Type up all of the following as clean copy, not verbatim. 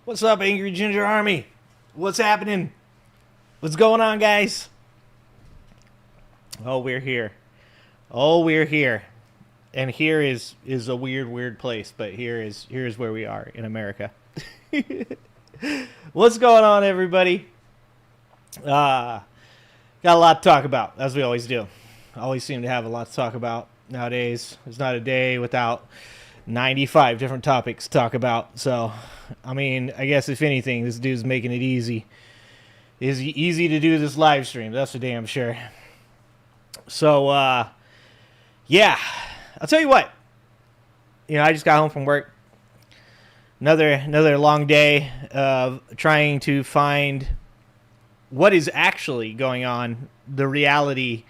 What's up, Angry Ginger Army? What's happening? What's going on, guys? Oh, we're here. Oh, we're here. And here is a weird place, but here's where we are in America. What's going on, everybody? Got a lot to talk about, as we always do. Always seem to have a lot to talk about nowadays. There's not a day without 95 different topics to talk about. So, I mean, I guess if anything, this dude's making it easy. It's easy to do this live stream. That's for damn sure. So, yeah. I'll tell you what. You know, I just got home from work. Another long day of trying to find what is actually going on, the reality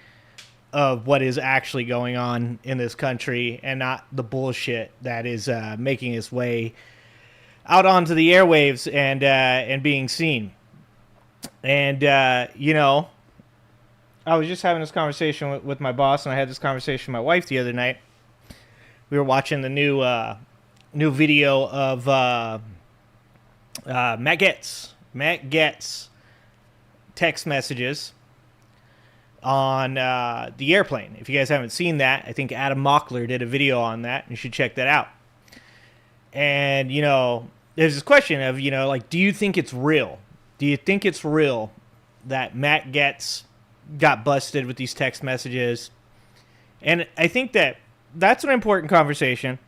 of what is actually going on in this country, and not the bullshit that is making its way out onto the airwaves and being seen. And you know, I was just having this conversation with my boss, and I had this conversation with my wife the other night. We were watching the new video of Matt Gaetz text messages on the airplane. If you guys haven't seen that, I think Adam Mockler did a video on that. You should check that out. And, you know, there's this question of, you know, like, do you think it's real? Do you think it's real that Matt Gaetz got busted with these text messages? And I think that's an important conversation.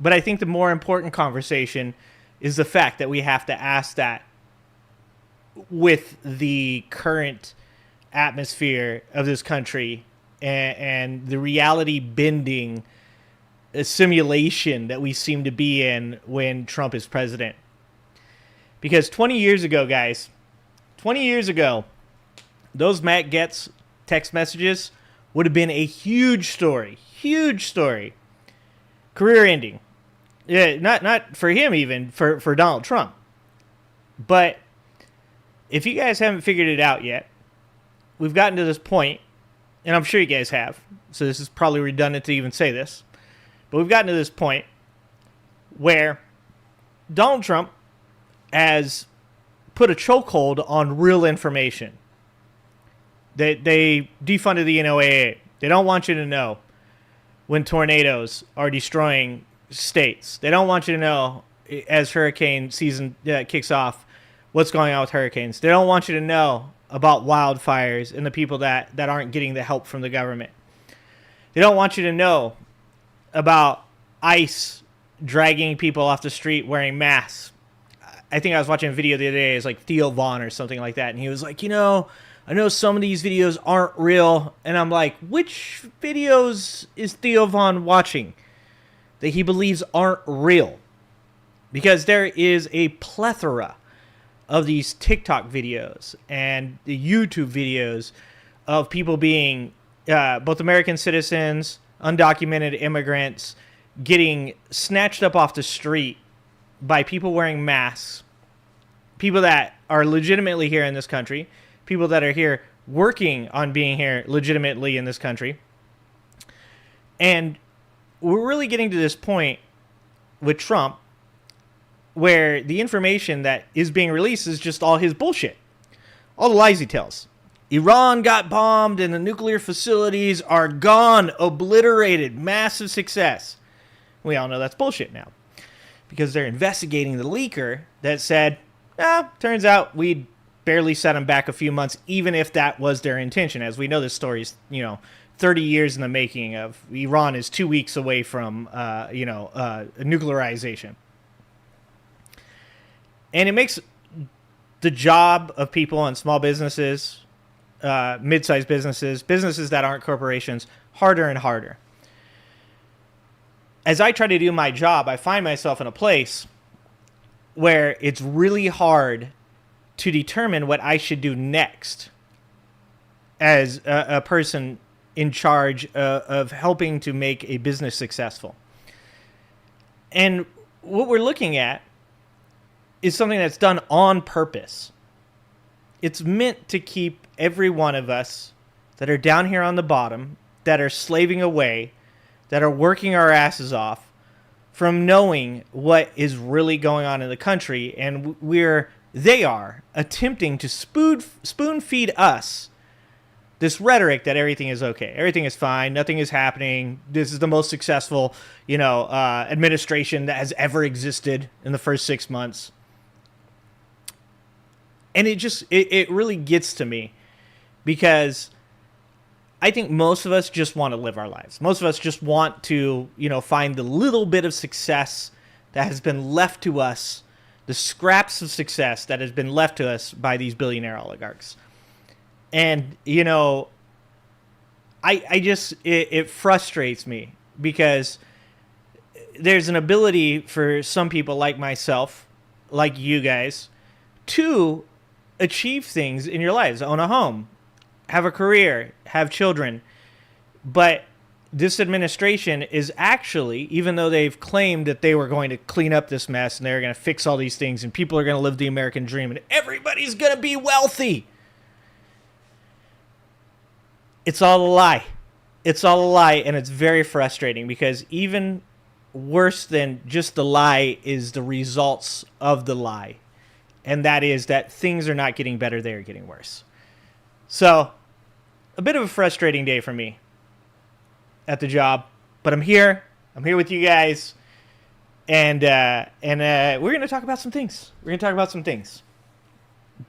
But I think the more important conversation is the fact that we have to ask that with the current atmosphere of this country and the reality bending simulation that we seem to be in when Trump is president. Because 20 years ago, guys, 20 years ago, those Matt Gaetz text messages would have been a huge story, career ending. Yeah, not for him, even for Donald Trump. But if you guys haven't figured it out yet, we've gotten to this point, and I'm sure you guys have, so this is probably redundant to even say this, but we've gotten to this point where Donald Trump has put a chokehold on real information. They defunded the NOAA. They don't want you to know when tornadoes are destroying states. They don't want you to know, as hurricane season kicks off, what's going on with hurricanes. They don't want you to know about wildfires and the people that aren't getting the help from the government. They don't want you to know about ICE dragging people off the street wearing masks. I think I was watching a video the other day. It's like Theo Vaughn or something like that. And he was like, you know, I know some of these videos aren't real. And I'm like, which videos is Theo Vaughn watching that he believes aren't real? Because there is a plethora of these TikTok videos and the YouTube videos of people being both American citizens, undocumented immigrants, getting snatched up off the street by people wearing masks, people that are legitimately here in this country, people that are here working on being here legitimately in this country. And we're really getting to this point with Trump where the information that is being released is just all his bullshit. All the lies he tells. Iran got bombed and the nuclear facilities are gone, obliterated, massive success. We all know that's bullshit now. Because they're investigating the leaker that said, turns out we barely set them back a few months, even if that was their intention. As we know, this story's, 30 years in the making of Iran is 2 weeks away from, nuclearization. And it makes the job of people in small businesses, mid-sized businesses, businesses that aren't corporations, harder and harder. As I try to do my job, I find myself in a place where it's really hard to determine what I should do next as a person in charge of helping to make a business successful. And what we're looking at is something that's done on purpose. It's meant to keep every one of us that are down here on the bottom, that are slaving away, that are working our asses off, from knowing what is really going on in the country, and they are attempting to spoon feed us this rhetoric that everything is okay, everything is fine, nothing is happening. This is the most successful, administration that has ever existed in the first 6 months. And it really gets to me, because I think most of us just want to live our lives. Most of us just want to, find the little bit of success that has been left to us, the scraps of success that has been left to us by these billionaire oligarchs. And, it frustrates me, because there's an ability for some people like myself, like you guys, to achieve things in your lives, own a home, have a career, have children. But this administration is actually, even though they've claimed that they were going to clean up this mess and they were going to fix all these things and people are going to live the American dream and everybody's going to be wealthy, it's all a lie. It's all a lie, and it's very frustrating, because even worse than just the lie is the results of the lie. And that is that things are not getting better, they are getting worse. So, a bit of a frustrating day for me at the job, but I'm here with you guys, and we're going to talk about some things.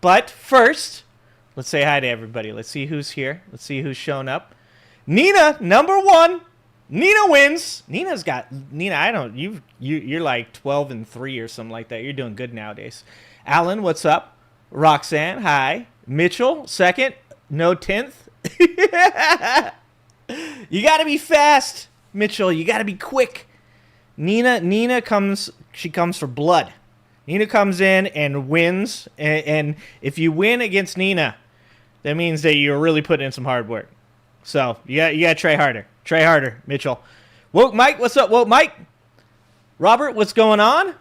But first, let's say hi to everybody. Let's see who's here. Let's see who's shown up. Nina, number 1. Nina wins. Nina, you're like 12-3 or something like that. You're doing good nowadays. Alan, what's up? Roxanne, hi. Mitchell, second. No 10th. You got to be fast, Mitchell. You got to be quick. Nina comes for blood. Nina comes in and wins. And if you win against Nina, that means that you're really putting in some hard work. So you got to try harder. Try harder, Mitchell. Woke Mike, what's up, Woke Mike? Robert, what's going on?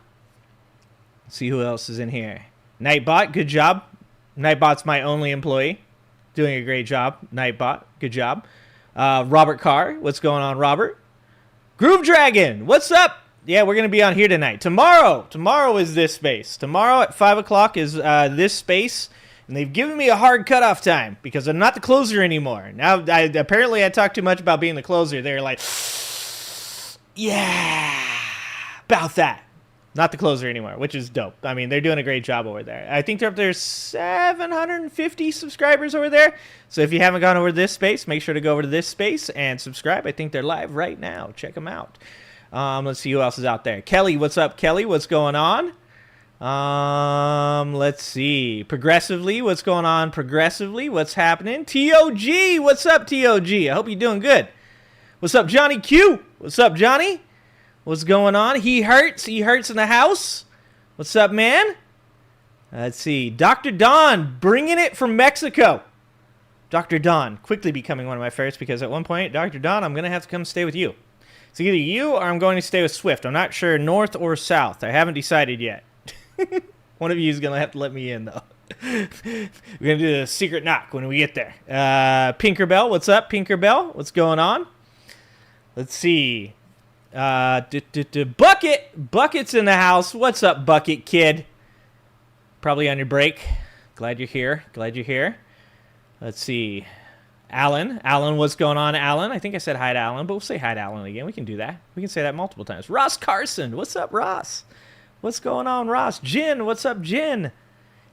Let's see who else is in here. Nightbot, good job. Nightbot's my only employee. Doing a great job. Nightbot, good job. Robert Carr, what's going on, Robert? Groove Dragon, what's up? Yeah, we're going to be on here tonight. Tomorrow is this space. Tomorrow at 5 o'clock is this space. And they've given me a hard cutoff time because I'm not the closer anymore. Now, apparently I talked too much about being the closer. They're like, yeah, about that. Not the closer anymore, which is dope. I mean, they're doing a great job over there. I think they're up there 750 subscribers over there. So if you haven't gone over to this space, make sure to go over to this space and subscribe. I think they're live right now. Check them out. Let's see who else is out there. Kelly, what's up, Kelly? What's going on? Let's see. Progressively, what's going on? Progressively, what's happening? TOG, what's up, TOG? I hope you're doing good. What's up, Johnny Q? What's up, Johnny? What's going on? He hurts in the house. What's up, man? Let's see. Dr. Don, bringing it from Mexico. Dr. Don, quickly becoming one of my favorites, because at one point, Dr. Don, I'm going to have to come stay with you. It's either you or I'm going to stay with Swift. I'm not sure north or south. I haven't decided yet. One of you is going to have to let me in, though. We're going to do a secret knock when we get there. Pinkerbell, what's up, Pinkerbell? What's going on? Let's see. Bucket's in the house. What's up, Bucket Kid? Probably on your break. Glad you're here. Let's see. Alan, what's going on, Alan? I think I said hi to Alan, but we'll say hi to Alan again. We can do that. We can say that multiple times. Ross Carson, what's up, Ross? What's going on, Ross? Jen, what's up, Jen?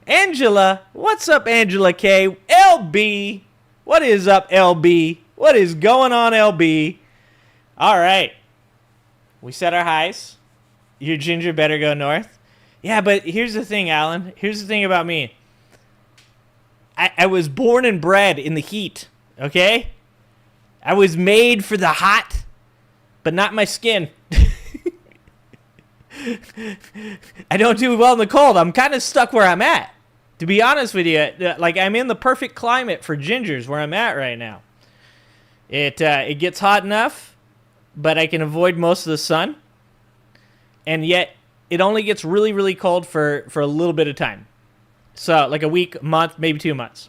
Angela, what's up, Angela K? LB, what is up, LB? What is going on, LB? All right. We set our highs. Your ginger better go north. Yeah, but here's the thing, Alan. Here's the thing about me. I was born and bred in the heat, okay? I was made for the hot, but not my skin. I don't do well in the cold. I'm kind of stuck where I'm at. To be honest with you, like I'm in the perfect climate for gingers where I'm at right now. It gets hot enough, but I can avoid most of the sun. And yet, it only gets really, really cold for a little bit of time. So, like a week, month, maybe 2 months.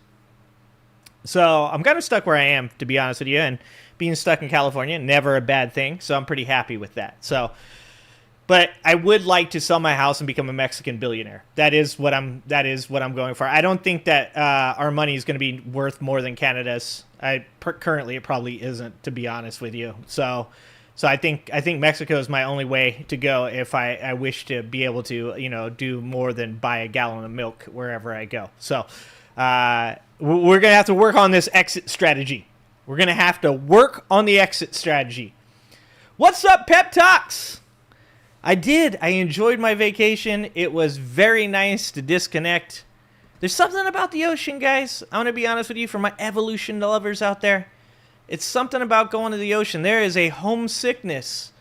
So, I'm kind of stuck where I am, to be honest with you. And being stuck in California, never a bad thing. So, I'm pretty happy with that. So, But I would like to sell my house and become a Mexican billionaire. That is what I'm going for. I don't think that our money is going to be worth more than Canada's. Currently it probably isn't, to be honest with you. So I think Mexico is my only way to go if I wish to be able to, you know, do more than buy a gallon of milk wherever I go. So we're going to have to work on this exit strategy. We're going to have to work on the exit strategy. What's up, Pep Talks? I enjoyed my vacation. It was very nice to disconnect. There's something about the ocean, guys. I'm going to be honest with you, for my evolution lovers out there. It's something about going to the ocean. There is a homesickness,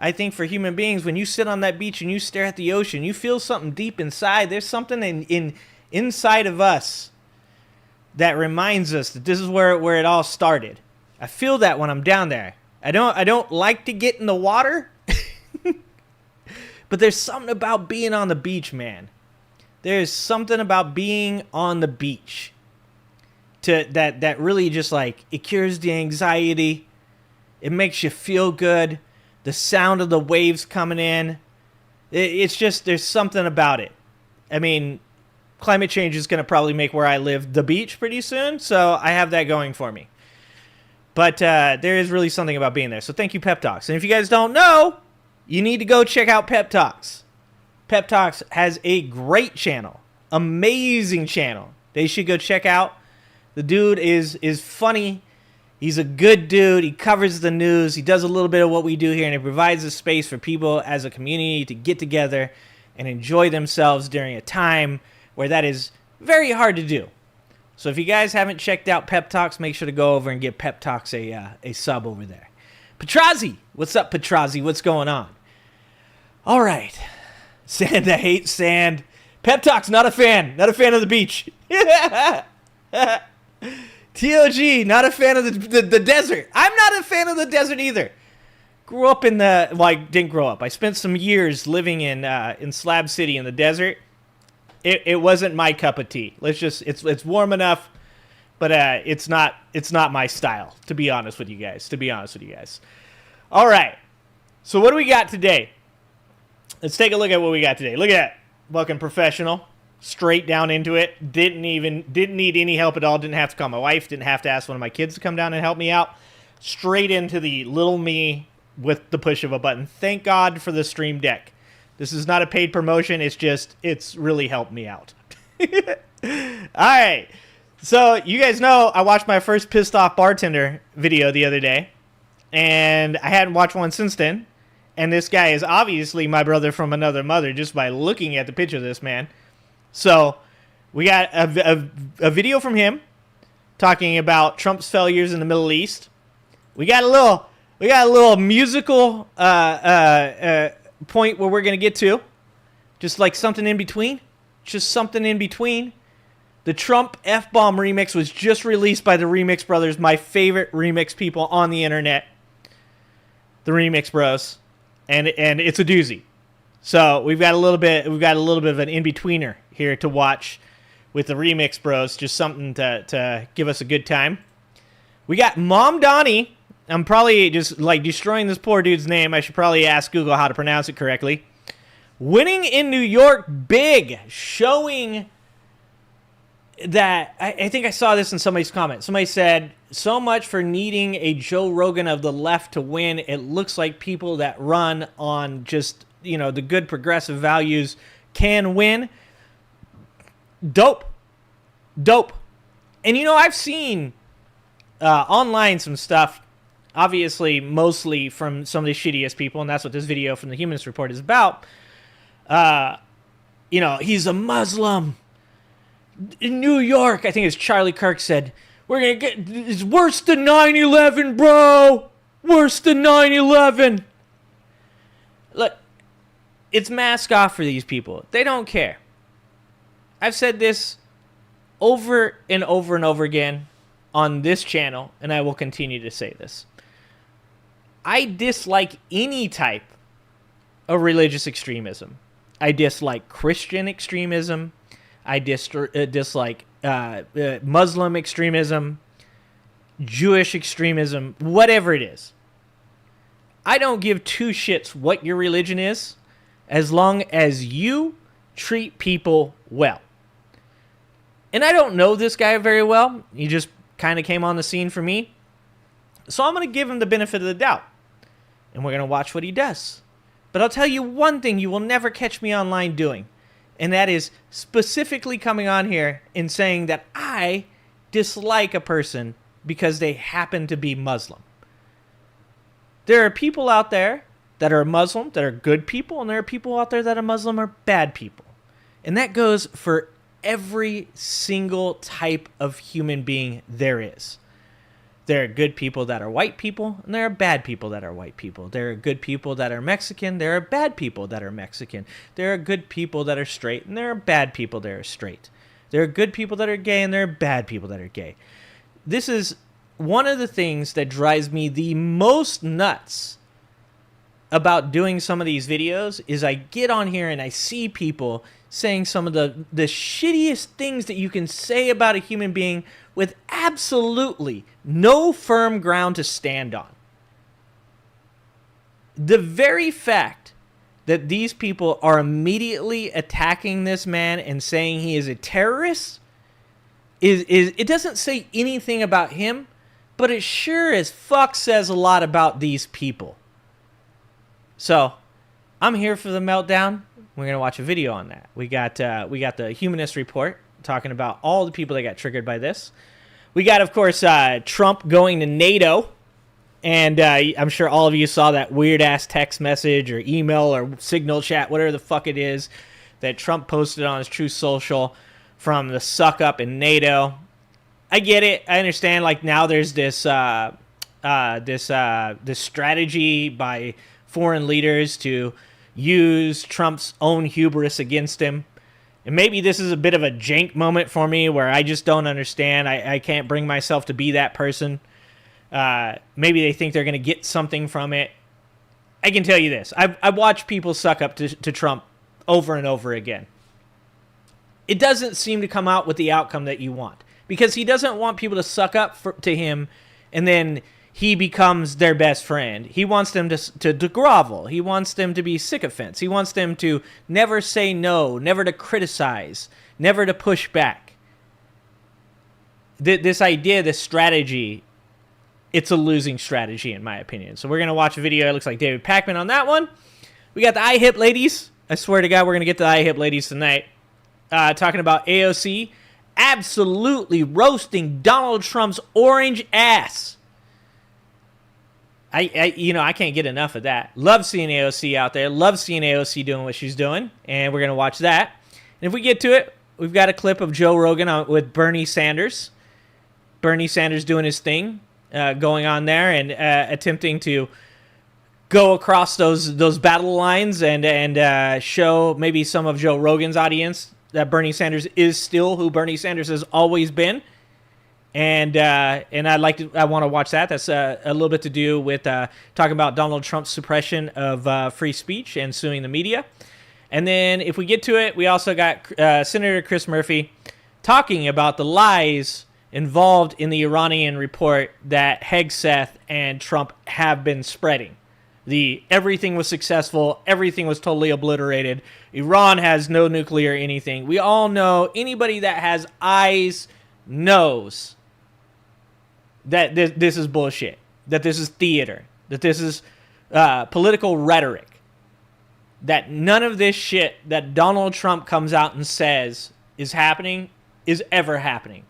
I think, for human beings. When you sit on that beach and you stare at the ocean, you feel something deep inside. There's something inside of us that reminds us that this is where it all started. I feel that when I'm down there. I don't like to get in the water. But there's something about being on the beach, man. There's something about being on the beach that really just, like, it cures the anxiety. It makes you feel good. The sound of the waves coming in. It's just, there's something about it. I mean, climate change is going to probably make where I live the beach pretty soon, so I have that going for me. But there is really something about being there. So thank you, Pep Talks. And if you guys don't know, you need to go check out Pep Talks. Pep Talks has a great channel. Amazing channel. They should go check out. The dude is funny. He's a good dude. He covers the news. He does a little bit of what we do here, and he provides a space for people as a community to get together and enjoy themselves during a time where that is very hard to do. So if you guys haven't checked out Pep Talks, make sure to go over and give Pep Talks a sub over there. Petrazi, what's up, Petrazi? What's going on? All right. Sand, I hate sand. Pep Talks, not a fan. Not a fan of the beach. TOG, not a fan of the desert. I'm not a fan of the desert either. Grew up in I didn't grow up. I spent some years living in Slab City in the desert. It wasn't my cup of tea. It's warm enough, but it's not my style, to be honest with you guys. All right. So what do we got today? Let's take a look at what we got today. Look at that. Fucking professional. Straight down into it. Didn't need any help at all. Didn't have to call my wife. Didn't have to ask one of my kids to come down and help me out. Straight into the little me with the push of a button. Thank God for the Stream Deck. This is not a paid promotion. It's really helped me out. All right. So you guys know I watched my first Pissed Off Bartender video the other day. And I hadn't watched one since then. And this guy is obviously my brother from another mother just by looking at the picture of this man. So we got a video from him talking about Trump's failures in the Middle East. We got a little musical point where we're going to get to. Just like something in between. Just something in between. The Trump F-Bomb remix was just released by the Remix Brothers, my favorite remix people on the internet. The Remix Bros. And it's a doozy. So we've got a little bit of an in-betweener here to watch with the Remix Bros. Just something to give us a good time. We got Mamdani. I'm probably just like destroying this poor dude's name. I should probably ask Google how to pronounce it correctly. Winning in New York big, showing that I think I saw this in somebody's comment. Somebody said, so much for needing a Joe Rogan of the left to win. It looks like people that run on just, the good progressive values can win. Dope. And, I've seen online some stuff, obviously mostly from some of the shittiest people, and that's what this video from the Humanist Report is about. He's a Muslim. In New York, I think it's Charlie Kirk said, it's worse than 9/11, bro. Worse than 9/11. Look, it's mask off for these people. They don't care. I've said this over and over and over again on this channel, and I will continue to say this. I dislike any type of religious extremism. I dislike Christian extremism. I dislike Muslim extremism, Jewish extremism, whatever it is. I don't give two shits what your religion is, as long as you treat people well. And I don't know this guy very well. He just kind of came on the scene for me. So I'm going to give him the benefit of the doubt. And we're going to watch what he does. But I'll tell you one thing you will never catch me online doing. And that is specifically coming on here and saying that I dislike a person because they happen to be Muslim. There are people out there that are Muslim that are good people, and there are people out there that are Muslim are bad people. And that goes for every single type of human being there is. There are good people that are white people, and there are bad people that are white people. There are good people that are Mexican. There are bad people that are Mexican. There are good people that are straight, and there are bad people that are straight. There are good people that are gay, and there are bad people that are gay. This is one of the things that drives me the most nuts about doing some of these videos is I get on here and I see people saying some of the shittiest things that you can say about a human being with absolutely no firm ground to stand on. The very fact that these people are immediately attacking this man and saying he is a terrorist is it doesn't say anything about him, but it sure as fuck says a lot about these people. So, I'm here for the meltdown. We're going to watch a video on that. We got the Humanist report talking about all the people that got triggered by this. We got, of course, Trump going to NATO. And I'm sure all of you saw that weird-ass text message or email or signal chat, whatever the fuck it is, that Trump posted on his Truth Social from the suck-up in NATO. I get it. I understand. Like, now there's this strategy by foreign leaders to use Trump's own hubris against him. And maybe this is a bit of a jank moment for me where I just don't understand. I can't bring myself to be that person. Maybe they think they're going to get something from it. I can tell you this. I've watched people suck up to Trump over and over again. It doesn't seem to come out with the outcome that you want. Because he doesn't want people to suck up to him and then he becomes their best friend. He wants them to grovel. He wants them to be sycophants. He wants them to never say no, never to criticize, never to push back. This idea, this strategy, it's a losing strategy in my opinion. So we're going to watch a video. It looks like David Pakman on that one. We got the IHIP ladies. I swear to God, we're going to get to the IHIP ladies tonight. Talking about AOC absolutely roasting Donald Trump's orange ass. I can't get enough of that. Love seeing AOC out there. Love seeing AOC doing what she's doing. And we're going to watch that. And if we get to it, we've got a clip of Joe Rogan with Bernie Sanders. Bernie Sanders doing his thing, going on there and attempting to go across those battle lines and show maybe some of Joe Rogan's audience that Bernie Sanders is still who Bernie Sanders has always been. And I want to watch that. That's a little bit to do with talking about Donald Trump's suppression of free speech and suing the media. And then if we get to it, we also got Senator Chris Murphy talking about the lies involved in the Iranian report that Hegseth and Trump have been spreading. Everything was successful. Everything was totally obliterated. Iran has no nuclear anything. We all know, anybody that has eyes knows that this is bullshit, that this is theater, that this is political rhetoric, that none of this shit that Donald Trump comes out and says is happening is ever happening.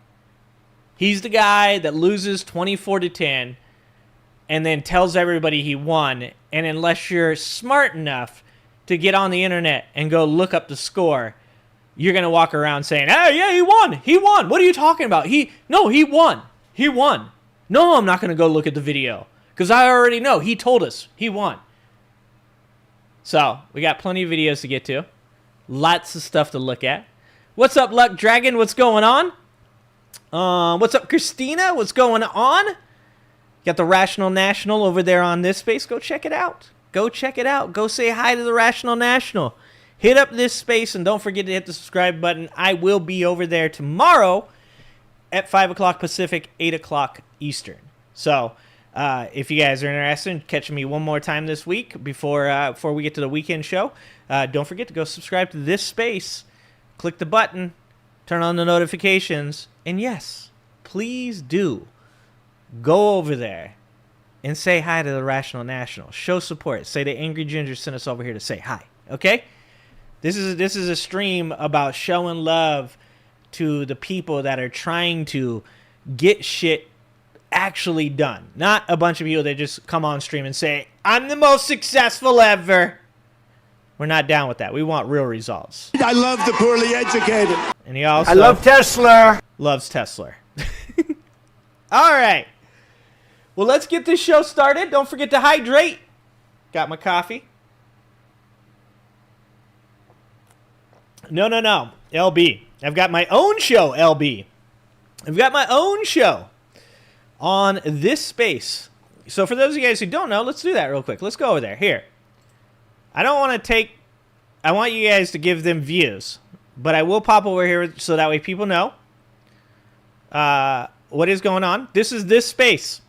He's the guy that loses 24-10 and then tells everybody he won, and unless you're smart enough to get on the internet and go look up the score, you're going to walk around saying, "Oh, yeah, he won. What are you talking about? He won. No, I'm not going to go look at the video because I already know. He told us he won." So, we got plenty of videos to get to. Lots of stuff to look at. What's up, Luck Dragon? What's going on? What's up, Christina? What's going on? Got the Rational National over there on this space. Go check it out. Go say hi to the Rational National. Hit up this space and don't forget to hit the subscribe button. I will be over there tomorrow at 5 o'clock Pacific, 8 o'clock Eastern. So, If you guys are interested in catching me one more time this week before we get to the weekend show, don't forget to go subscribe to this space. Click the button, turn on the notifications, and yes, please do go over there and say hi to the Rational National. Show support. Say the Angry Ginger sent us over here to say hi. Okay? This is a stream about showing love to the people that are trying to get shit actually done. Not a bunch of people that just come on stream and say, I'm the most successful ever. We're not down with that. We want real results. I love the poorly educated. And he also I love Tesla. Loves Tesla. All right. Well, let's get this show started. Don't forget to hydrate. Got my coffee. No. LB. I've got my own show, LB. I've got my own show on this space. So for those of you guys who don't know, let's do that real quick. Let's go over there. Here. I want you guys to give them views, but I will pop over here so that way people know what is going on. This is this space.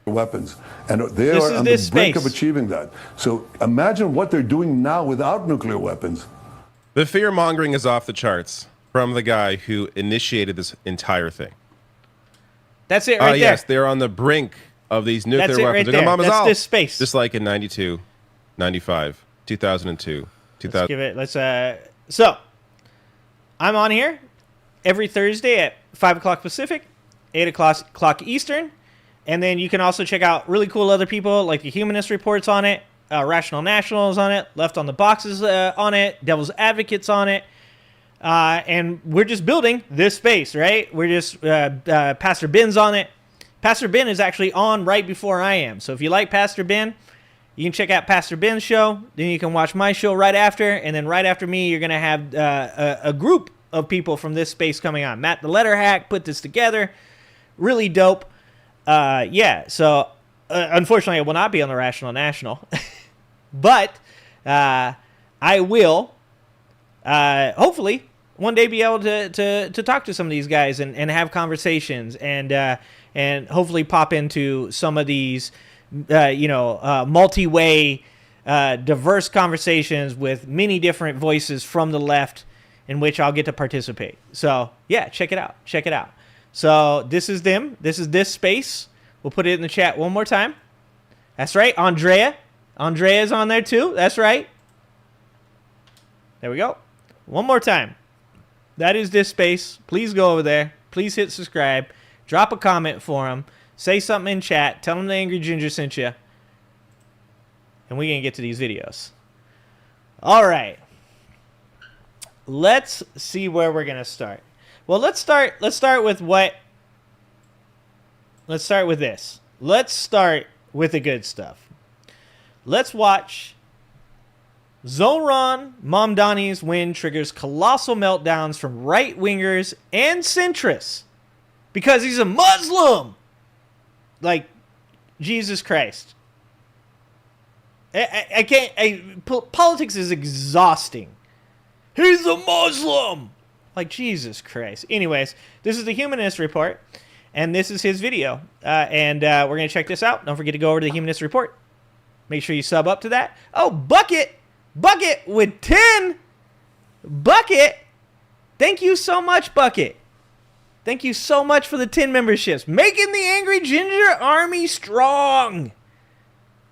Weapons, and they are on the brink of achieving that. So imagine what they're doing now without nuclear weapons. The fear-mongering is off the charts from the guy who initiated this entire thing. That's it right there. Yes, they're on the brink of these nuclear weapons. Right there. That's this space. Just like in 92, 95, 2002, 2000. Let's give it, so, I'm on here every Thursday at 5 o'clock Pacific, 8 o'clock Eastern, and then you can also check out really cool other people, like the Humanist reports on it, Rational Nationals on it, Left on the Boxes on it, Devil's Advocates on it, and we're just building this space, right? We're just, Pastor Ben's on it. Pastor Ben is actually on right before I am, so if you like Pastor Ben, you can check out Pastor Ben's show, then you can watch my show right after, and then right after me, you're going to have a group of people from this space coming on. Matt the Letter Hack put this together. Really dope. So unfortunately, I will not be on the Rational National, but I will hopefully one day be able to talk to some of these guys and have conversations and hopefully pop into some of these multi-way, diverse conversations with many different voices from the left in which I'll get to participate. So, yeah, check it out. Check it out. So, this is them. This is this space. We'll put it in the chat one more time. That's right. Andrea. Andrea's on there, too. That's right. There we go. One more time. That is this space. Please go over there. Please hit subscribe. Drop a comment for them. Say something in chat. Tell them the Angry Ginger sent you. And we can get to these videos. All right. Let's see where we're going to start. Well, let's start with what... Let's start with this. Let's start with the good stuff. Let's watch Zohran Mamdani's win triggers colossal meltdowns from right-wingers and centrists because he's a Muslim. Like, Jesus Christ. I can't... Politics is exhausting. He's a Muslim! Like, Jesus Christ. Anyways, this is the Humanist Report, and this is his video. We're going to check this out. Don't forget to go over to the Humanist Report. Make sure you sub up to that. Oh, Bucket! Bucket with 10! Bucket! Thank you so much, Bucket. Thank you so much for the 10 memberships. Making the Angry Ginger Army strong.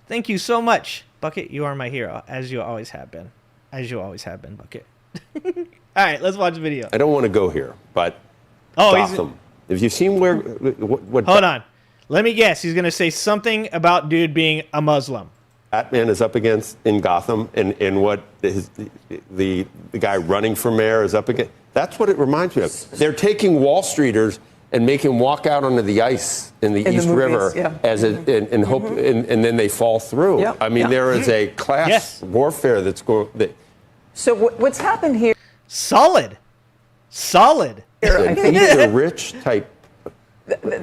Thank you so much. Bucket, you are my hero, as you always have been. As you always have been, Bucket. All right, let's watch the video. I don't want to go here, but Gotham. If you've seen what Hold on. Let me guess. He's going to say something about dude being a Muslim. Batman is up against in Gotham and what the guy running for mayor is up against. That's what it reminds me of. They're taking Wall Streeters and make him walk out onto the ice in the East River as and hope, and then they fall through. Yep. I mean, there is a class warfare that's going. So what's happened here? Solid. I think it's a rich type.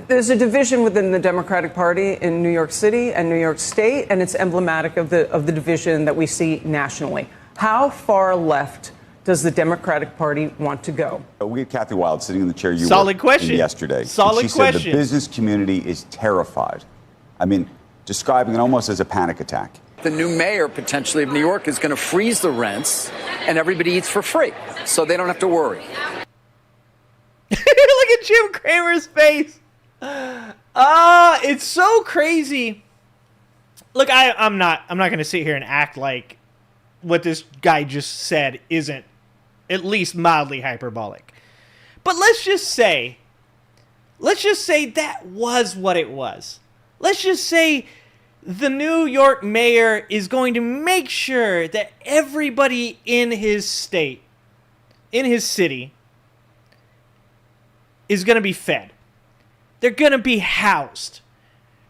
There's a division within the Democratic Party in New York City and New York State, and it's emblematic of the division that we see nationally. How far left does the Democratic Party want to go? We had Kathy Wild sitting in the chair you Solid were question. in yesterday. Solid she question. said the business community is terrified I mean, describing it almost as a panic attack. The new mayor, potentially, of New York is going to freeze the rents and everybody eats for free, so they don't have to worry. Look at Jim Cramer's face. It's so crazy. Look, I'm not going to sit here and act like what this guy just said isn't at least mildly hyperbolic. But let's just say that was what it was. Let's just say the New York mayor is going to make sure that everybody in his state, in his city, is going to be fed. They're going to be housed.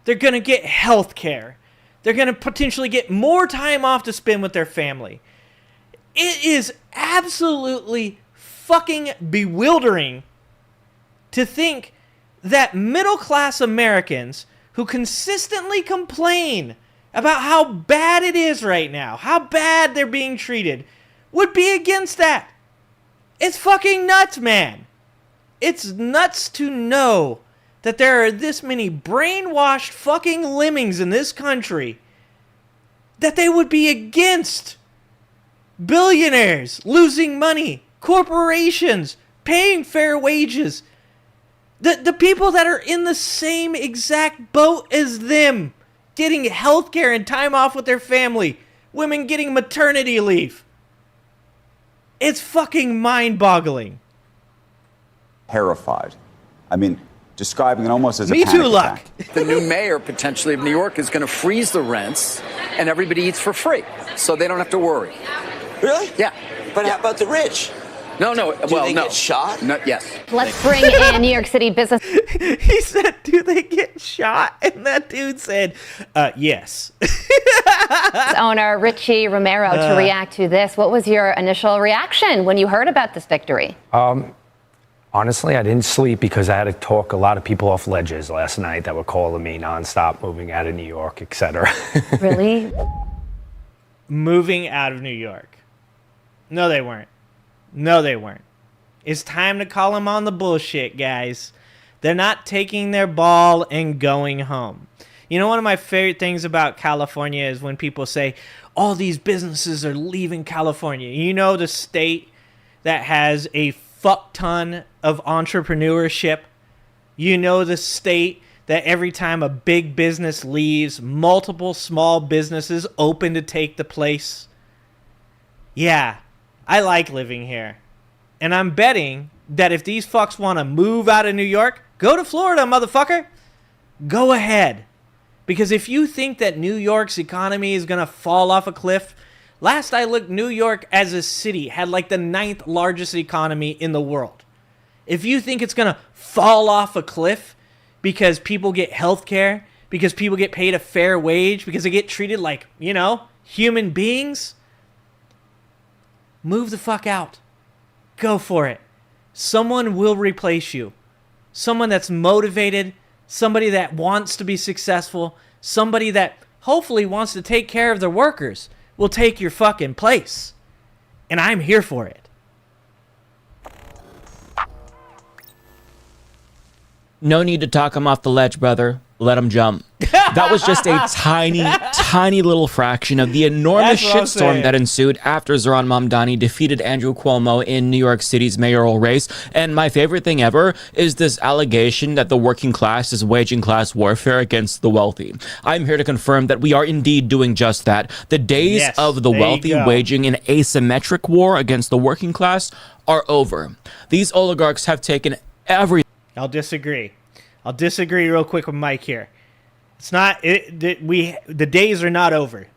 They're going to get health care. They're going to potentially get more time off to spend with their family. It is absolutely fucking bewildering to think that middle-class Americans who consistently complain about how bad it is right now, how bad they're being treated, would be against that. It's fucking nuts, man. It's nuts to know that there are this many brainwashed fucking lemmings in this country that they would be against billionaires losing money, corporations paying fair wages, the people that are in the same exact boat as them, getting health care and time off with their family, women getting maternity leave. It's fucking mind-boggling. Terrified. I mean, describing it almost as a Me panic too, Luck. attack. The new mayor, potentially, of New York is going to freeze the rents and everybody eats for free, so they don't have to worry. Really? Yeah. But how about the rich? No. Do they get shot? No, yes. Let's bring in New York City business. He said, do they get shot? And that dude said, yes. Owner Richie Romero to react to this. What was your initial reaction when you heard about this victory? Honestly, I didn't sleep because I had to talk a lot of people off ledges last night that were calling me nonstop, moving out of New York, etc. Really? Moving out of New York. No, they weren't. No, they weren't. It's time to call them on the bullshit, guys. They're not taking their ball and going home. You know, one of my favorite things about California is when people say, all these businesses are leaving California. You know, the state that has a fuck ton of entrepreneurship. You know, the state that every time a big business leaves, multiple small businesses open to take the place. Yeah, I like living here. And I'm betting that if these fucks want to move out of New York, go to Florida, motherfucker. Go ahead. Because if you think that New York's economy is going to fall off a cliff, last I looked, New York as a city had like the 9th largest economy in the world. If you think it's going to fall off a cliff because people get health care, because people get paid a fair wage, because they get treated like, you know, human beings, move the fuck out. Go for it. Someone will replace you. Someone that's motivated, somebody that wants to be successful, somebody that hopefully wants to take care of their workers will take your fucking place. And I'm here for it. No need to talk him off the ledge, brother. Let him jump. That was just a tiny little fraction of the enormous shitstorm that ensued after Zoran Mamdani defeated Andrew Cuomo in New York City's mayoral race. And my favorite thing ever is this allegation that the working class is waging class warfare against the wealthy. I'm here to confirm that we are indeed doing just that. The days of the wealthy waging an asymmetric war against the working class are over. These oligarchs have taken everything. I'll disagree real quick with Mike here. It's not the days are not over.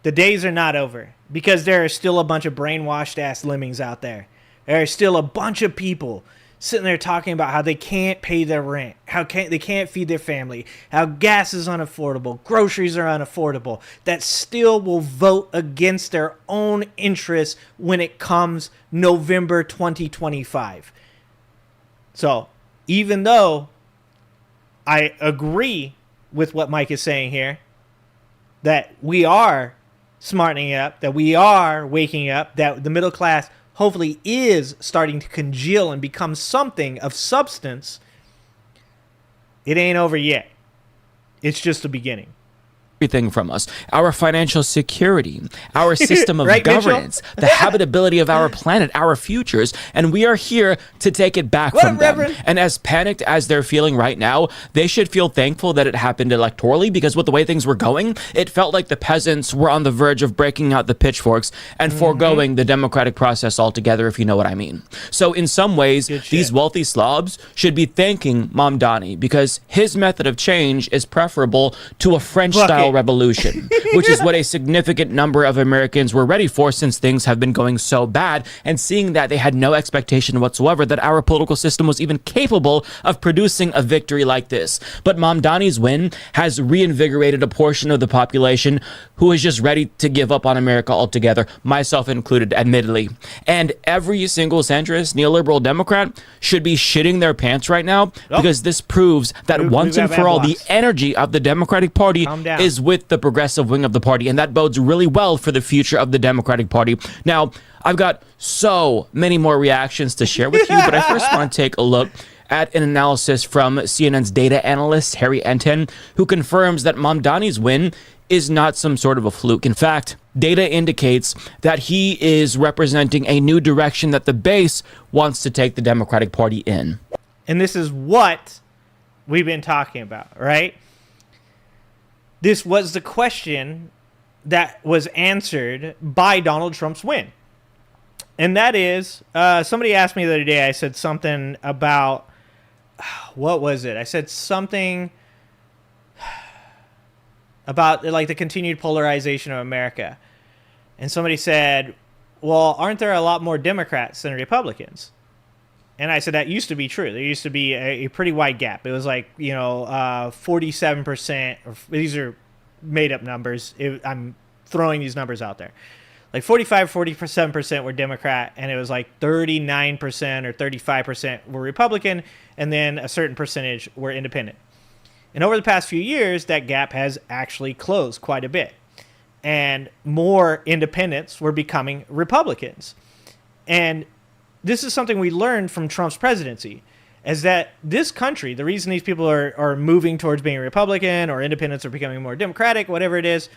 The days are not over because there are still a bunch of brainwashed ass lemmings out there. There are still a bunch of people sitting there talking about how they can't pay their rent, they can't feed their family, how gas is unaffordable, groceries are unaffordable, that still will vote against their own interests when it comes November 2025. So, even though I agree with what Mike is saying here, that we are smartening up, that we are waking up, that the middle class hopefully is starting to congeal and become something of substance, it ain't over yet. It's just the beginning. Everything from us, our financial security, our system of Right, governance, the habitability of our planet, our futures, and we are here to take it back from them. Reverend? And as panicked as they're feeling right now, they should feel thankful that it happened electorally, because with the way things were going, it felt like the peasants were on the verge of breaking out the pitchforks and foregoing the democratic process altogether, if you know what I mean. So in some ways, these wealthy slobs should be thanking Mamdani, because his method of change is preferable to a French-style revolution, which is what a significant number of Americans were ready for, since things have been going so bad, and seeing that they had no expectation whatsoever that our political system was even capable of producing a victory like this. But Mamdani's win has reinvigorated a portion of the population who is just ready to give up on America altogether, myself included, admittedly. And every single centrist, neoliberal Democrat should be shitting their pants right now, because this proves that once and for all, the energy of the Democratic Party is with the progressive wing of the party, and that bodes really well for the future of the Democratic Party. Now, I've got so many more reactions to share with you, but I first want to take a look at an analysis from CNN's data analyst, Harry Enten, who confirms that Mamdani's win is not some sort of a fluke. In fact, data indicates that he is representing a new direction that the base wants to take the Democratic Party in. And this is what we've been talking about, right? This was the question that was answered by Donald Trump's win. And that is, somebody asked me the other day, I said something about, what was it? I said something about like the continued polarization of America. And somebody said, well, aren't there a lot more Democrats than Republicans? And I said that used to be true. There used to be a pretty wide gap. It was like, 47%. These are made up numbers. I'm throwing these numbers out there. Like 47% were Democrat, and it was like 39% or 35% were Republican, and then a certain percentage were independent. And over the past few years, that gap has actually closed quite a bit. And more independents were becoming Republicans. And this is something we learned from Trump's presidency, is that this country, the reason these people are moving towards being Republican, or independents are becoming more Democratic, whatever it is,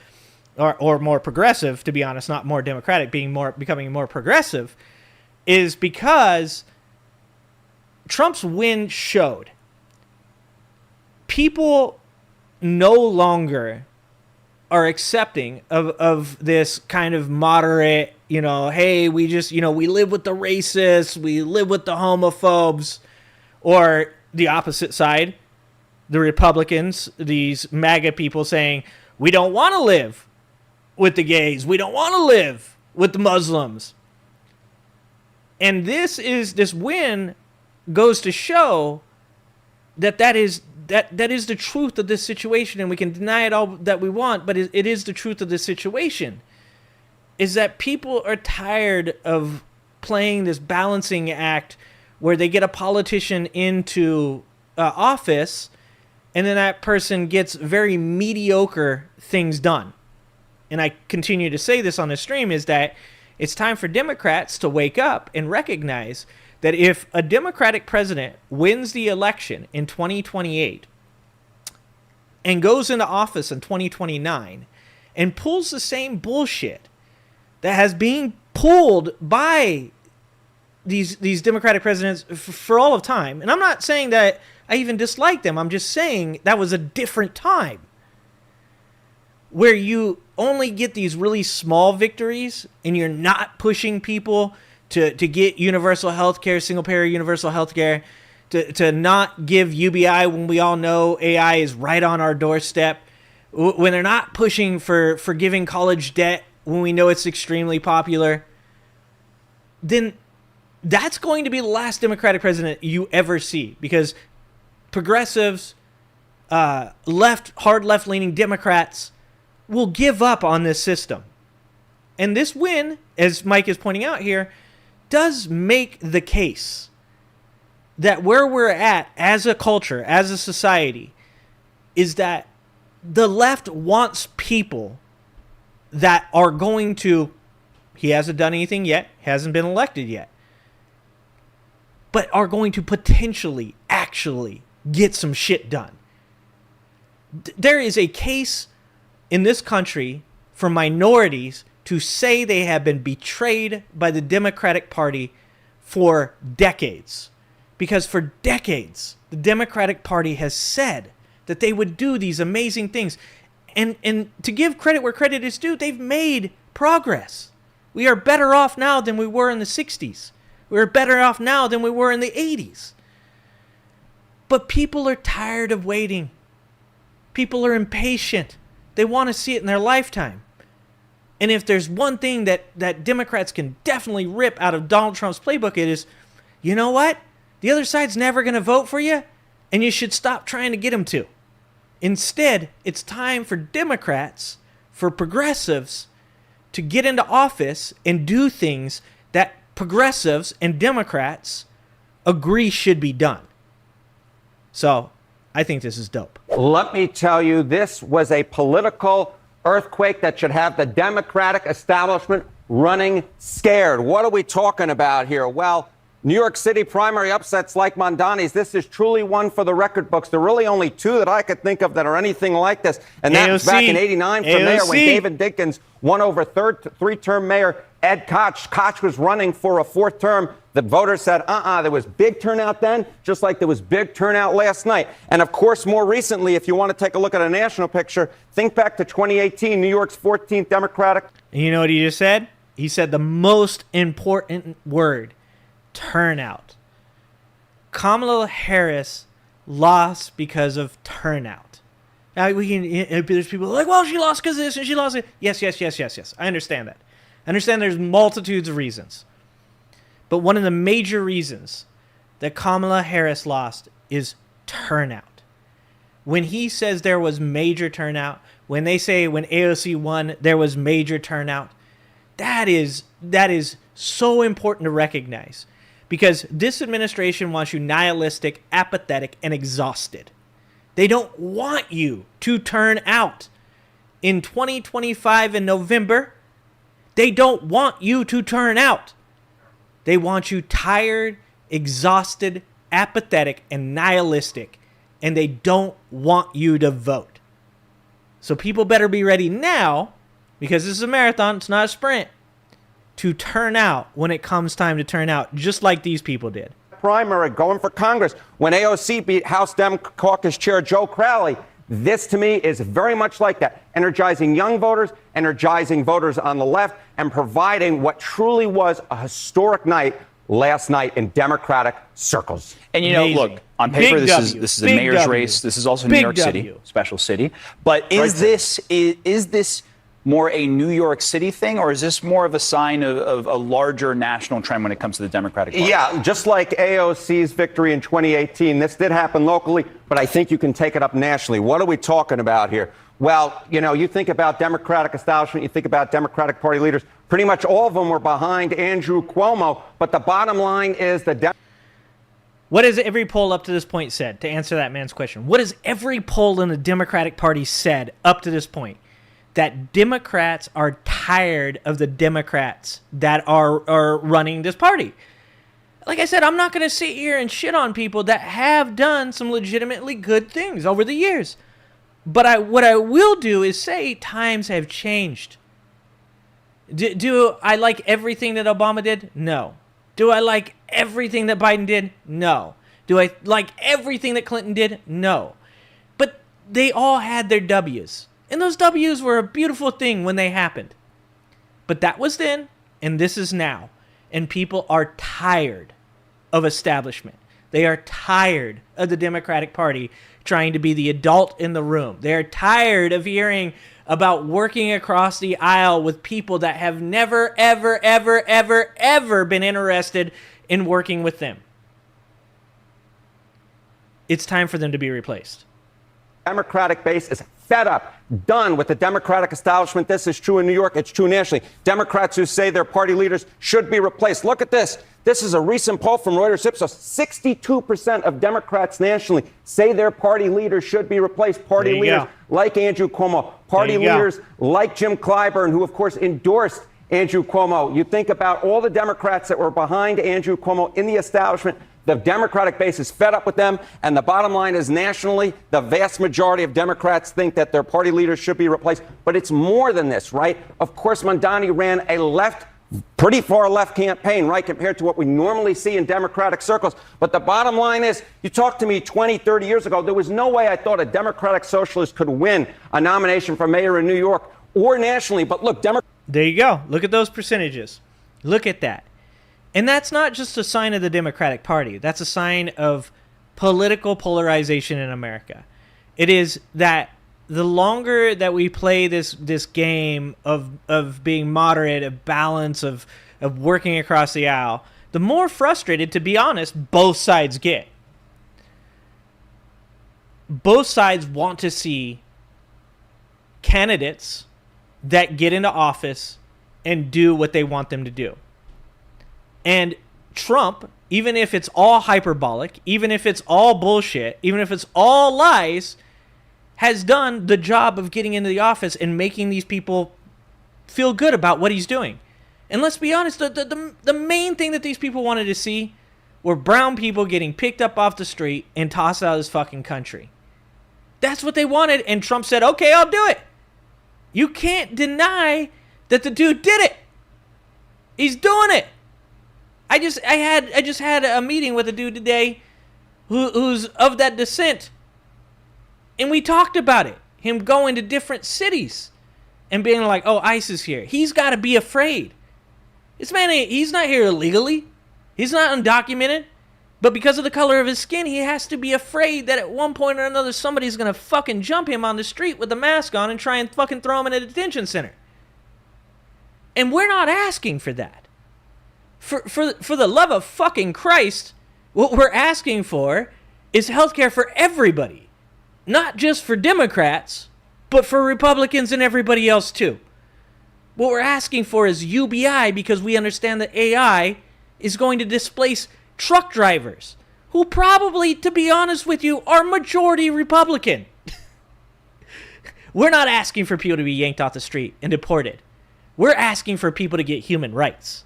or more progressive, to be honest, not more Democratic, becoming more progressive, is because Trump's win showed people no longer are accepting of this kind of moderate, hey, we just, we live with the racists, we live with the homophobes, or the opposite side, the Republicans, these MAGA people saying, we don't want to live with the gays, we don't want to live with the Muslims. And this win goes to show that is the truth of this situation, and we can deny it all that we want, but it is the truth of this situation, is that people are tired of playing this balancing act where they get a politician into office, and then that person gets very mediocre things done. And I continue to say this on the stream, is that it's time for Democrats to wake up and recognize that if a Democratic president wins the election in 2028 and goes into office in 2029 and pulls the same bullshit that has been pulled by these Democratic presidents for all of time, and I'm not saying that I even dislike them, I'm just saying that was a different time where you only get these really small victories and you're not pushing people to get universal health care, single-payer universal health care, to not give UBI when we all know AI is right on our doorstep, when they're not pushing for forgiving college debt when we know it's extremely popular, then that's going to be the last Democratic president you ever see, because progressives, hard left-leaning Democrats will give up on this system. And this win, as Mike is pointing out here, does make the case that where we're at as a culture, as a society, is that the left wants people that are going to, he hasn't done anything yet, hasn't been elected yet, but are going to potentially actually get some shit done. There is a case in this country for minorities to say they have been betrayed by the Democratic Party for decades. Because for decades, the Democratic Party has said that they would do these amazing things. And to give credit where credit is due, they've made progress. We are better off now than we were in the 60s. We're better off now than we were in the 80s. But people are tired of waiting. People are impatient. They want to see it in their lifetime. And if there's one thing that Democrats can definitely rip out of Donald Trump's playbook, it is, you know what? The other side's never going to vote for you, and you should stop trying to get them to. Instead, it's time for Democrats, for progressives, to get into office and do things that progressives and Democrats agree should be done. So, I think this is dope. Let me tell you, this was a political earthquake that should have the Democratic establishment running scared. What are we talking about here? Well, New York City primary upsets like Mamdani's. This is truly one for the record books. There are really only two that I could think of that are anything like this. And that was back in '89 for mayor when David Dinkins won over three-term mayor Ed Koch. Koch was running for a fourth term. The voters said, there was big turnout then, just like there was big turnout last night. And of course, more recently, if you want to take a look at a national picture, think back to 2018, New York's 14th Democratic. And you know what he just said? He said the most important word, turnout. Kamala Harris lost because of turnout. Now, there's people like, well, she lost because of this and she lost it. Yes. I understand that. I understand there's multitudes of reasons. But one of the major reasons that Kamala Harris lost is turnout. When he says there was major turnout, when they say when AOC won, there was major turnout, that is so important to recognize. Because this administration wants you nihilistic, apathetic, and exhausted. They don't want you to turn out. In 2025 in November, they don't want you to turn out. They want you tired, exhausted, apathetic, and nihilistic. And they don't want you to vote. So people better be ready now, because this is a marathon, it's not a sprint, to turn out when it comes time to turn out, just like these people did. Primary going for Congress when AOC beat House Dem Caucus Chair Joe Crowley. This, to me, is very much like that. Energizing young voters, energizing voters on the left, and providing what truly was a historic night last night in Democratic circles. And, you know, look, on paper, this is a mayor's race. This is also New York City, special city. But is this more a New York City thing, or is this more of a sign of a larger national trend when it comes to the Democratic Party? Yeah, just like AOC's victory in 2018, this did happen locally, but I think you can take it up nationally. What are we talking about here? Well, you know, you think about Democratic establishment, you think about Democratic Party leaders. Pretty much all of them were behind Andrew Cuomo, but the bottom line is what has every poll up to this point said, to answer that man's question? What has every poll in the Democratic Party said up to this point? That Democrats are tired of the Democrats that are running this party. Like I said, I'm not going to sit here and shit on people that have done some legitimately good things over the years. But what I will do is say times have changed. Do I like everything that Obama did? No. Do I like everything that Biden did? No. Do I like everything that Clinton did? No. But they all had their W's. And those W's were a beautiful thing when they happened. But that was then, and this is now. And people are tired of establishment. They are tired of the Democratic Party trying to be the adult in the room. They are tired of hearing about working across the aisle with people that have never, ever, ever, ever, ever been interested in working with them. It's time for them to be replaced. Democratic base is fed up, done with the Democratic establishment. This is true in New York. It's true nationally. Democrats who say their party leaders should be replaced. Look at this. This is a recent poll from Reuters Ipsos. 62% of Democrats nationally say their party leaders should be replaced. Party leaders like Andrew Cuomo, party leaders like Jim Clyburn, who, of course, endorsed Andrew Cuomo. You think about all the Democrats that were behind Andrew Cuomo in the establishment. The Democratic base is fed up with them. And the bottom line is nationally, the vast majority of Democrats think that their party leaders should be replaced. But it's more than this, right? Of course, Mamdani ran a pretty far left campaign, right, compared to what we normally see in Democratic circles. But the bottom line is, you talked to me 20, 30 years ago, there was no way I thought a Democratic socialist could win a nomination for mayor in New York or nationally. But look, there you go. Look at those percentages. Look at that. And that's not just a sign of the Democratic Party. That's a sign of political polarization in America. It is that the longer that we play this game of being moderate, of balance, of working across the aisle, the more frustrated, to be honest, both sides get. Both sides want to see candidates that get into office and do what they want them to do. And Trump, even if it's all hyperbolic, even if it's all bullshit, even if it's all lies, has done the job of getting into the office and making these people feel good about what he's doing. And let's be honest, the main thing that these people wanted to see were brown people getting picked up off the street and tossed out of this fucking country. That's what they wanted, and Trump said, okay, I'll do it. You can't deny that the dude did it. He's doing it. I just had a meeting with a dude today who's of that descent. And we talked about it. Him going to different cities and being like, oh, ICE is here. He's got to be afraid. This man, he's not here illegally. He's not undocumented. But because of the color of his skin, he has to be afraid that at one point or another, somebody's going to fucking jump him on the street with a mask on and try and fucking throw him in a detention center. And we're not asking for that. For the love of fucking Christ, what we're asking for is healthcare for everybody. Not just for Democrats, but for Republicans and everybody else too. What we're asking for is UBI because we understand that AI is going to displace truck drivers who probably, to be honest with you, are majority Republican. We're not asking for people to be yanked off the street and deported. We're asking for people to get human rights.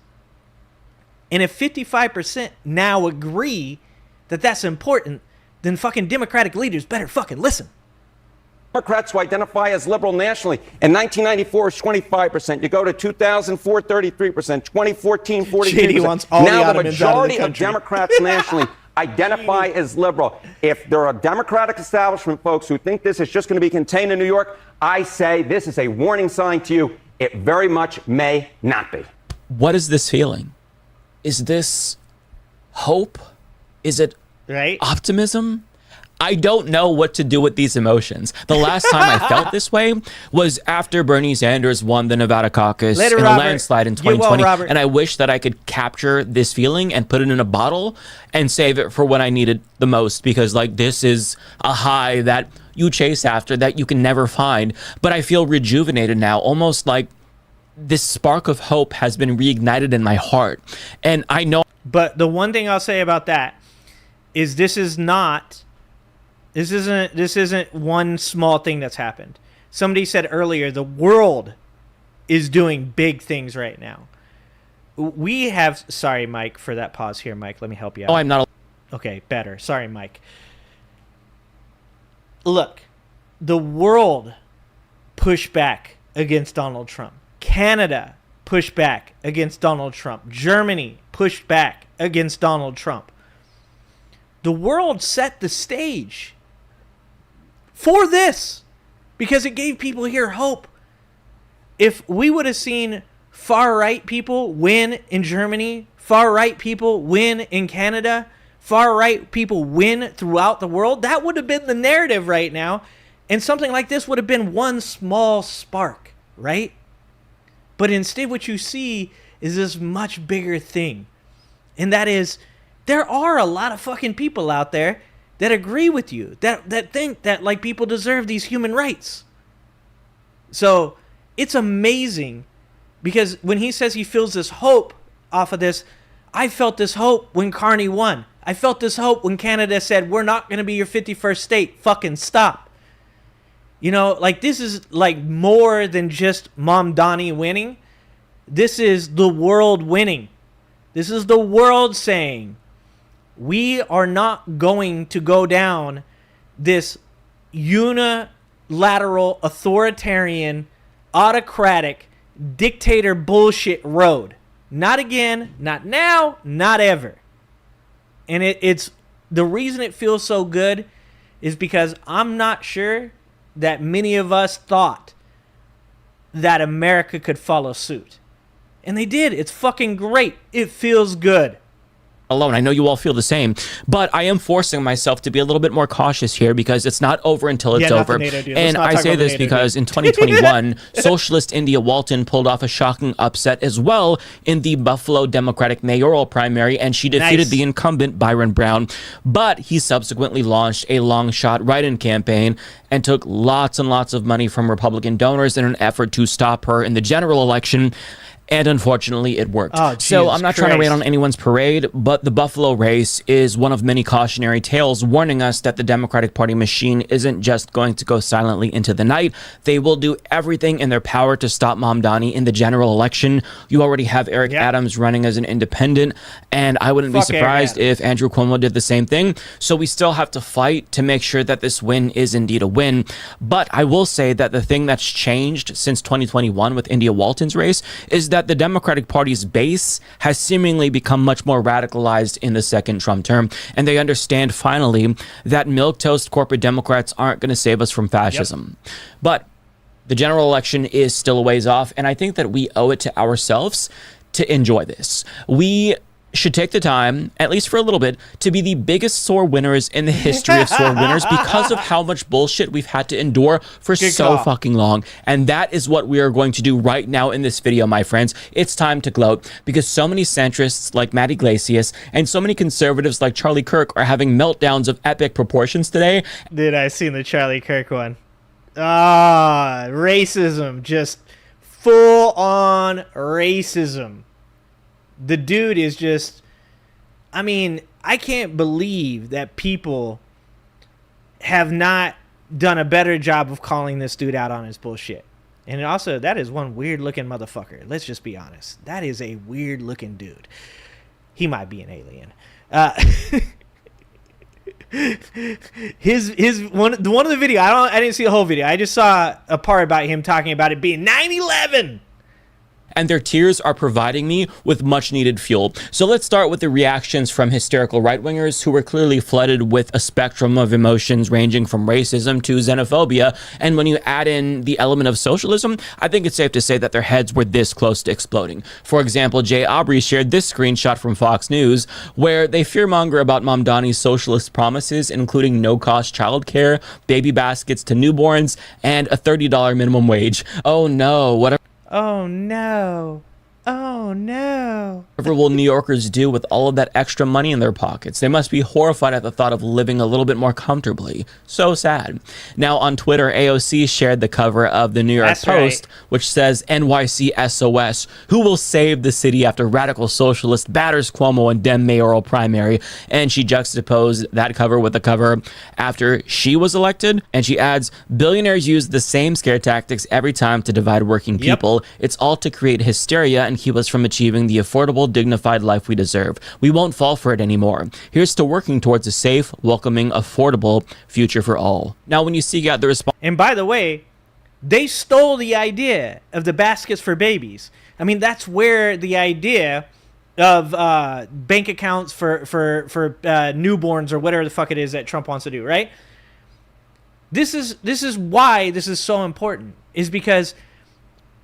And if 55% now agree that that's important, then fucking Democratic leaders better fucking listen. Democrats who identify as liberal nationally. In 1994, it's 25%. You go to 2004, 33%. 2014, 43%. Now the majority of Democrats nationally identify as liberal. If there are Democratic establishment folks who think this is just going to be contained in New York, I say this is a warning sign to you. It very much may not be. What is this feeling? Is this hope? Is it optimism? I don't know what to do with these emotions. The last time I felt this way was after Bernie Sanders won the Nevada caucus in a landslide in 2020. And I wish that I could capture this feeling and put it in a bottle and save it for when I need it the most. Because like this is a high that you chase after that you can never find. But I feel rejuvenated now, almost like this spark of hope has been reignited in my heart. And I know. But the one thing I'll say about that is this isn't one small thing that's happened. Somebody said earlier, the world is doing big things right now. We have, sorry, Mike, for that pause here, Mike. Let me help you out. Oh, I'm not. Okay, better. Sorry, Mike. Look, the world pushed back against Donald Trump. Canada pushed back against Donald Trump. Germany pushed back against Donald Trump. The world set the stage for this because it gave people here hope. If we would have seen far-right people win in Germany, far-right people win in Canada, far-right people win throughout the world, that would have been the narrative right now. And something like this would have been one small spark, right? But instead what you see is this much bigger thing. And that is, there are a lot of fucking people out there that agree with you, that think that like people deserve these human rights. So it's amazing because when he says he feels this hope off of this, I felt this hope when Carney won. I felt this hope when Canada said, we're not going to be your 51st state. Fucking stop. You know, like this is like more than just Mamdani winning. This is the world winning. This is the world saying, We are not going to go down this unilateral, authoritarian, autocratic, dictator bullshit road. Not again, not now, not ever. And it's the reason it feels so good is because I'm not sure that many of us thought that America could follow suit. And they did. It's fucking great. It feels good. Alone. I know you all feel the same, but I am forcing myself to be a little bit more cautious here because it's not over until it's over. And I say this because in 2021, socialist India Walton pulled off a shocking upset as well in the Buffalo Democratic mayoral primary, and she defeated the incumbent Byron Brown. But he subsequently launched a long shot write-in campaign and took lots and lots of money from Republican donors in an effort to stop her in the general election. And unfortunately, it worked. So I'm not trying to rain on anyone's parade, but the Buffalo race is one of many cautionary tales warning us that the Democratic Party machine isn't just going to go silently into the night. They will do everything in their power to stop Mamdani in the general election. You already have Eric Adams running as an independent, and I wouldn't be surprised if Andrew Cuomo did the same thing. So we still have to fight to make sure that this win is indeed a win. But I will say that the thing that's changed since 2021 with India Walton's race is that the Democratic Party's base has seemingly become much more radicalized in the second Trump term, and they understand finally that milquetoast corporate Democrats aren't going to save us from fascism. But the general election is still a ways off, and I think that we owe it to ourselves to enjoy this. We should take the time, at least for a little bit, to be the biggest sore winners in the history of sore winners because of how much bullshit we've had to endure for so fucking long. And that is what we are going to do right now in this video, my friends. It's time to gloat because so many centrists like Matt Iglesias and so many conservatives like Charlie Kirk are having meltdowns of epic proportions today. Dude, I seen the Charlie Kirk one. Racism, just full on racism. The dude is just, I mean, I can't believe that people have not done a better job of calling this dude out on his bullshit. And also, that is one weird looking motherfucker. Let's just be honest. That is a weird looking dude. He might be an alien. His one of the video, I didn't see the whole video. I just saw a part about him talking about it being 9/11. And their tears are providing me with much needed fuel. So let's start with the reactions from hysterical right-wingers who were clearly flooded with a spectrum of emotions ranging from racism to xenophobia. And when you add in the element of socialism, I think it's safe to say that their heads were this close to exploding. For example, Jay Aubrey shared this screenshot from Fox News where they fearmonger about Mamdani's socialist promises, including no-cost childcare, baby baskets to newborns, and a $30 minimum wage. Oh no, whatever. Oh no. Oh no. Whatever will New Yorkers do with all of that extra money in their pockets? They must be horrified at the thought of living a little bit more comfortably. So sad. Now on Twitter, AOC shared the cover of the New York Post, which says NYC SOS, who will save the city after radical socialist batters Cuomo and Dem mayoral primary. And she juxtaposed that cover with the cover after she was elected. And she adds, billionaires use the same scare tactics every time to divide working people. It's all to create hysteria and keep us from achieving the affordable, dignified life we deserve. We won't fall for it anymore. Here's to working towards a safe, welcoming, affordable future for all. Now, when you seek out the response... And by the way, they stole the idea of the baskets for babies. I mean, that's where the idea of bank accounts for newborns or whatever the fuck it is that Trump wants to do, right? This is why this is so important, is because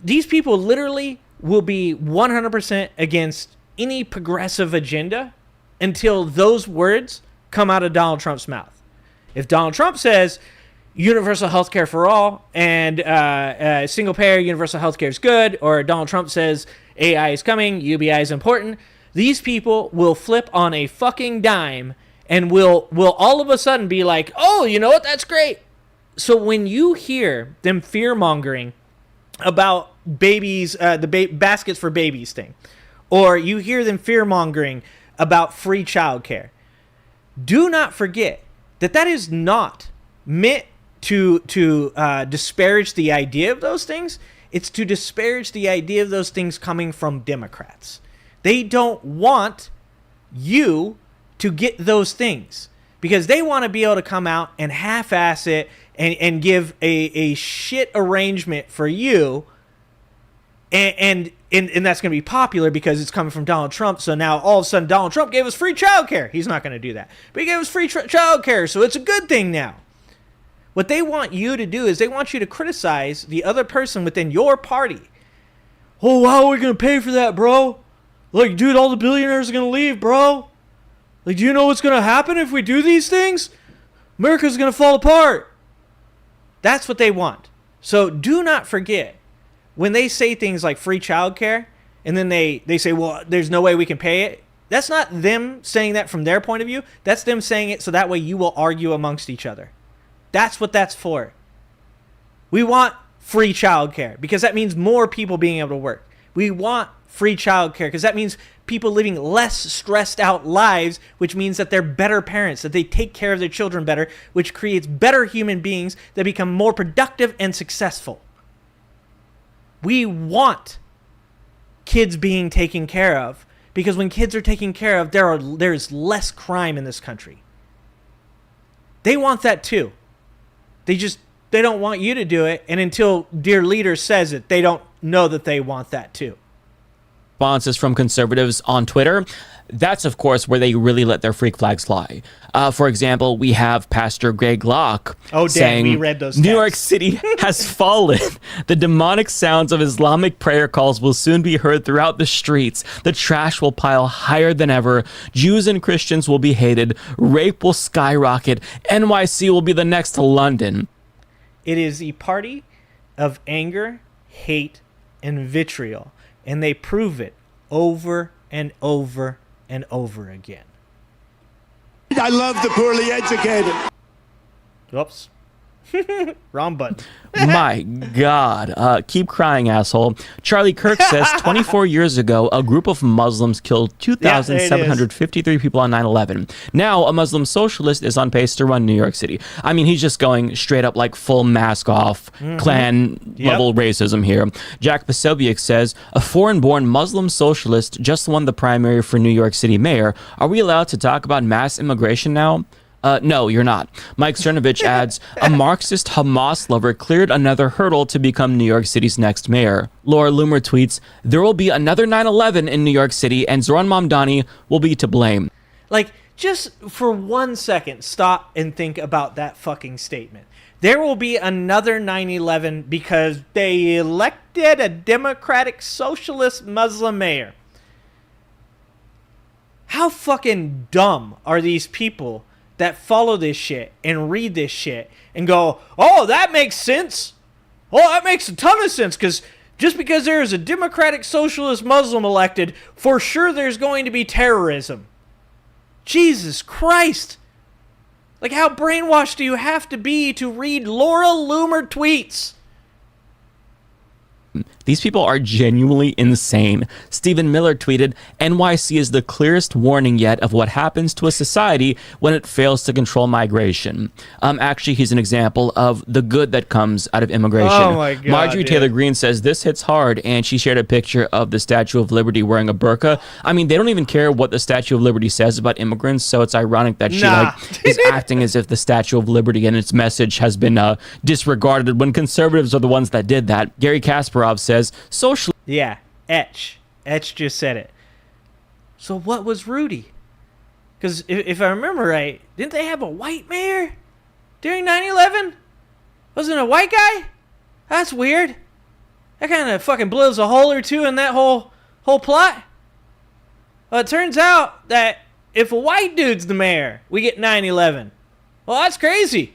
these people literally will be 100% against any progressive agenda until those words come out of Donald Trump's mouth. If Donald Trump says universal health care for all and single payer universal health care is good, or Donald Trump says AI is coming, UBI is important, these people will flip on a fucking dime and will all of a sudden be like, oh, you know what, that's great. So when you hear them fear-mongering about babies, baskets for babies thing, or you hear them fear-mongering about free childcare, do not forget that is not meant to disparage the idea of those things. It's to disparage the idea of those things coming from Democrats. They don't want you to get those things because they want to be able to come out and half-ass it and give a shit arrangement for you. And that's going to be popular because it's coming from Donald Trump. So now all of a sudden Donald Trump gave us free childcare. He's not going to do that. But he gave us free childcare, so it's a good thing now. What they want you to do is they want you to criticize the other person within your party. Oh, how are we going to pay for that, bro? Like, dude, all the billionaires are going to leave, bro. Like, do you know what's going to happen if we do these things? America's going to fall apart. That's what they want. So do not forget, when they say things like free childcare, and then they say, well, there's no way we can pay it. That's not them saying that from their point of view. That's them saying it so that way you will argue amongst each other. That's what that's for. We want free childcare because that means more people being able to work. We want free childcare because that means people living less stressed out lives, which means that they're better parents, that they take care of their children better, which creates better human beings that become more productive and successful. We want kids being taken care of because when kids are taken care of, there's less crime in this country. They want that too. They don't want you to do it, and until dear leader says it, they don't know that they want that too. Responses from conservatives on Twitter. That's, of course, where they really let their freak flags fly. For example, we have Pastor Greg Locke saying, we read those New York City has fallen. The demonic sounds of Islamic prayer calls will soon be heard throughout the streets. The trash will pile higher than ever. Jews and Christians will be hated. Rape will skyrocket. NYC will be the next London. It is a party of anger, hate, and vitriol. And they prove it over and over and over again. I love the poorly educated. Whoops. Wrong button. My God. Keep crying, asshole. Charlie Kirk says 24 years ago, a group of Muslims killed 2,753 people on 9/11. Now, a Muslim socialist is on pace to run New York City. I mean, he's just going straight up like full mask off, Klan level racism here. Jack Posobiec says, a foreign-born Muslim socialist just won the primary for New York City mayor. Are we allowed to talk about mass immigration now? No, you're not. Mike Cernovich adds, a Marxist Hamas lover cleared another hurdle to become New York City's next mayor. Laura Loomer tweets, there will be another 9/11 in New York City and Zoran Mamdani will be to blame. Like, just for 1 second, stop and think about that fucking statement. There will be another 9/11 because they elected a Democratic Socialist Muslim mayor. How fucking dumb are these people that follow this shit and read this shit and go, oh, that makes sense. Oh, that makes a ton of sense because just because there is a Democratic Socialist Muslim elected, for sure there's going to be terrorism. Jesus Christ. Like, how brainwashed do you have to be to read Laura Loomer tweets? These people are genuinely insane. Stephen Miller tweeted, NYC is the clearest warning yet of what happens to a society when it fails to control migration. Actually, he's an example of the good that comes out of immigration. Oh my God, Marjorie Taylor Greene says, this hits hard, and she shared a picture of the Statue of Liberty wearing a burqa. I mean, they don't even care what the Statue of Liberty says about immigrants, so it's ironic that she is acting as if the Statue of Liberty and its message has been disregarded when conservatives are the ones that did that. Gary Kasparov says, social... Yeah, Etch just said it. So what was Rudy? Because if I remember right, didn't they have a white mayor during 9/11? Wasn't it a white guy? That's weird. That kind of fucking blows a hole or two in that whole plot. Well, it turns out that if a white dude's the mayor, we get 9/11. Well, that's crazy.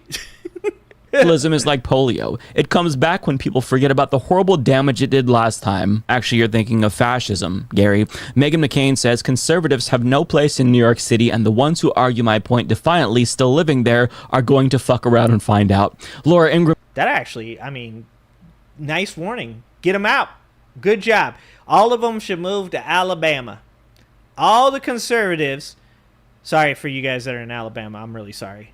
Socialism is like polio. It comes back when people forget about the horrible damage it did last time. Actually, you're thinking of fascism, Gary. Meghan McCain says conservatives have no place in New York City, and the ones who argue my point defiantly still living there are going to fuck around and find out. Laura Ingraham... That actually, I mean, nice warning. Get them out. Good job. All of them should move to Alabama. All the conservatives... Sorry for you guys that are in Alabama. I'm really sorry.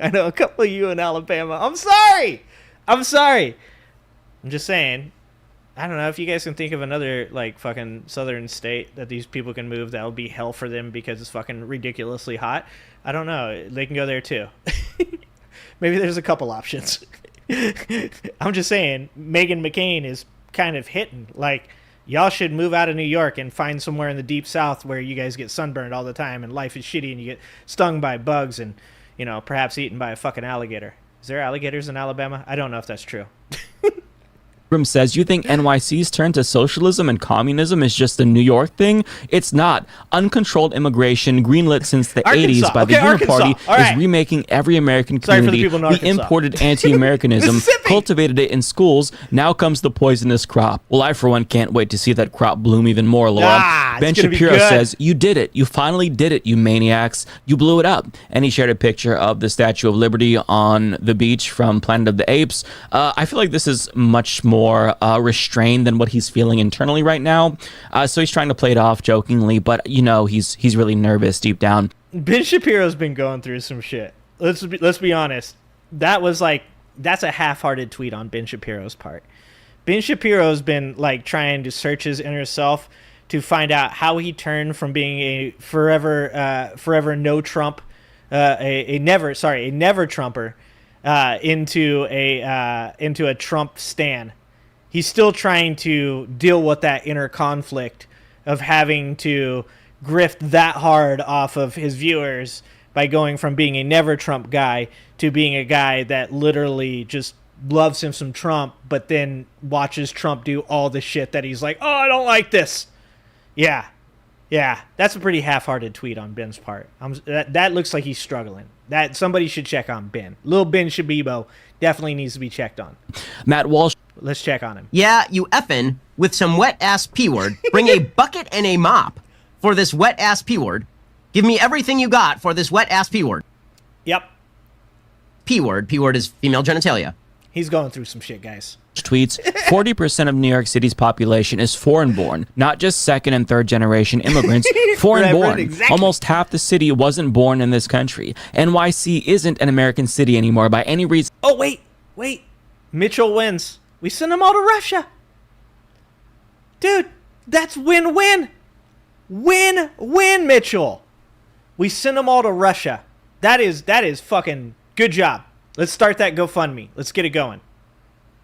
I know a couple of you in Alabama. I'm sorry. I'm just saying. I don't know if you guys can think of another like fucking southern state that these people can move that will be hell for them because it's fucking ridiculously hot. I don't know. They can go there too. Maybe there's a couple options. I'm just saying, Meghan McCain is kind of hitting. Like, y'all should move out of New York and find somewhere in the deep south where you guys get sunburned all the time and life is shitty and you get stung by bugs and, you know, perhaps eaten by a fucking alligator. Is there alligators in Alabama? I don't know if that's true. Says, you think NYC's turn to socialism and communism is just a New York thing? It's not. Uncontrolled immigration, greenlit since the 80s by the Uniparty, is remaking every American community. We imported anti-Americanism, cultivated it in schools. Now comes the poisonous crop. Well, I, for one, can't wait to see that crop bloom even more, Laura. Ben Shapiro says, you did it. You finally did it, you maniacs. You blew it up. And he shared a picture of the Statue of Liberty on the beach from Planet of the Apes. I feel like this is much more restrained than what he's feeling internally right now. So he's trying to play it off jokingly, but you know, he's really nervous deep down. Ben Shapiro's been going through some shit. Let's be honest. That's a half-hearted tweet on Ben Shapiro's part. Ben Shapiro's been like trying to search his inner self to find out how he turned from being a forever no Trump, a never Trumper, into a Trump stan. He's still trying to deal with that inner conflict of having to grift that hard off of his viewers by going from being a never Trump guy to being a guy that literally just loves him some Trump, but then watches Trump do all the shit that he's like, oh, I don't like this. Yeah, that's a pretty half-hearted tweet on Ben's part. That looks like he's struggling. That somebody should check on Ben. Little Ben Shabibo definitely needs to be checked on. Matt Walsh. Let's check on him. Yeah, you effing with some wet-ass P-word. Bring a bucket and a mop for this wet-ass P-word. Give me everything you got for this wet-ass P-word. Yep. P-word. P-word is female genitalia. He's going through some shit, guys. Tweets, 40% of New York City's population is foreign-born, not just second and third generation immigrants, foreign-born. Exactly. Almost half the city wasn't born in this country. NYC isn't an American city anymore by any reason. Oh, wait. Mitchell wins. We send them all to Russia. Dude, that's win-win. Win-win, Mitchell. We send them all to Russia. That is fucking good job. Let's start that GoFundMe. Let's get it going.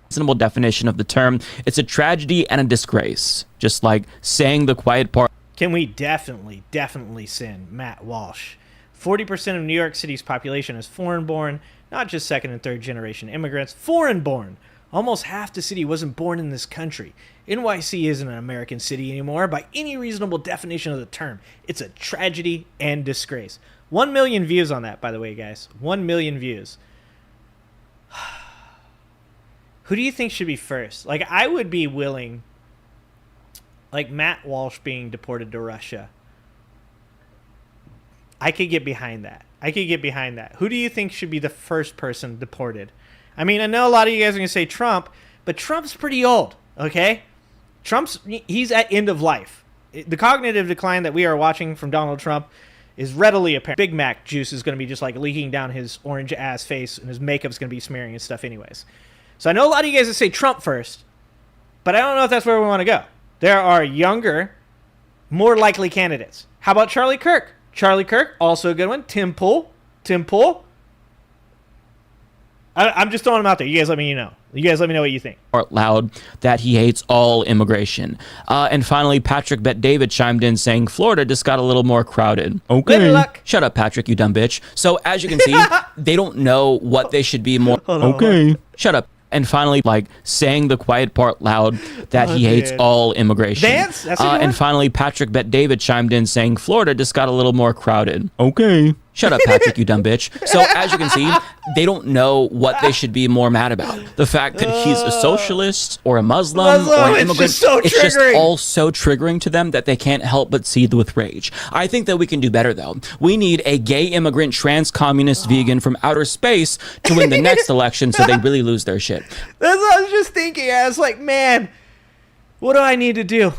Reasonable definition of the term. It's a tragedy and a disgrace. Just like saying the quiet part. Can we definitely send Matt Walsh? 40% of New York City's population is foreign-born, not just second and third generation immigrants. Foreign-born. Almost half the city wasn't born in this country. NYC isn't an American city anymore by any reasonable definition of the term. It's a tragedy and disgrace. 1 million views on that, by the way, guys. 1 million views. Who do you think should be first? Like, I would be willing, like Matt Walsh being deported to Russia. I could get behind that. Who do you think should be the first person deported? I mean, I know a lot of you guys are going to say Trump, but Trump's pretty old, okay? He's at end of life. The cognitive decline that we are watching from Donald Trump is readily apparent. Big Mac juice is going to be just like leaking down his orange ass face, and his makeup's going to be smearing and stuff anyways. So I know a lot of you guys that say Trump first, but I don't know if that's where we want to go. There are younger, more likely candidates. How about Charlie Kirk? Charlie Kirk, also a good one. Tim Pool. I'm just throwing them out there. You guys let me know. What you think. Out loud that he hates all immigration. And finally, Patrick Bet David chimed in saying Florida just got a little more crowded. Okay. Good luck. Shut up, Patrick, you dumb bitch. So as you can see, they don't know what they should be more. Okay. Shut up. And finally, like saying the quiet part loud that he hates all immigration. Dance? That's and finally, Patrick Bet David chimed in saying Florida just got a little more crowded. Okay. Shut up, Patrick, you dumb bitch. So as you can see, they don't know what they should be more mad about. The fact that he's a socialist or a Muslim or an immigrant, it's just all so triggering to them that they can't help but seethe with rage. I think that we can do better, though. We need a gay immigrant, trans communist vegan from outer space to win the next election so they really lose their shit. That's what I was just thinking. I was like, man, what do I need to do?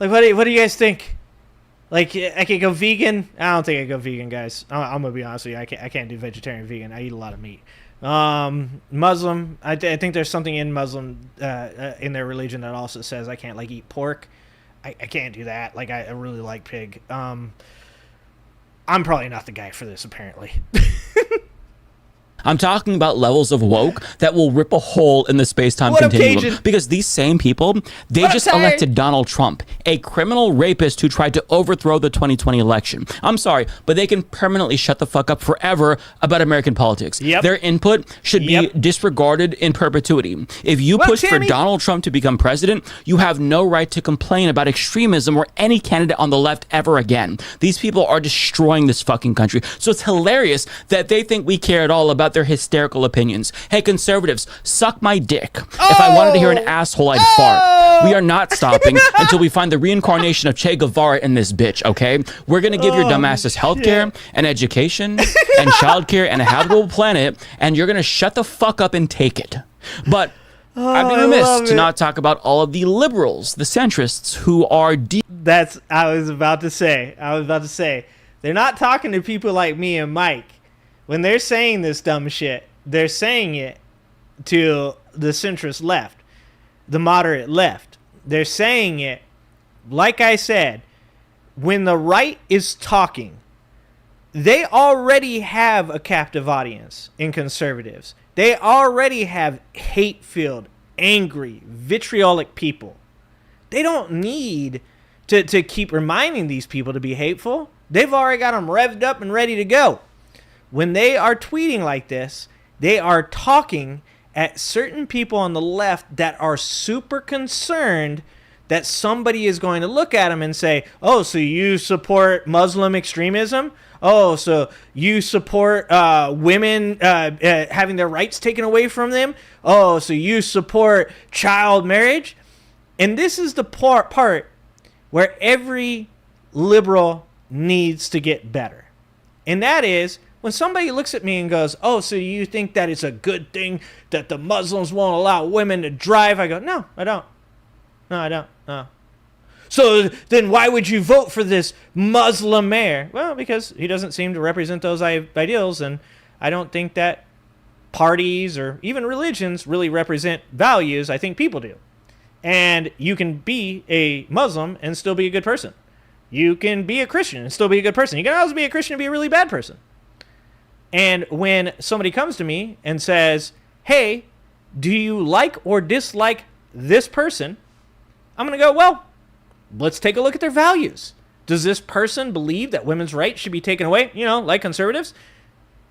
Like, what do you guys think? Like, I could go vegan. I don't think I go vegan, guys. I'm gonna be honest with you. I can't do vegetarian, vegan. I eat a lot of meat. Muslim. I think there's something in Muslim in their religion that also says I can't like eat pork. I can't do that. Like I really like pig. I'm probably not the guy for this, apparently. I'm talking about levels of woke that will rip a hole in the space-time continuum. Because these same people, they just elected Donald Trump, a criminal rapist who tried to overthrow the 2020 election. I'm sorry, but they can permanently shut the fuck up forever about American politics. Yep. Their input should be disregarded in perpetuity. If you push for Donald Trump to become president, you have no right to complain about extremism or any candidate on the left ever again. These people are destroying this fucking country. So it's hilarious that they think we care at all about their hysterical opinions. Hey, conservatives, suck my dick. If I wanted to hear an asshole, I'd fart. We are not stopping until we find the reincarnation of Che Guevara in this bitch, okay? We're gonna give your dumbasses healthcare and education and childcare and a habitable planet, and you're gonna shut the fuck up and take it. But I'd be remiss to not talk about all of the liberals, the centrists, who are I was about to say. They're not talking to people like me and Mike. When they're saying this dumb shit, they're saying it to the centrist left, the moderate left. They're saying it, like I said, when the right is talking, they already have a captive audience in conservatives. They already have hate-filled, angry, vitriolic people. They don't need to keep reminding these people to be hateful. They've already got them revved up and ready to go. When they are tweeting like this, they are talking at certain people on the left that are super concerned that somebody is going to look at them and say, oh, so you support Muslim extremism? Oh, so you support women having their rights taken away from them? Oh, so you support child marriage? And this is the part where every liberal needs to get better. And that is, when somebody looks at me and goes, oh, so you think that it's a good thing that the Muslims won't allow women to drive? I go, no, I don't. No, I don't. No. So then why would you vote for this Muslim mayor? Well, because he doesn't seem to represent those ideals, and I don't think that parties or even religions really represent values. I think people do. And you can be a Muslim and still be a good person. You can be a Christian and still be a good person. You can also be a Christian and be a really bad person. And when somebody comes to me and says, hey, do you like or dislike this person? I'm going to go, well, let's take a look at their values. Does this person believe that women's rights should be taken away? You know, like conservatives?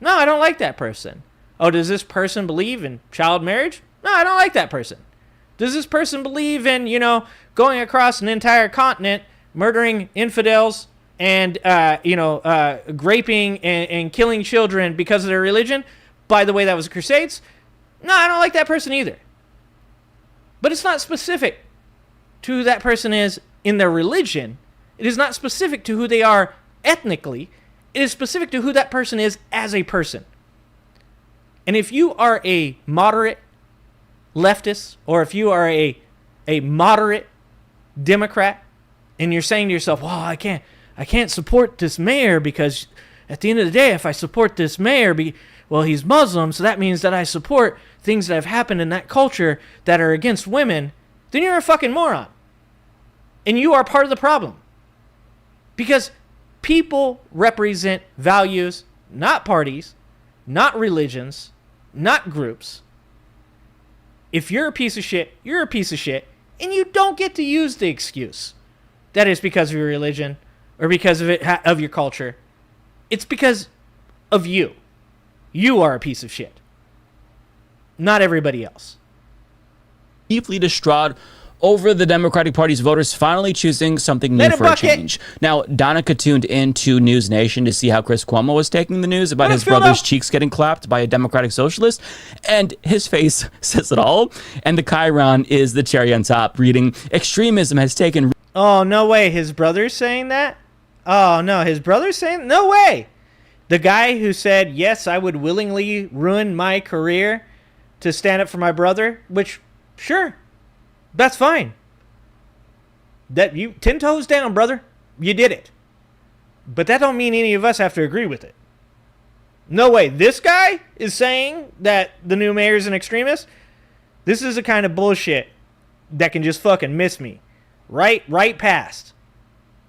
No, I don't like that person. Oh, does this person believe in child marriage? No, I don't like that person. Does this person believe in, going across an entire continent, murdering infidels, and raping and killing children because of their religion? By the way, that was the Crusades. No, I don't like that person either. But it's not specific to who that person is in their religion. It is not specific to who they are ethnically. It is specific to who that person is as a person. And if you are a moderate leftist, or if you are a moderate Democrat, and you're saying to yourself, well, I can't support this mayor because at the end of the day, if I support this mayor, he's Muslim, so that means that I support things that have happened in that culture that are against women, then you're a fucking moron. And you are part of the problem. Because people represent values, not parties, not religions, not groups. If you're a piece of shit, you're a piece of shit, and you don't get to use the excuse that it's because of your religion or because of your culture. It's because of you. You are a piece of shit. Not everybody else. Deeply distraught over the Democratic Party's voters finally choosing something new for a change. Now, Donica tuned into News Nation to see how Chris Cuomo was taking the news about his brother's cheeks getting clapped by a Democratic socialist, and his face says it all. And the chyron is the cherry on top, reading, extremism has taken... Oh, no way. His brother's saying that? Oh, no. His brother's saying... No way. The guy who said, yes, I would willingly ruin my career to stand up for my brother, which, sure, that's fine. That you 10 toes down, brother. You did it. But that don't mean any of us have to agree with it. No way. This guy is saying that the new mayor is an extremist. This is the kind of bullshit that can just fucking miss me. Right past.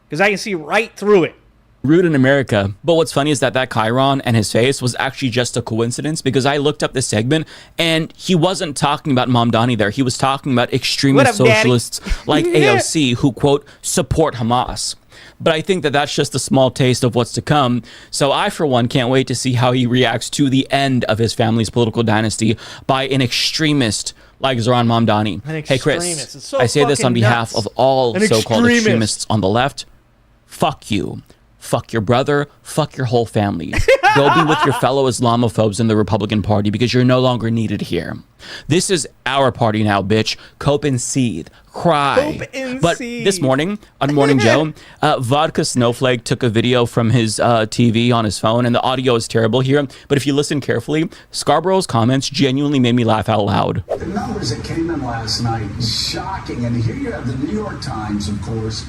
Because I can see right through it. Rude in America. But what's funny is that Chiron and his face was actually just a coincidence, because I looked up this segment and he wasn't talking about Mamdani there. He was talking about extremist socialists like AOC who, quote, support Hamas. But I think that that's just a small taste of what's to come. So I, for one, can't wait to see how he reacts to the end of his family's political dynasty by an extremist like Zoran Mamdani. Hey, Chris, so I say this on behalf of all so-called extremists on the left. Fuck you. Fuck your brother. Fuck your whole family. Go be with your fellow Islamophobes in the Republican Party, because you're no longer needed here. This is our party now, bitch. Cope and seethe. Cry. But this morning, on Morning Joe, Vodka Snowflake took a video from his TV on his phone, and the audio is terrible here. But if you listen carefully, Scarborough's comments genuinely made me laugh out loud. The numbers that came in last night, shocking. And here you have the New York Times, of course,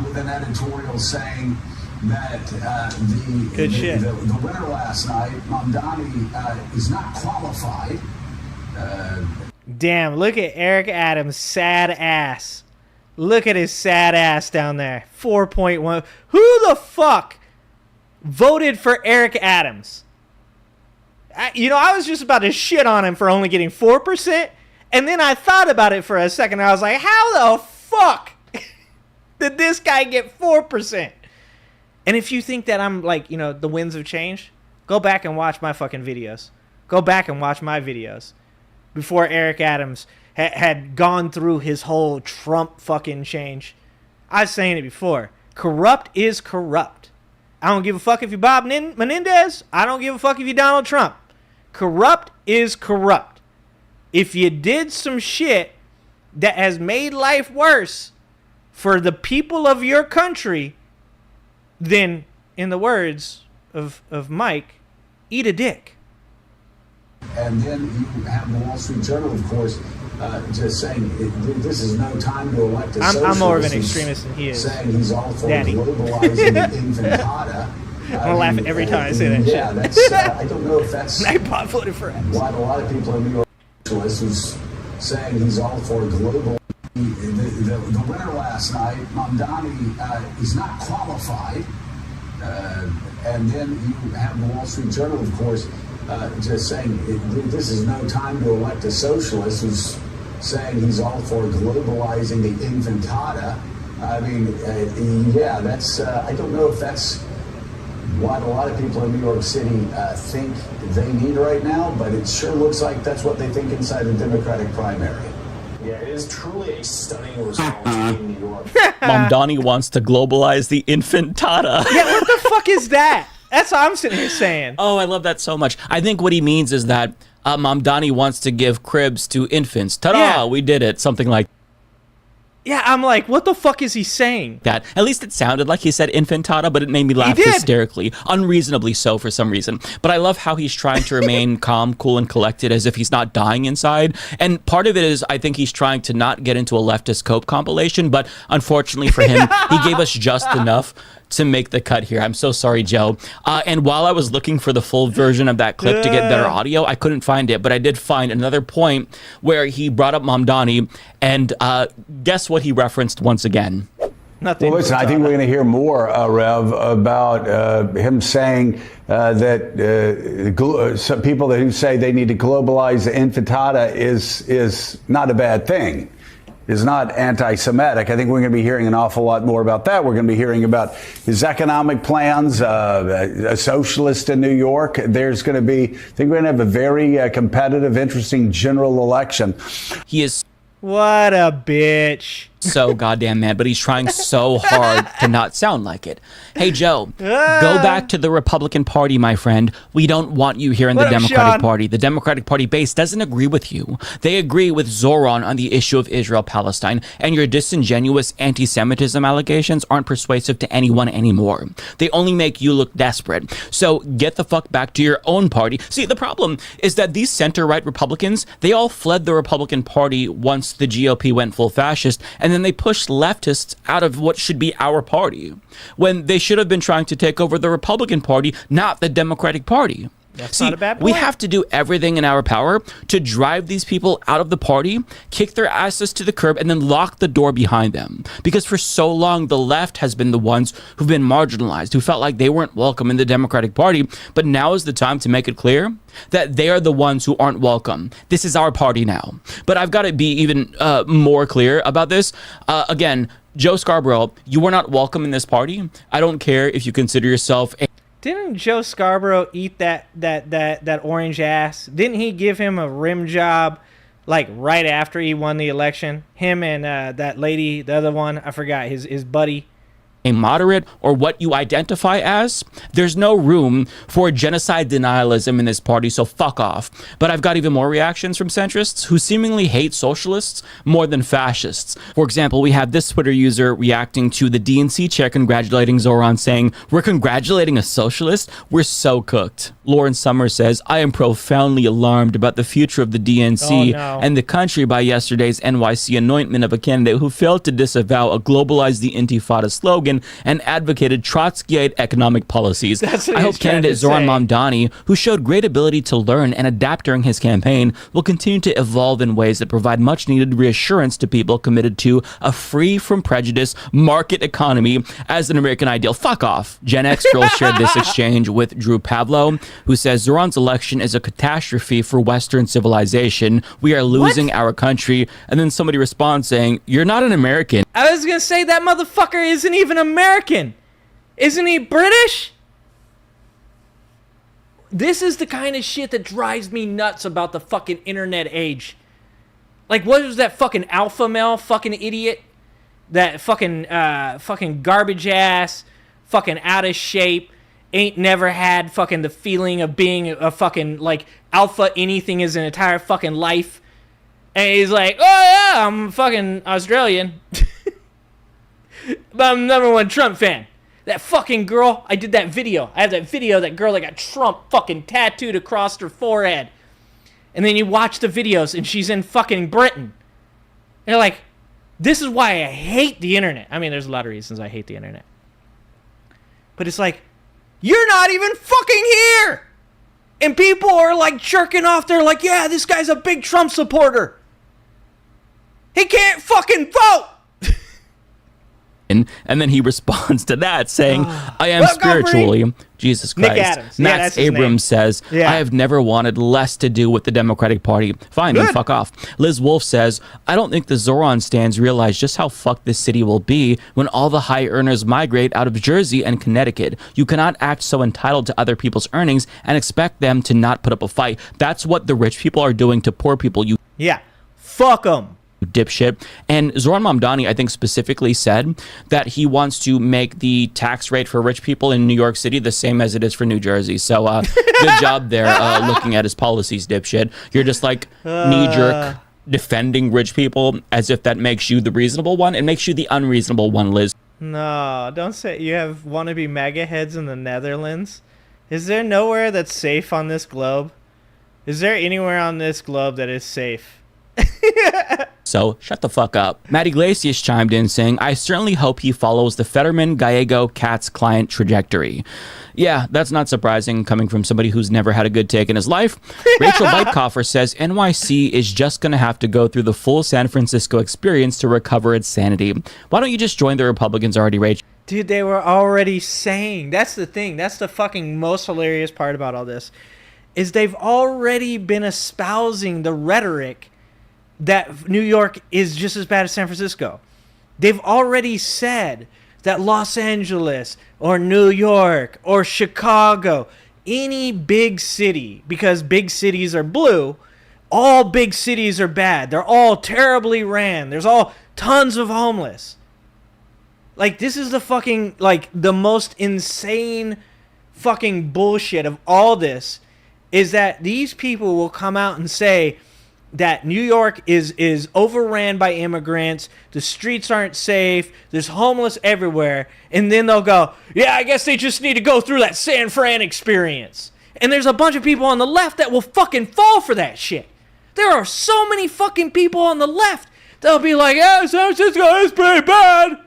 with an editorial saying that the winner last night, Mamdani, is not qualified. Damn, look at Eric Adams' sad ass. Look at his sad ass down there. 4.1. Who the fuck voted for Eric Adams? I was just about to shit on him for only getting 4%. And then I thought about it for a second. I was like, how the fuck did this guy get 4%? And if you think that I'm like, the winds have changed, go back and watch my fucking videos. Go back and watch my videos. Before Eric Adams had gone through his whole Trump fucking change. I was saying it before. Corrupt is corrupt. I don't give a fuck if you're Bob Menendez. I don't give a fuck if you're Donald Trump. Corrupt is corrupt. If you did some shit that has made life worse for the people of your country, then, in the words of Mike, eat a dick. And then you have the Wall Street Journal, of course, just saying this is no time to elect a socialist. I'm more of an extremist than he is. Saying he's all for globalizing the infantata. I'm gonna laugh every time I say that shit. Yeah, that's. I don't know if that's why a lot of people in New York socialists who's saying he's all for global. The winner last night, Mamdani, is not qualified. And then you have the Wall Street Journal, of course, just saying this is no time to elect a socialist who's saying he's all for globalizing the infantata. I mean, yeah, that's. I don't know if that's what a lot of people in New York City think they need right now, but it sure looks like that's what they think inside the Democratic primary. Yeah, it is truly a stunning result in New York. Mamdani wants to globalize the infantata. Yeah, what the fuck is that? That's what I'm sitting here saying. Oh, I love that so much. I think what he means is that Mamdani wants to give cribs to infants. Ta-da, yeah. We did it. Something like Yeah, I'm like, what the fuck is he saying? That. At least it sounded like he said infantata, but it made me laugh hysterically, unreasonably so for some reason. But I love how he's trying to remain calm, cool, and collected as if he's not dying inside. And part of it is, I think he's trying to not get into a leftist Cope compilation, but unfortunately for him, he gave us just enough to make the cut here. I'm so sorry, Joe. And while I was looking for the full version of that clip to get better audio, I couldn't find it, but I did find another point where he brought up Mamdani, and guess what he referenced once again? Nothing. Well, listen, I think we're going to hear more, Rev, about him saying that some people who say they need to globalize the infantata is not a bad thing. Is not anti-Semitic. I think we're going to be hearing an awful lot more about that. We're going to be hearing about his economic plans, a socialist in New York. There's going to be, I think we're going to have a very competitive, interesting general election. He is. What a bitch. So goddamn mad, but he's trying so hard to not sound like it. Hey, Joe, go back to the Republican Party, my friend. We don't want you here in the Democratic Party. The Democratic Party base doesn't agree with you. They agree with Zoran on the issue of Israel-Palestine, and your disingenuous anti-Semitism allegations aren't persuasive to anyone anymore. They only make you look desperate. So get the fuck back to your own party. See, the problem is that these center-right Republicans, they all fled the Republican Party once the GOP went full fascist, and and then they pushed leftists out of what should be our party, when they should have been trying to take over the Republican Party, not the Democratic Party. That's See, not a bad point. we have to do everything in our power to drive these people out of the party, kick their asses to the curb, and then lock the door behind them. Because for so long, the left has been the ones who've been marginalized, who felt like they weren't welcome in the Democratic Party. But now is the time to make it clear that they are the ones who aren't welcome. This is our party now. But I've got to be even more clear about this. Again, Joe Scarborough, you are not welcome in this party. I don't care if you consider yourself a Didn't Joe Scarborough eat that orange ass? Didn't he give him a rim job like right after he won the election? Him and that lady, the other one, I forgot, his buddy. A moderate or what you identify as, there's no room for genocide denialism in this party, so fuck off. But I've got even more reactions from centrists who seemingly hate socialists more than fascists. For example, we have this Twitter user reacting to the DNC chair congratulating Zoran, saying, "We're congratulating a socialist? We're so cooked." Lauren Summers says, "I am profoundly alarmed about the future of the DNC and the country by yesterday's NYC anointment of a candidate who failed to disavow a globalize the Intifada slogan and advocated Trotskyite economic policies. I hope candidate Zoran Mamdani, who showed great ability to learn and adapt during his campaign, will continue to evolve in ways that provide much needed reassurance to people committed to a free from prejudice market economy as an American ideal." Fuck off. Gen X Girl shared this exchange with Drew Pavlo, who says Zoran's election is a catastrophe for Western civilization. We are losing our country. And then somebody responds saying, "You're not an American." I was gonna say that motherfucker isn't even American. Isn't he British? This is the kind of shit that drives me nuts about the fucking internet age. Like, what was that fucking alpha male fucking idiot? That fucking garbage ass, fucking out of shape, ain't never had fucking the feeling of being a fucking like alpha anything his entire fucking life. And he's like, "Oh yeah, I'm fucking Australian." But I'm #1 Trump fan. That fucking girl, I did that video. I have that video of that girl that got Trump fucking tattooed across her forehead. And then you watch the videos and she's in fucking Britain. And you're like, this is why I hate the internet. I mean, there's a lot of reasons I hate the internet. But it's like, you're not even fucking here. And people are like jerking off. They're like, yeah, this guy's a big Trump supporter. He can't fucking vote. And then he responds to that saying, "I am spiritually," Jesus Christ. Nick Adams. Max Abrams says, "I have never wanted less to do with the Democratic Party." Fine, then fuck off. Liz Wolfe says, "I don't think the Zoran stands realize just how fucked this city will be when all the high earners migrate out of Jersey and Connecticut. You cannot act so entitled to other people's earnings and expect them to not put up a fight. That's what the rich people are doing to poor people. Yeah, fuck them. Dipshit." And Zoran Mamdani, I think, specifically said that he wants to make the tax rate for rich people in New York City the same as it is for New Jersey. So good job there looking at his policies, dipshit. You're just like knee-jerk defending rich people as if that makes you the reasonable one. It makes you the unreasonable one, Liz. No, don't say you have wannabe MAGA heads in the Netherlands. Is there nowhere that's safe on this globe? Is there anywhere on this globe that is safe? So shut the fuck up. Matt Iglesias chimed in saying, "I certainly hope he follows the Fetterman Gallego Katz client trajectory." Yeah, that's not surprising coming from somebody who's never had a good take in his life. Rachel Beitkoffer says NYC is just going to have to go through the full San Francisco experience to recover its sanity. Why don't you just join the Republicans already, Rachel? Dude, they were already saying. That's the thing. That's the fucking most hilarious part about all this. Is they've already been espousing the rhetoric that New York is just as bad as San Francisco. They've already said that Los Angeles or New York or Chicago, any big city, because big cities are blue, all big cities are bad. They're all terribly ran. There's all tons of homeless. Like, this is the fucking, like, the most insane fucking bullshit of all this is that these people will come out and say that New York is overran by immigrants, the streets aren't safe, there's homeless everywhere, and then they'll go, yeah, I guess they just need to go through that San Fran experience. And there's a bunch of people on the left that will fucking fall for that shit. There are so many fucking people on the left they'll be like, yeah, San Francisco is pretty bad.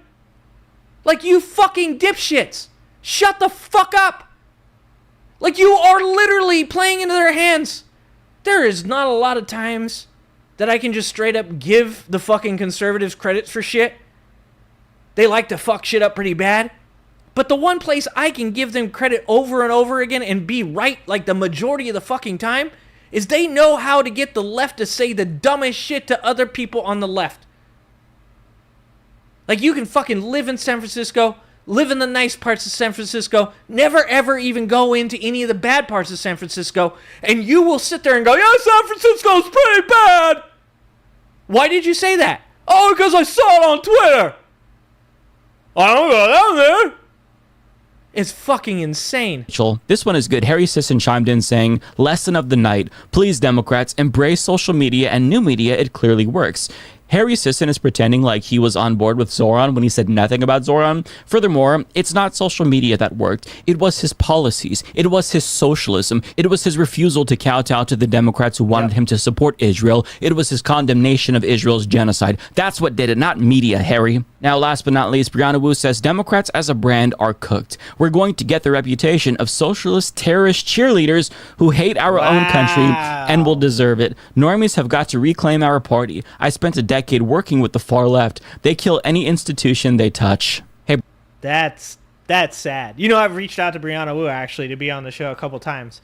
Like, you fucking dipshits. Shut the fuck up. Like, you are literally playing into their hands. There is not a lot of times that I can just straight up give the fucking conservatives credits for shit. They like to fuck shit up pretty bad. But the one place I can give them credit over and over again and be right like the majority of the fucking time is they know how to get the left to say the dumbest shit to other people on the left. Like, you can fucking live in San Francisco, live in the nice parts of San Francisco, never ever even go into any of the bad parts of San Francisco, and you will sit there and go, yeah, San Francisco's pretty bad. Why did you say that? Oh, because I saw it on Twitter. I don't go down there. It's fucking insane. This one is good. Harry Sisson chimed in saying, lesson of the night. Please, Democrats, embrace social media and new media. It clearly works. Harry Sisson is pretending like he was on board with Zoran when he said nothing about Zoran. Furthermore, it's not social media that worked. It was his policies. It was his socialism. It was his refusal to kowtow to the Democrats who wanted him to support Israel. It was his condemnation of Israel's genocide. That's what did it, not media, Harry. Now, last but not least, Brianna Wu says, Democrats as a brand are cooked. We're going to get the reputation of socialist terrorist cheerleaders who hate our own country and will deserve it. Normies have got to reclaim our party. I spent a decade working with the far left. They kill any institution they touch. Hey, that's sad. You know, I've reached out to Brianna Wu actually to be on the show a couple times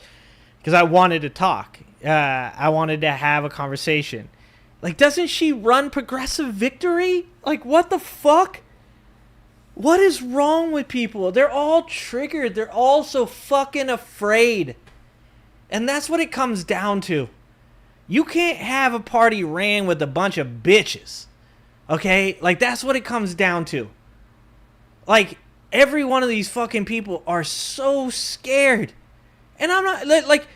because I wanted to talk. I wanted to have a conversation. Like, doesn't she run Progressive Victory? Like, what the fuck? What is wrong with people? They're all triggered. They're all so fucking afraid. And that's what it comes down to. You can't have a party ran with a bunch of bitches. Okay? Like, that's what it comes down to. Like, every one of these fucking people are so scared. And I'm not, like,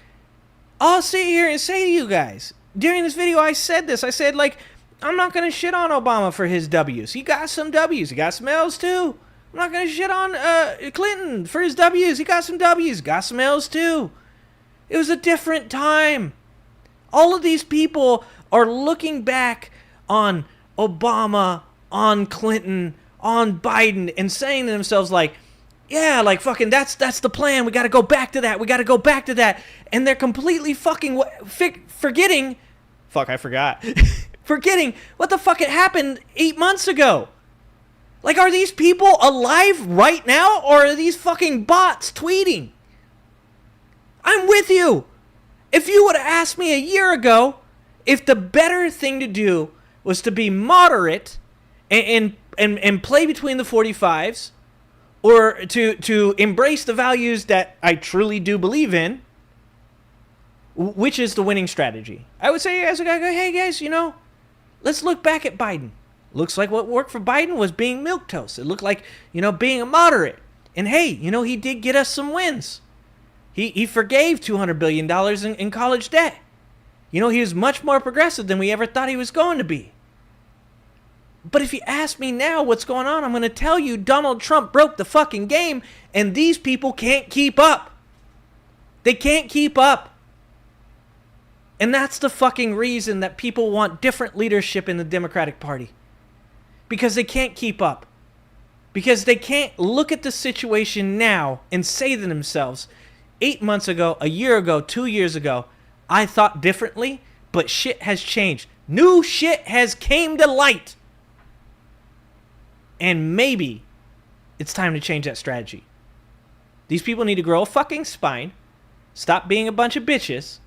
I'll sit here and say to you guys, during this video, I said this. I said, like, I'm not going to shit on Obama for his W's. He got some W's. He got some L's, too. I'm not going to shit on Clinton for his W's. He got some W's. Got some L's, too. It was a different time. All of these people are looking back on Obama, on Clinton, on Biden, and saying to themselves, like, yeah, like, fucking, that's the plan. We got to go back to that. We got to go back to that. And they're completely fucking forgetting. Fuck, I forgot. Forgetting what the fuck had happened 8 months ago. Like, are these people alive right now, or are these fucking bots tweeting? I'm with you. If you would have asked me a year ago if the better thing to do was to be moderate and play between the 45s, or to embrace the values that I truly do believe in, which is the winning strategy, I would say as a guy, go, hey guys, you know, let's look back at Biden. Looks like what worked for Biden was being milquetoast. It looked like, you know, being a moderate. And hey, you know, he did get us some wins. He forgave $200 billion in college debt. You know, he was much more progressive than we ever thought he was going to be. But if you ask me now what's going on, I'm going to tell you Donald Trump broke the fucking game, and these people can't keep up. They can't keep up. And that's the fucking reason that people want different leadership in the Democratic Party. Because they can't keep up. Because they can't look at the situation now and say to themselves, 8 months ago, a year ago, 2 years ago, I thought differently, but shit has changed. New shit has came to light. And maybe it's time to change that strategy. These people need to grow a fucking spine, stop being a bunch of bitches,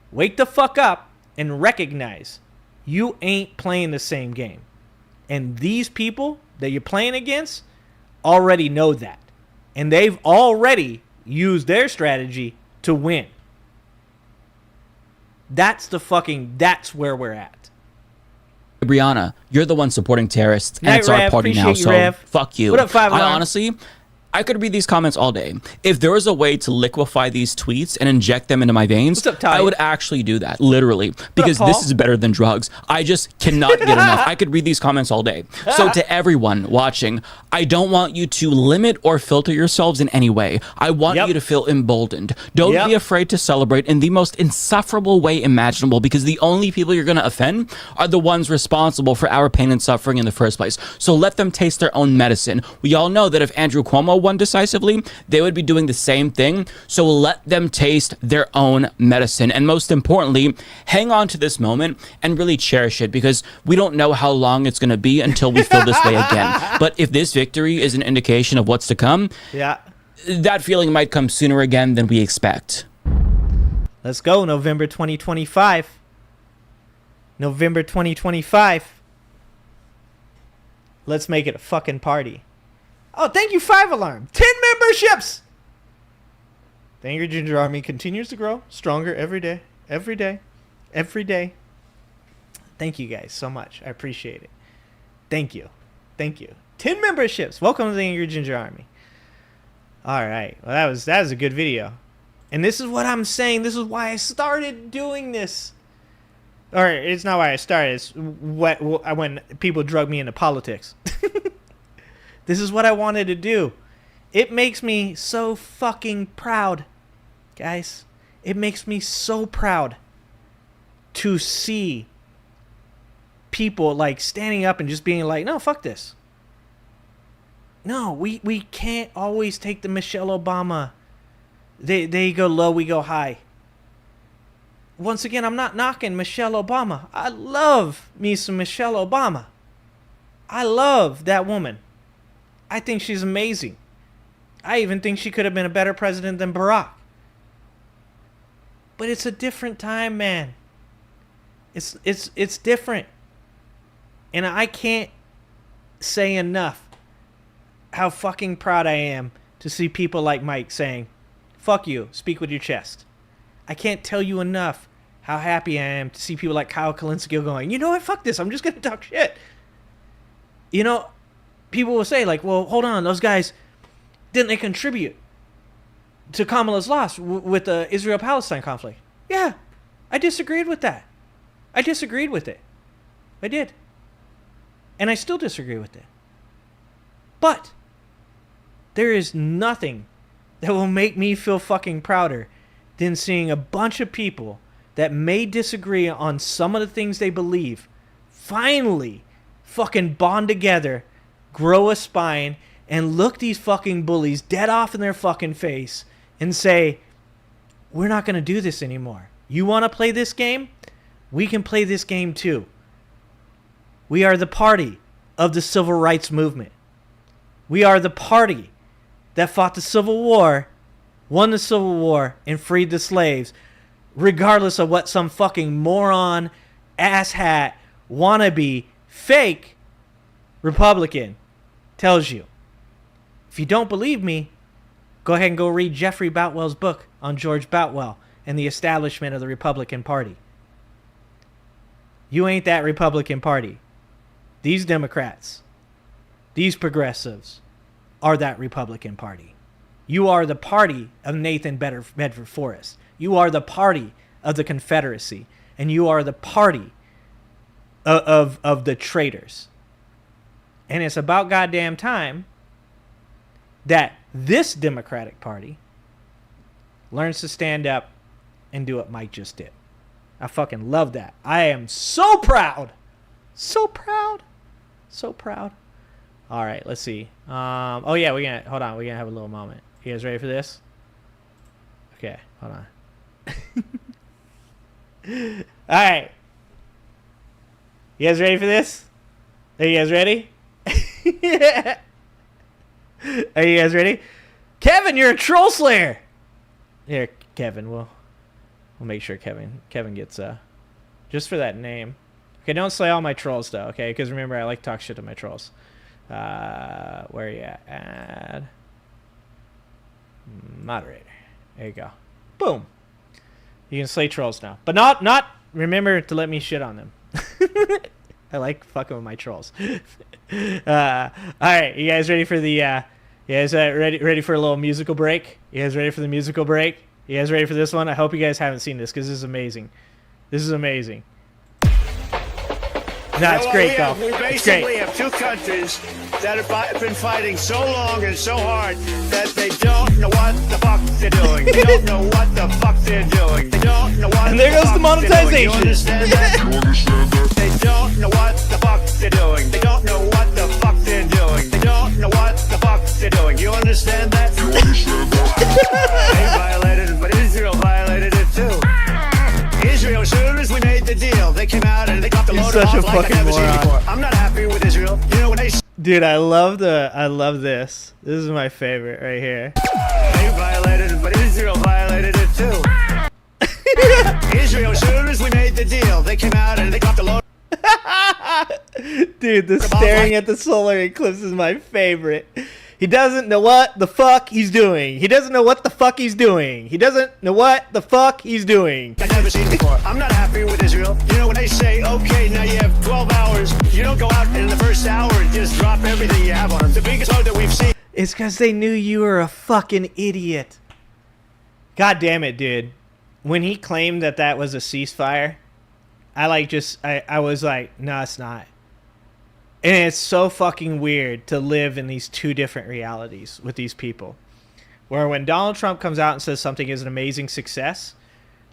wake the fuck up, and recognize you ain't playing the same game. And these people that you're playing against already know that. And they've already used their strategy to win. That's where we're at. Brianna, you're the one supporting terrorists, and Night, it's our Rev. party Appreciate now, you, so Rev. fuck you. What up, 5 I Alarm? honestly, I could read these comments all day. If there was a way to liquefy these tweets and inject them into my veins, I would actually do that, literally, because this is better than drugs. I just cannot get enough. I could read these comments all day. So to everyone watching, I don't want you to limit or filter yourselves in any way. I want you to feel emboldened. Don't be afraid to celebrate in the most insufferable way imaginable, because the only people you're going to offend are the ones responsible for our pain and suffering in the first place. So let them taste their own medicine. We all know that if Andrew Cuomo won decisively, they would be doing the same thing. So let them taste their own medicine. And most importantly, hang on to this moment and really cherish it, because we don't know how long it's going to be until we feel this way again. But if this victory is an indication of what's to come, that feeling might come sooner again than we expect. Let's go, November 2025. November 2025. Let's make it a fucking party. Oh, thank you, 5 Alarm. 10 memberships! The Angry Ginger Army continues to grow stronger every day. Every day. Every day. Thank you guys so much. I appreciate it. Thank you. Thank you. 10 memberships. Welcome to the Angry Ginger Army. All right. Well, that was a good video. And this is what I'm saying. This is why I started doing this. Or it's not why I started. It's when people drug me into politics. This is what I wanted to do. It makes me so fucking proud, guys. It makes me so proud to see people like standing up and just being like, no, fuck this. No, we can't always take the Michelle Obama. They go low, we go high. Once again, I'm not knocking Michelle Obama. I love me some Michelle Obama. I love that woman. I think she's amazing. I even think she could have been a better president than Barack. But it's a different time, man. It's different. And I can't say enough how fucking proud I am to see people like Mike saying, fuck you, speak with your chest. I can't tell you enough how happy I am to see people like Kyle Kalinske going, you know what, fuck this, I'm just going to talk shit. You know, people will say, like, well, hold on, those guys, didn't they contribute to Kamala's loss with the Israel-Palestine conflict? Yeah, I disagreed with that. I disagreed with it. I did. And I still disagree with it. But there is nothing that will make me feel fucking prouder than seeing a bunch of people that may disagree on some of the things they believe finally fucking bond together, grow a spine, and look these fucking bullies dead off in their fucking face and say, we're not going to do this anymore. You want to play this game? We can play this game too. We are the party of the civil rights movement. We are the party that fought the Civil War, won the Civil War, and freed the slaves, regardless of what some fucking moron, asshat, wannabe, fake Republican tells you. If you don't believe me, go ahead and go read Jeffrey Boutwell's book on George Boutwell and the establishment of the Republican Party. You ain't that Republican Party. These Democrats, these progressives, are that Republican Party. You are the party of Nathan Bedford Forrest. You are the party of the Confederacy. And you are the party of the traitors. And it's about goddamn time that this Democratic Party learns to stand up and do what Mike just did. I fucking love that. I am so proud. So proud. So proud. All right, let's see. Oh yeah, we're gonna have a little moment. You guys ready for this? Okay, hold on. All right. You guys ready for this? Are you guys ready? Are you guys ready? Kevin, you're a troll slayer. Here, Kevin, we'll make sure Kevin gets just for that name. Okay, don't slay all my trolls though, okay? Because remember, I like to talk shit to my trolls. Where are you at? Add moderator. There you go. Boom. You can slay trolls now, but not remember to let me shit on them. I like fucking with my trolls. All right, you guys ready for the You guys ready for a little musical break? You guys ready for the musical break? You guys ready for this one? I hope you guys haven't seen this because this is amazing. This is amazing. No, it's great, though. We basically have two countries that have been fighting so long and so hard that they don't know what the fuck they're doing. They don't know what the fuck they're doing. They don't know what. And there goes the monetization. You understand that? They don't know what the fuck they're doing. They don't know what the fuck they're doing. They don't know what the fuck they're doing. You understand that? They violated it, but Israel violated it too. Israel, as soon as we made the deal, they came out and they got the load such a off like fucking I've never seen moron. before. I'm not happy with Israel. You know when they Dude, I love this. This is my favorite right here. They violated it, but Israel violated it too. Israel, as soon as we made the deal, they came out and they got the load. Dude, the staring at the solar eclipse is my favorite. He doesn't know what the fuck he's doing. He doesn't know what the fuck he's doing. He doesn't know what the fuck he's doing. I've never seen before. I'm not happy with Israel. You know when they say, okay, now you have 12 hours, you don't go out in the first hour and just drop everything you have on them. The biggest load that we've seen. It's because they knew you were a fucking idiot. God damn it, dude. When he claimed that was a ceasefire, I was like, no, it's not. And it's so fucking weird to live in these two different realities with these people. Where when Donald Trump comes out and says something is an amazing success,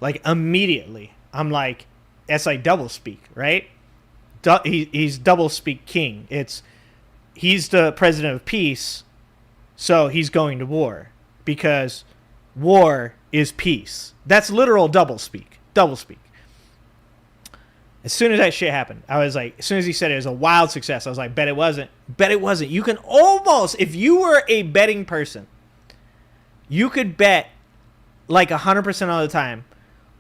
like immediately, I'm like, that's like double speak, right? He's double speak king. He's the president of peace, so he's going to war because war is peace. That's literal double speak. Double speak. As soon as that shit happened, I was like, as soon as he said it was a wild success, I was like, bet it wasn't. Bet it wasn't. You can almost, if you were a betting person, you could bet like 100% of the time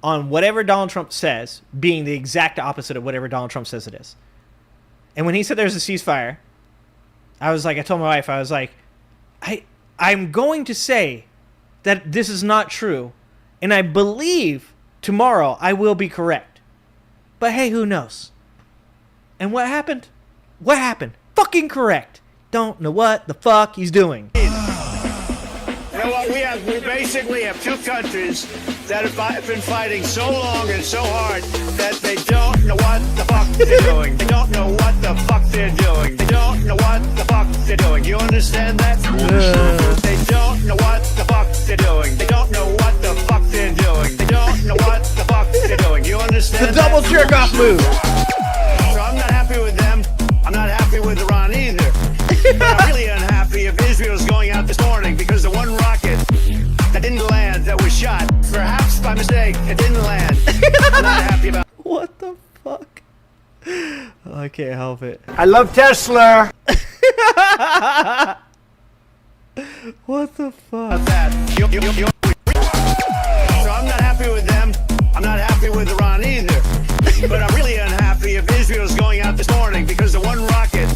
on whatever Donald Trump says being the exact opposite of whatever Donald Trump says it is. And when he said there's a ceasefire, I was like, I told my wife, I was like, I'm going to say that this is not true. And I believe tomorrow I will be correct. But hey, who knows? And what happened? What happened? Fucking correct. Don't know what the fuck he's doing. You know what? We basically have two countries that have been fighting so long and so hard that they don't know what the fuck they're doing. They don't know what the fuck they're doing. They don't know what the fuck they're doing. You understand that? They don't know what the fuck they're doing. They don't know what the fuck they're doing. They don't know what the fuck they're doing. You understand? The double jerk off move. So I'm not happy with them. I'm not happy with Iran either. But I'm really unhappy if Israel's going out this morning because the one rocket that didn't land, that was shot, perhaps by mistake, it didn't land. I'm not happy about. What the fuck? Oh, I can't help it. I love Tesla. What the fuck? So I'm not happy with them. I'm not happy with Iran either. But I'm really unhappy if Israel's going out this morning because the one rocket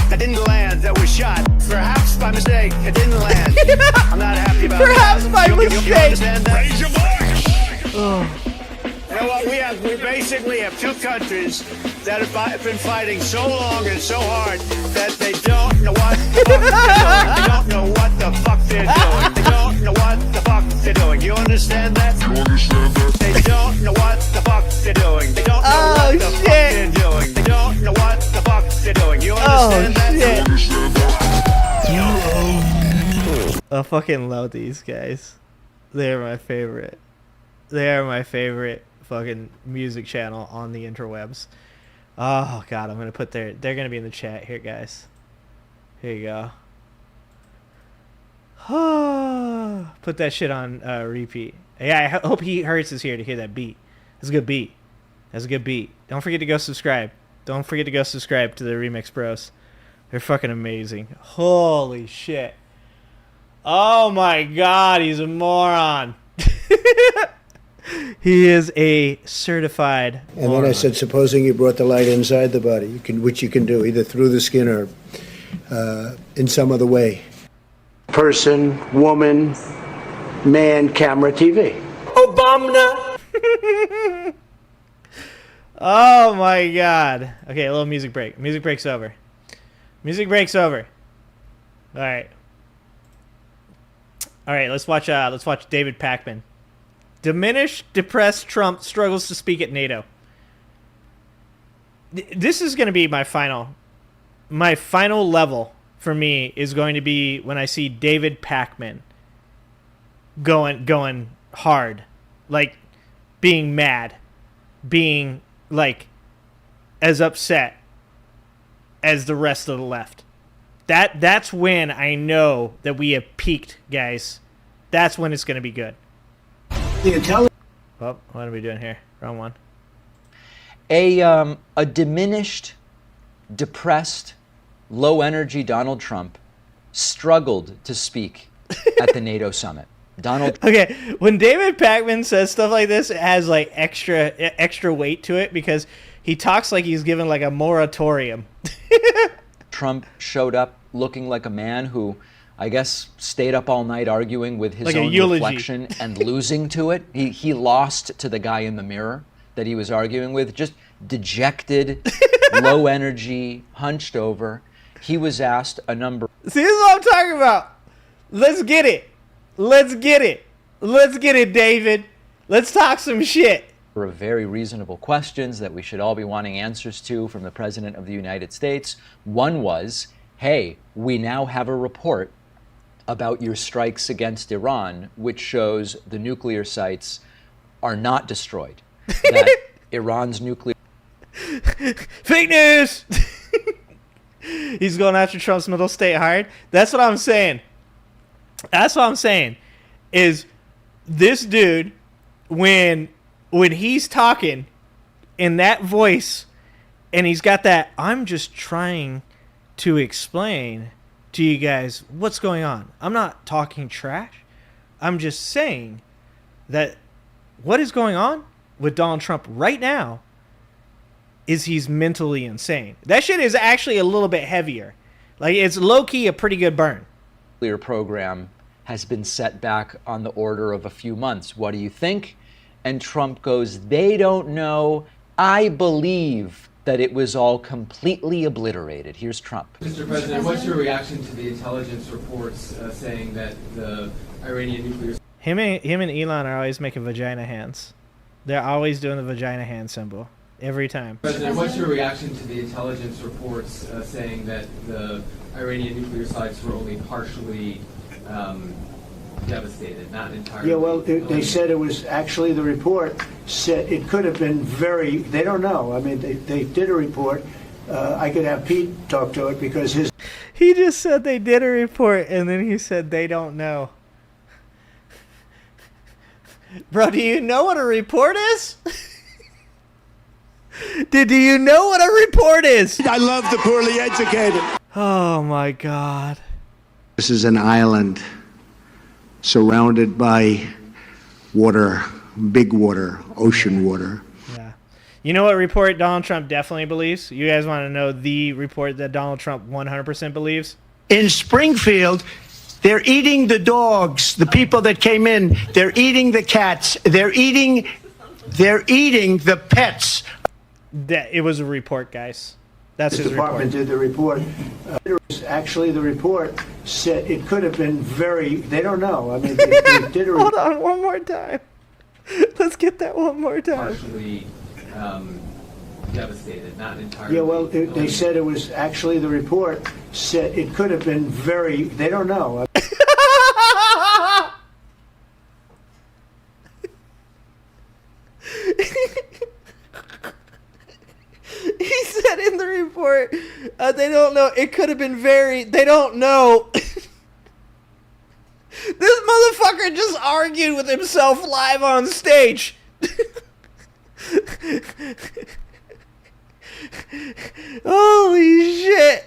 that didn't land, that was shot, perhaps by mistake, it didn't land. I'm not happy about perhaps that. by mistake. You understand that? Raise your voice. You know what? We basically have two countries that have been fighting so long and so hard that they don't know what the fuck they're doing. They don't know what the fuck they're doing. They don't know what the fuck they're doing. You understand that? They don't know what the fuck they're doing. They don't know what the fuck they're doing. They don't know what the fuck they're doing. You understand that? I fucking love these guys. They're my favorite. They are my favorite fucking music channel on the interwebs. Oh god, I'm gonna put they're gonna be in the chat here, guys. Here you go. Put that shit on repeat. Yeah, I hope he hurts is here to hear that beat. That's a good beat. That's a good beat. Don't forget to go subscribe. Don't forget to go subscribe to the Remix Bros. They're fucking amazing. Holy shit. Oh my god, he's a moron. He is a certified And moron. then I said, supposing you brought the light inside the body, which you can do, either through the skin or in some other way. Person, woman, man, camera, TV. Obama. Oh my god. Okay, a little music break. Music break's over. Music break's over. All right. All right, let's watch David Pakman. Diminished, depressed Trump struggles to speak at NATO. This is going to be my final level for me is going to be when I see David Pakman going hard, like being mad, being like as upset as the rest of the left. That's when I know that we have peaked, guys. That's when it's going to be good. Oh, what are we doing here? Wrong one. A diminished, depressed, low-energy Donald Trump struggled to speak at the NATO summit. Okay, when David Pakman says stuff like this, it has like extra weight to it because he talks like he's given like a moratorium. Trump showed up looking like a man who, I guess, stayed up all night arguing with his like own reflection and losing to it. He lost to the guy in the mirror that he was arguing with, just dejected, low energy, hunched over. He was asked a number. See, this is what I'm talking about. Let's get it. Let's get it. Let's get it, David. Let's talk some shit. Of very reasonable questions that we should all be wanting answers to from the President of the United States. One was, hey, we now have a report about your strikes against Iran, which shows the nuclear sites are not destroyed. That Iran's nuclear... Fake news! He's going after Trump's middle state hard. That's what I'm saying. That's what I'm saying. Is this dude, when he's talking in that voice, and he's got that, I'm just trying to explain to you guys what's going on. I'm not talking trash. I'm just saying that what is going on with Donald Trump right now is he's mentally insane. That shit is actually a little bit heavier. Like, it's low-key a pretty good burn. Nuclear program has been set back on the order of a few months. What do you think? And Trump goes, they don't know. I believe that it was all completely obliterated. Here's Trump. Mr. President, what's your reaction to the intelligence reports saying that the Iranian nuclear... Him and Elon are always making vagina hands. They're always doing the vagina hand symbol. Every time. President, what's your reaction to the intelligence reports saying that the Iranian nuclear sites were only partially devastated, not entirely? Yeah, well, they said it was actually, the report said it could have been very, they don't know. I mean, they did a report. I could have Pete talk to it because his... He just said they did a report, and then he said they don't know. Bro, do you know what a report is? Do you know what a report is? I love the poorly educated. Oh, my God. This is an island surrounded by water, big water, ocean water. Yeah. You know what report Donald Trump definitely believes? You guys want to know the report that Donald Trump 100% believes? In Springfield, they're eating the dogs, the people that came in. They're eating the cats. They're eating the pets. That it was a report, guys. That's his department report. Did the report. Actually, the report said it could have been very. They don't know. I mean, they did a report. Hold on, one more time. Let's get that one more time. Partially devastated, not entirely. Yeah, well, they said it was actually, the report said it could have been very. They don't know. He said in the report, they don't know. It could have been very. They don't know. This motherfucker just argued with himself live on stage. Holy shit.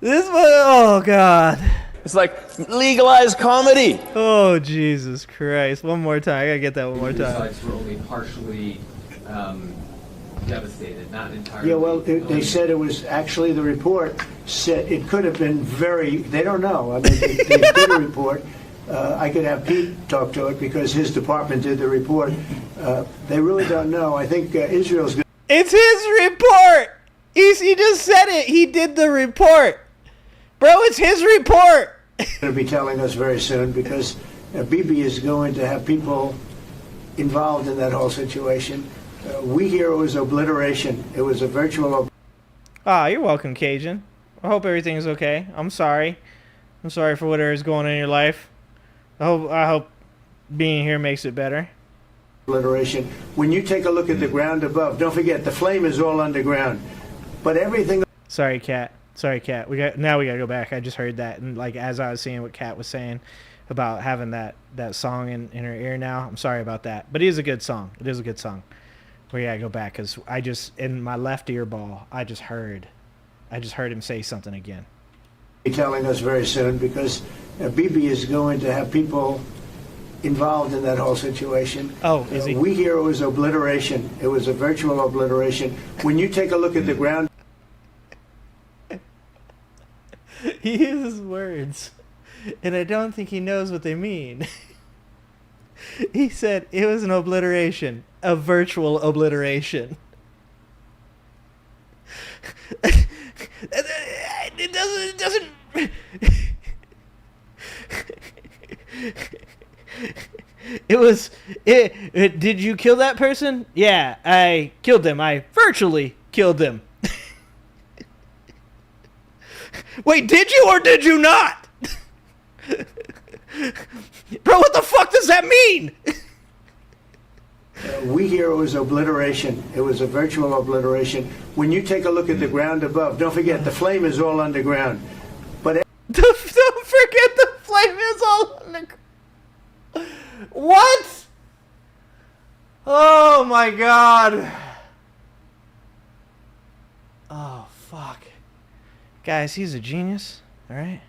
Oh, God. It's like legalized comedy. Oh, Jesus Christ. One more time. I gotta get that one more time. Sites were only partially devastated, not entirely. Yeah, well, they said it was actually, the report said it could have been very. They don't know. I mean, they did a report. I could have Pete talk to it because his department did the report. They really don't know. I think Israel's. It's his report. He just said it. He did the report. Bro, it's his report. Going to be telling us very soon because Bibi is going to have people involved in that whole situation. We hear it was obliteration. It was a virtual. Ah, you're welcome, Cajun. I hope everything's okay. I'm sorry. I'm sorry for whatever is going on in your life. I hope being here makes it better. Obliteration. When you take a look at the ground above, don't forget the flame is all underground, but everything. Sorry, Kat. Sorry, Kat. We gotta go back. I just heard that, and like as I was seeing what Kat was saying about having that song in her ear now. I'm sorry about that, but it is a good song. It is a good song. We gotta go back because I just in my left ear ball I just heard him say something again. Be telling us very soon because Bibi is going to have people involved in that whole situation. Oh, is he? We hear it was obliteration. It was a virtual obliteration. When you take a look at the ground. He uses words, and I don't think he knows what they mean. He said it was an obliteration, a virtual obliteration. It doesn't. Did you kill that person? Yeah, I killed them. I virtually killed them. Wait, did you or did you not? Bro, what the fuck does that mean? We hear it was obliteration. It was a virtual obliteration. When you take a look at the ground above, don't forget the flame is all underground. But don't forget the flame is all underground. What? Oh my god. Oh fuck. Guys, he's a genius, all right?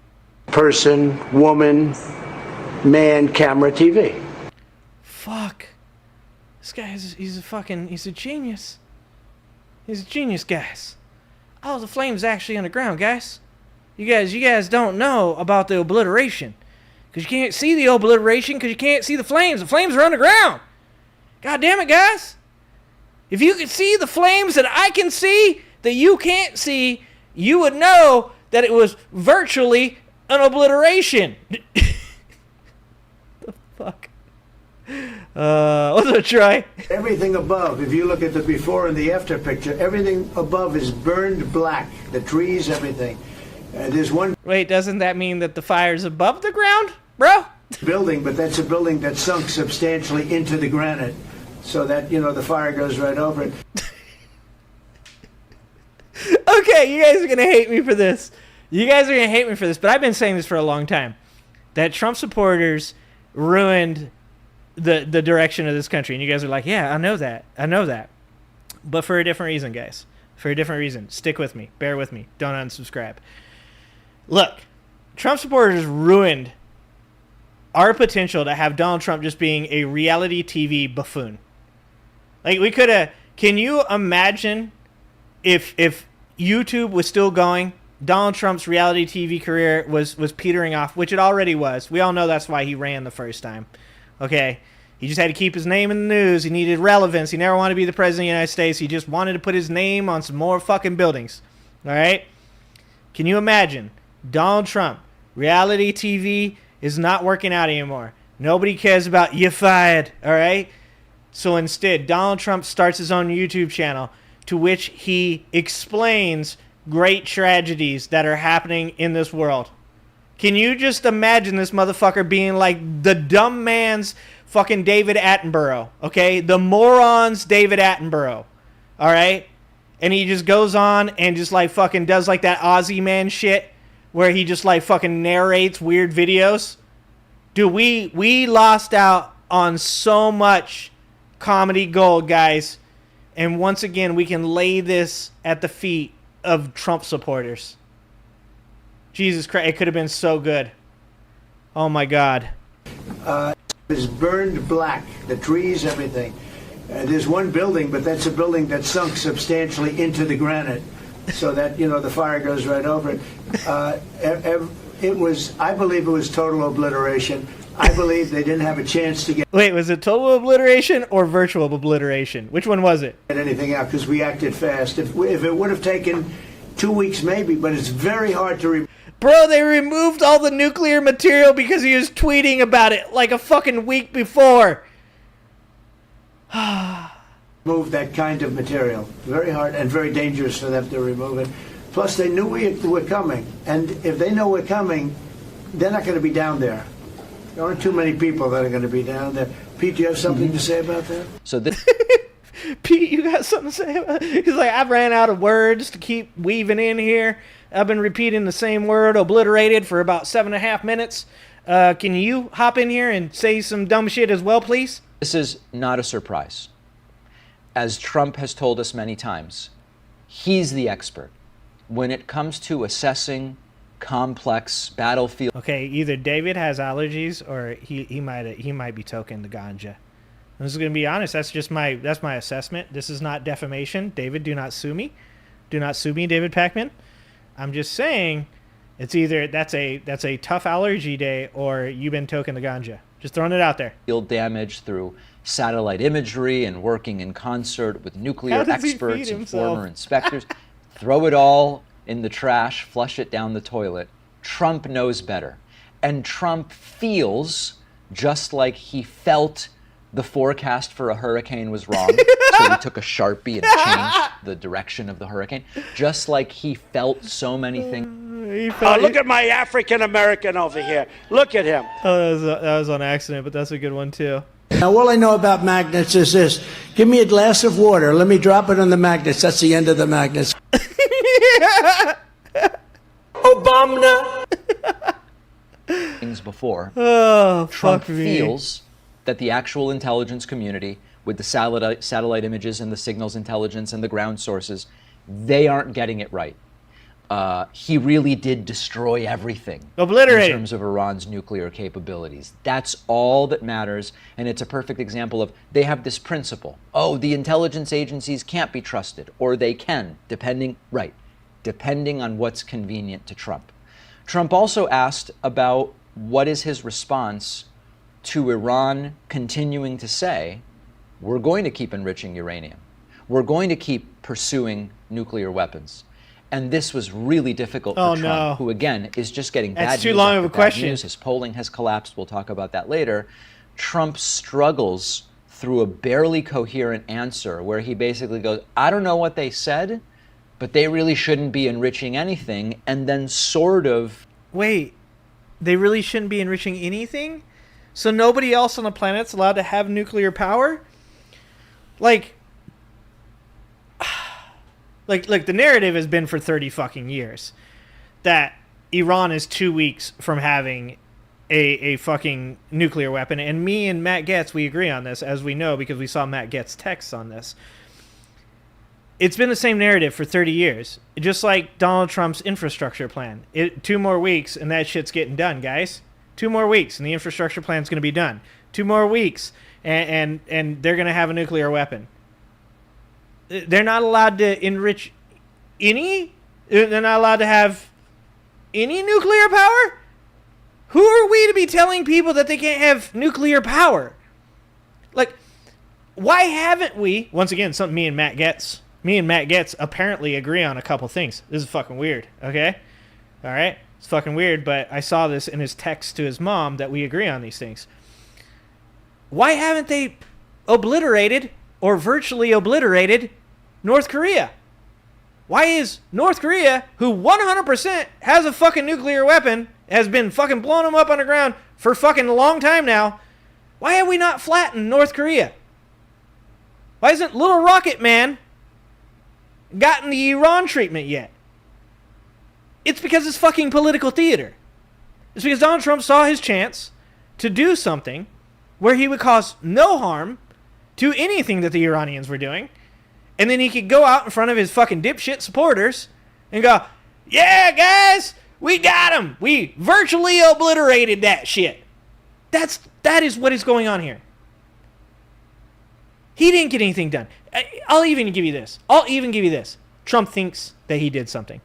Person, woman, man, camera, TV. Fuck. This guy he's a genius. He's a genius, guys. Oh, the flame's actually underground, guys. You guys don't know about the obliteration. Because you can't see the obliteration because you can't see the flames. The flames are underground. God damn it, guys. If you could see the flames that I can see that you can't see, you would know that it was virtually an obliteration. The fuck? What's up, Troy? Everything above, if you look at the before and the after picture, everything above is burned black. The trees, everything. There's one. Wait, doesn't that mean that the fire's above the ground, bro? Building, but that's a building that sunk substantially into the granite, so that the fire goes right over it. Okay, you guys are gonna hate me for this. But I've been saying this for a long time. That Trump supporters ruined the direction of this country, and you guys are like, yeah, I know that. But for a different reason, guys. For a different reason. Stick with me. Bear with me. Don't unsubscribe. Look, Trump supporters ruined our potential to have Donald Trump just being a reality TV buffoon. Like, we could have... Can you imagine if YouTube was still going, Donald Trump's reality TV career was petering off, which it already was. We all know that's why he ran the first time. Okay? He just had to keep his name in the news. He needed relevance. He never wanted to be the president of the United States. He just wanted to put his name on some more fucking buildings. All right? Can you imagine? Donald Trump, reality TV is not working out anymore. Nobody cares about you fired. All right? So instead, Donald Trump starts his own YouTube channel to which he explains great tragedies that are happening in this world. Can you just imagine this motherfucker being like the dumb man's fucking David Attenborough, okay? The moron's David Attenborough, all right? And he just goes on and just like fucking does like that Aussie man shit where he just like fucking narrates weird videos. Dude, we lost out on so much comedy gold, guys. And once again, we can lay this at the feet of Trump supporters. Jesus Christ, it could have been so good. Oh my God. It's burned black. The trees, everything. There's one building, but that's a building that sunk substantially into the granite, so that the fire goes right over it. I believe it was total obliteration. I believe they didn't have a chance to get. Wait, was it total obliteration or virtual obliteration? Which one was it? Anything out because we acted fast. If it would have taken 2 weeks maybe, but it's very hard to Bro, they removed all the nuclear material because he was tweeting about it like a fucking week before. remove that kind of material. Very hard and very dangerous for them to remove it. Plus, they knew we're coming. And if they know we're coming, they're not going to be down there. There aren't too many people that are going to be down there. Pete, do you have something to say about that? So this Pete, you got something to say about it? He's like, I've ran out of words to keep weaving in here. I've been repeating the same word, obliterated, for about 7.5 minutes. Can you hop in here and say some dumb shit as well, please? This is not a surprise. As Trump has told us many times, he's the expert when it comes to assessing complex battlefield. Okay, either David has allergies or he might be toking the ganja. This is going to be honest. That's my assessment. This is not defamation. David, do not sue me. Do not sue me, David Pacman. I'm just saying, it's either that's a tough allergy day or you've been toking the ganja. Just throwing it out there. Field damage through satellite imagery and working in concert with nuclear experts and former inspectors. Throw it all in the trash, flush it down the toilet. Trump knows better. And Trump feels just like he felt the forecast for a hurricane was wrong, so he took a Sharpie and changed the direction of the hurricane. Just like he felt so many things. Look at my African American over here. Look at him. Oh, that was on accident, but that's a good one too. Now, all I know about magnets is this. Give me a glass of water. Let me drop it on the magnets. That's the end of the magnets. Obama. Things before. Oh, Trump fuck me. feels that the actual intelligence community, with the satellite images and the signals intelligence and the ground sources, they aren't getting it right. He really did destroy everything Obliterate. in terms of Iran's nuclear capabilities. That's all that matters, and it's a perfect example of they have this principle. Oh, the intelligence agencies can't be trusted, or they can, depending on what's convenient to Trump. Trump also asked about what is his response to Iran continuing to say, we're going to keep enriching uranium. We're going to keep pursuing nuclear weapons. And this was really difficult for Trump, who, again, is just getting bad news. That's too long of a question. His polling has collapsed. We'll talk about that later. Trump struggles through a barely coherent answer where he basically goes, I don't know what they said, but they really shouldn't be enriching anything. And then sort of... Wait, they really shouldn't be enriching anything? So nobody else on the planet's allowed to have nuclear power? Like, the narrative has been for 30 fucking years that Iran is 2 weeks from having a fucking nuclear weapon. And me and Matt Getz, we agree on this, as we know, because we saw Matt Getz texts on this. It's been the same narrative for 30 years. Just like Donald Trump's infrastructure plan. 2 more weeks and that shit's getting done, guys. 2 more weeks and the infrastructure plan's going to be done. 2 more weeks and they're going to have a nuclear weapon. They're not allowed to enrich any? They're not allowed to have any nuclear power? Who are we to be telling people that they can't have nuclear power? Like, why haven't we... Once again, something me and Matt Getz apparently agree on a couple things. This is fucking weird, okay? All right? It's fucking weird, but I saw this in his text to his mom that we agree on these things. Why haven't they obliterated or virtually obliterated North Korea? Why is North Korea, who 100% has a fucking nuclear weapon, has been fucking blowing them up on the ground for fucking a long time now, why have we not flattened North Korea? Why isn't Little Rocket Man gotten the Iran treatment yet? It's because it's fucking political theater. It's because Donald Trump saw his chance to do something where he would cause no harm to anything that the Iranians were doing, and then he could go out in front of his fucking dipshit supporters and go, yeah, guys, we got him. We virtually obliterated that shit. That is what is going on here. He didn't get anything done. I'll even give you this. Trump thinks that he did something.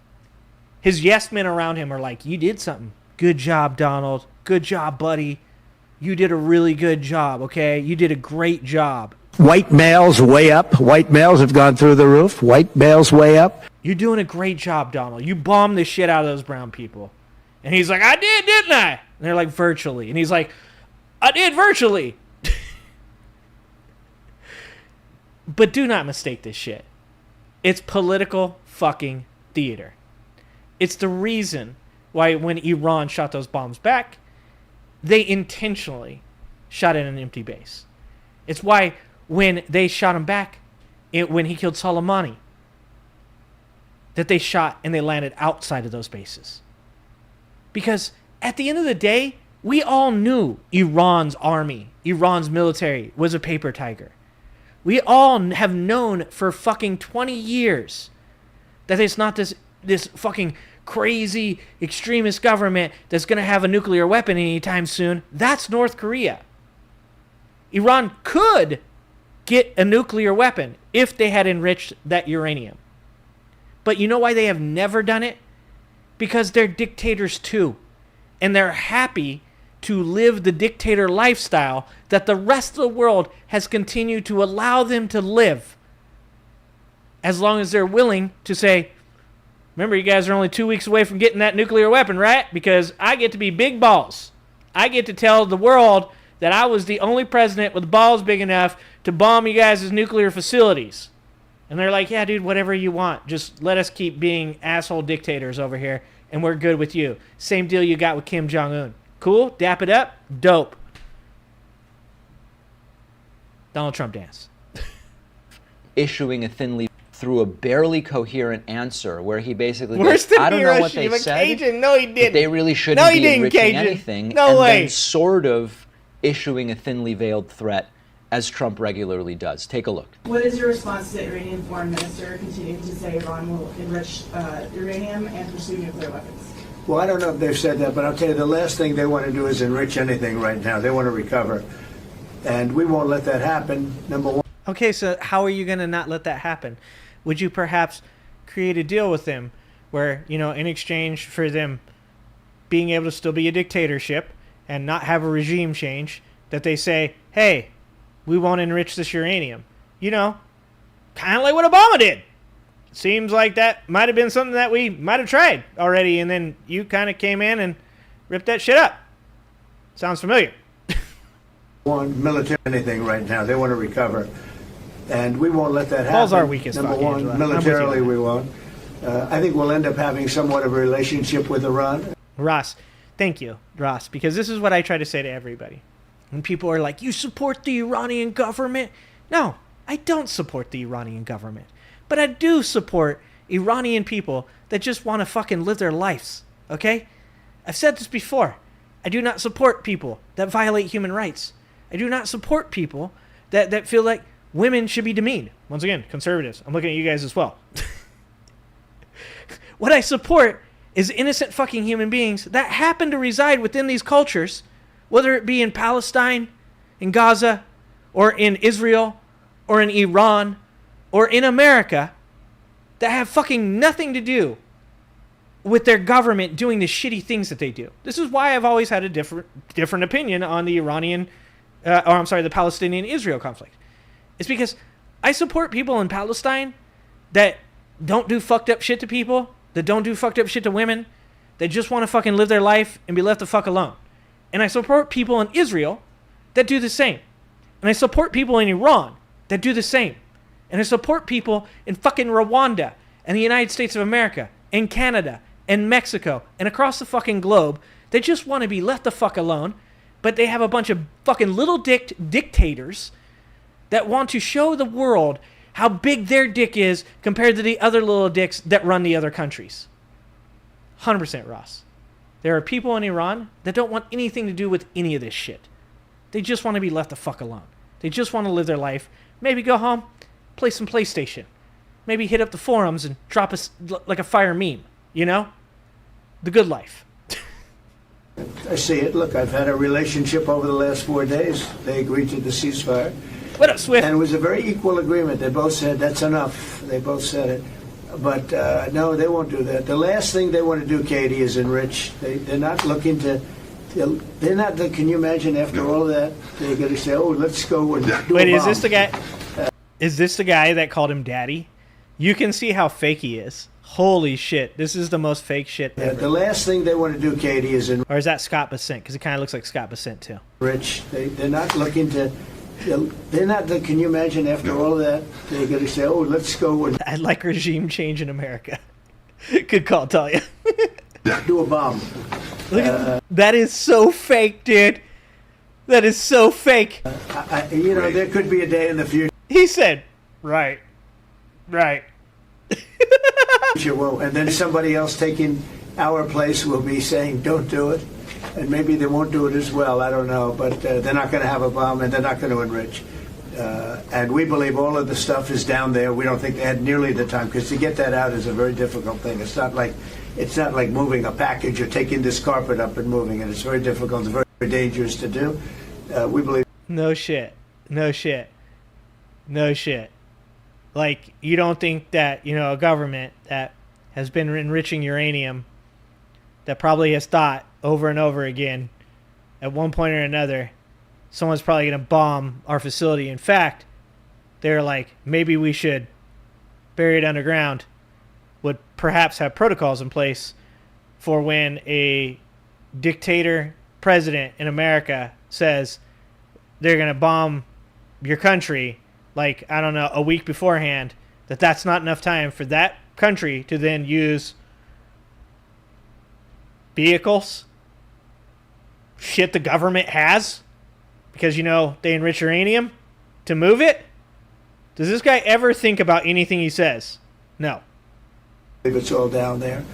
His yes men around him are like, you did something. Good job, Donald. Good job, buddy. You did a really good job, okay? You did a great job. White males way up. White males have gone through the roof. White males way up. You're doing a great job, Donald. You bombed the shit out of those brown people. And he's like, I did, didn't I? And they're like, virtually. And he's like, I did virtually. But do not mistake this shit. It's political fucking theater. It's the reason why when Iran shot those bombs back, they intentionally shot at an empty base. It's why when they shot him back, when he killed Soleimani, that they shot and they landed outside of those bases. Because at the end of the day, we all knew Iran's army, Iran's military was a paper tiger. We all have known for fucking 20 years that it's not this fucking crazy extremist government that's going to have a nuclear weapon anytime soon. That's North Korea. Iran could get a nuclear weapon if they had enriched that uranium. But you know why they have never done it? Because they're dictators too. And they're happy to live the dictator lifestyle that the rest of the world has continued to allow them to live. As long as they're willing to say, remember, you guys are only 2 weeks away from getting that nuclear weapon, right? Because I get to be big balls. I get to tell the world that I was the only president with balls big enough to bomb you guys' nuclear facilities. And they're like, yeah, dude, whatever you want. Just let us keep being asshole dictators over here, and we're good with you. Same deal you got with Kim Jong-un. Cool? Dap it up? Dope. Donald Trump dance. Issuing a thinly through a barely coherent answer where he basically Worse goes, than I don't know what they Hiroshima, said. Cajun. No, he didn't. But they really shouldn't No, he be didn't, enriching Cajun. anything. No and way. then sort of issuing a thinly veiled threat as Trump regularly does. Take a look. What is your response to the Iranian foreign minister continuing to say Iran will enrich uranium and pursue nuclear weapons? Well, I don't know if they've said that, but I'll tell you, the last thing they want to do is enrich anything right now. They want to recover. And we won't let that happen, number one. Okay, so how are you going to not let that happen? Would you perhaps create a deal with them where, you know, in exchange for them being able to still be a dictatorship and not have a regime change, that they say, hey, we won't enrich this uranium? You know, kind of like what Obama did. Seems like that might have been something that we might have tried already, and then you kind of came in and ripped that shit up. Sounds familiar. One, military anything right now. They want to recover. And we won't let that happen. Paul's our weakest Number fuck, one, Angela. militarily we won't. I think we'll end up having somewhat of a relationship with Iran. Ross, thank you, Ross, because this is what I try to say to everybody. When people are like, you support the Iranian government? No, I don't support the Iranian government. But I do support Iranian people that just want to fucking live their lives, okay? I've said this before. I do not support people that violate human rights. I do not support people that feel like women should be demeaned. Once again, conservatives. I'm looking at you guys as well. What I support is innocent fucking human beings that happen to reside within these cultures, whether it be in Palestine, in Gaza, or in Israel, or in Iran, or in America, that have fucking nothing to do with their government doing the shitty things that they do. This is why I've always had a different opinion on the the Palestinian-Israel conflict. It's because I support people in Palestine that don't do fucked up shit to people, that don't do fucked up shit to women, that just want to fucking live their life and be left the fuck alone. And I support people in Israel that do the same. And I support people in Iran that do the same. And I support people in fucking Rwanda and the United States of America and Canada and Mexico and across the fucking globe that just want to be left the fuck alone, but they have a bunch of fucking little dictators that want to show the world how big their dick is compared to the other little dicks that run the other countries. 100% Ross. There are people in Iran that don't want anything to do with any of this shit. They just want to be left the fuck alone. They just want to live their life, maybe go home, play some PlayStation, maybe hit up the forums and drop like a fire meme, you know? The good life. I see it. Look, I've had a relationship over the last 4 days. They agreed to the ceasefire. What up, Swift? And it was a very equal agreement. They both said, that's enough. They both said it. But no, they won't do that. The last thing they want to do, Katie, is enrich. They're not looking to... They're not... Can you imagine after all that, they're going to say, oh, let's go and do Wait, a is this bomb. the guy... Is this the guy that called him daddy? You can see how fake he is. Holy shit. This is the most fake shit ever. The last thing they want to do, Katie, is Or is that Scott Bessent? Because it kind of looks like Scott Bessent, too. enrich. They're not looking to. They're not. Can you imagine after all of that, they're going to say, "Oh, let's go and I'd like regime change in America." Good call, Talia. do a bomb." Look at that is so fake, dude. That is so fake. There could be a day in the future. He said, right. And then somebody else taking our place will be saying, "Don't do it," and maybe they won't do it as well. I don't know, but they're not going to have a bomb, and they're not going to enrich. And we believe all of the stuff is down there. We don't think they had nearly the time, because to get that out is a very difficult thing. It's not like moving a package or taking this carpet up and moving it. It's very difficult. It's very, very dangerous to do. We believe. No shit. Like, you don't think that, a government that has been enriching uranium, that probably has thought over and over again, at one point or another, someone's probably going to bomb our facility. In fact, they're like, maybe we should bury it underground, would perhaps have protocols in place for when a dictator president in America says they're going to bomb your country, like, I don't know, a week beforehand, that's not enough time for that country to then use vehicles, shit the government has, because, they enrich uranium to move it. Does this guy ever think about anything he says? No. It's all down there.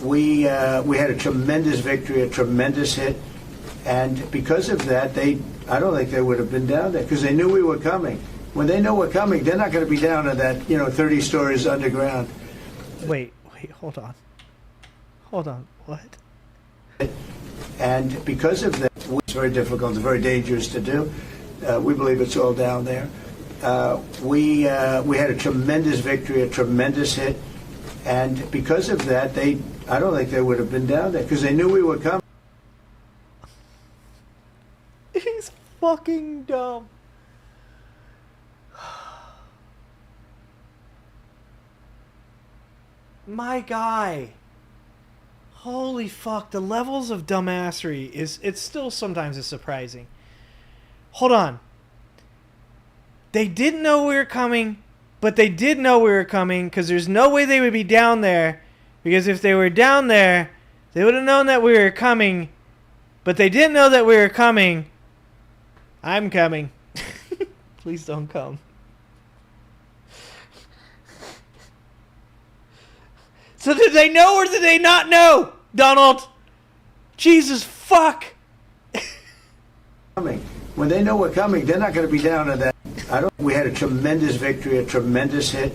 We had a tremendous victory, a tremendous hit, and because of that, I don't think they would have been down there, because they knew we were coming. When they know we're coming, they're not going to be down at that 30 stories underground. Wait, hold on, what? And because of that, it's very difficult, it's very dangerous to do. We believe it's all down there. We had a tremendous victory, a tremendous hit, and because of that, I don't think they would have been down there, because they knew we were coming. He's fucking dumb. My guy. Holy fuck, the levels of dumbassery it's still sometimes is surprising. Hold on. They didn't know we were coming, but they did know we were coming, because there's no way they would be down there, because if they were down there, they would have known that we were coming, but they didn't know that we were coming. I'm coming. Please don't come. So did they know or did they not know, Donald? Jesus fuck. When they know we're coming, they're not going to be down at that. We had a tremendous victory, a tremendous hit.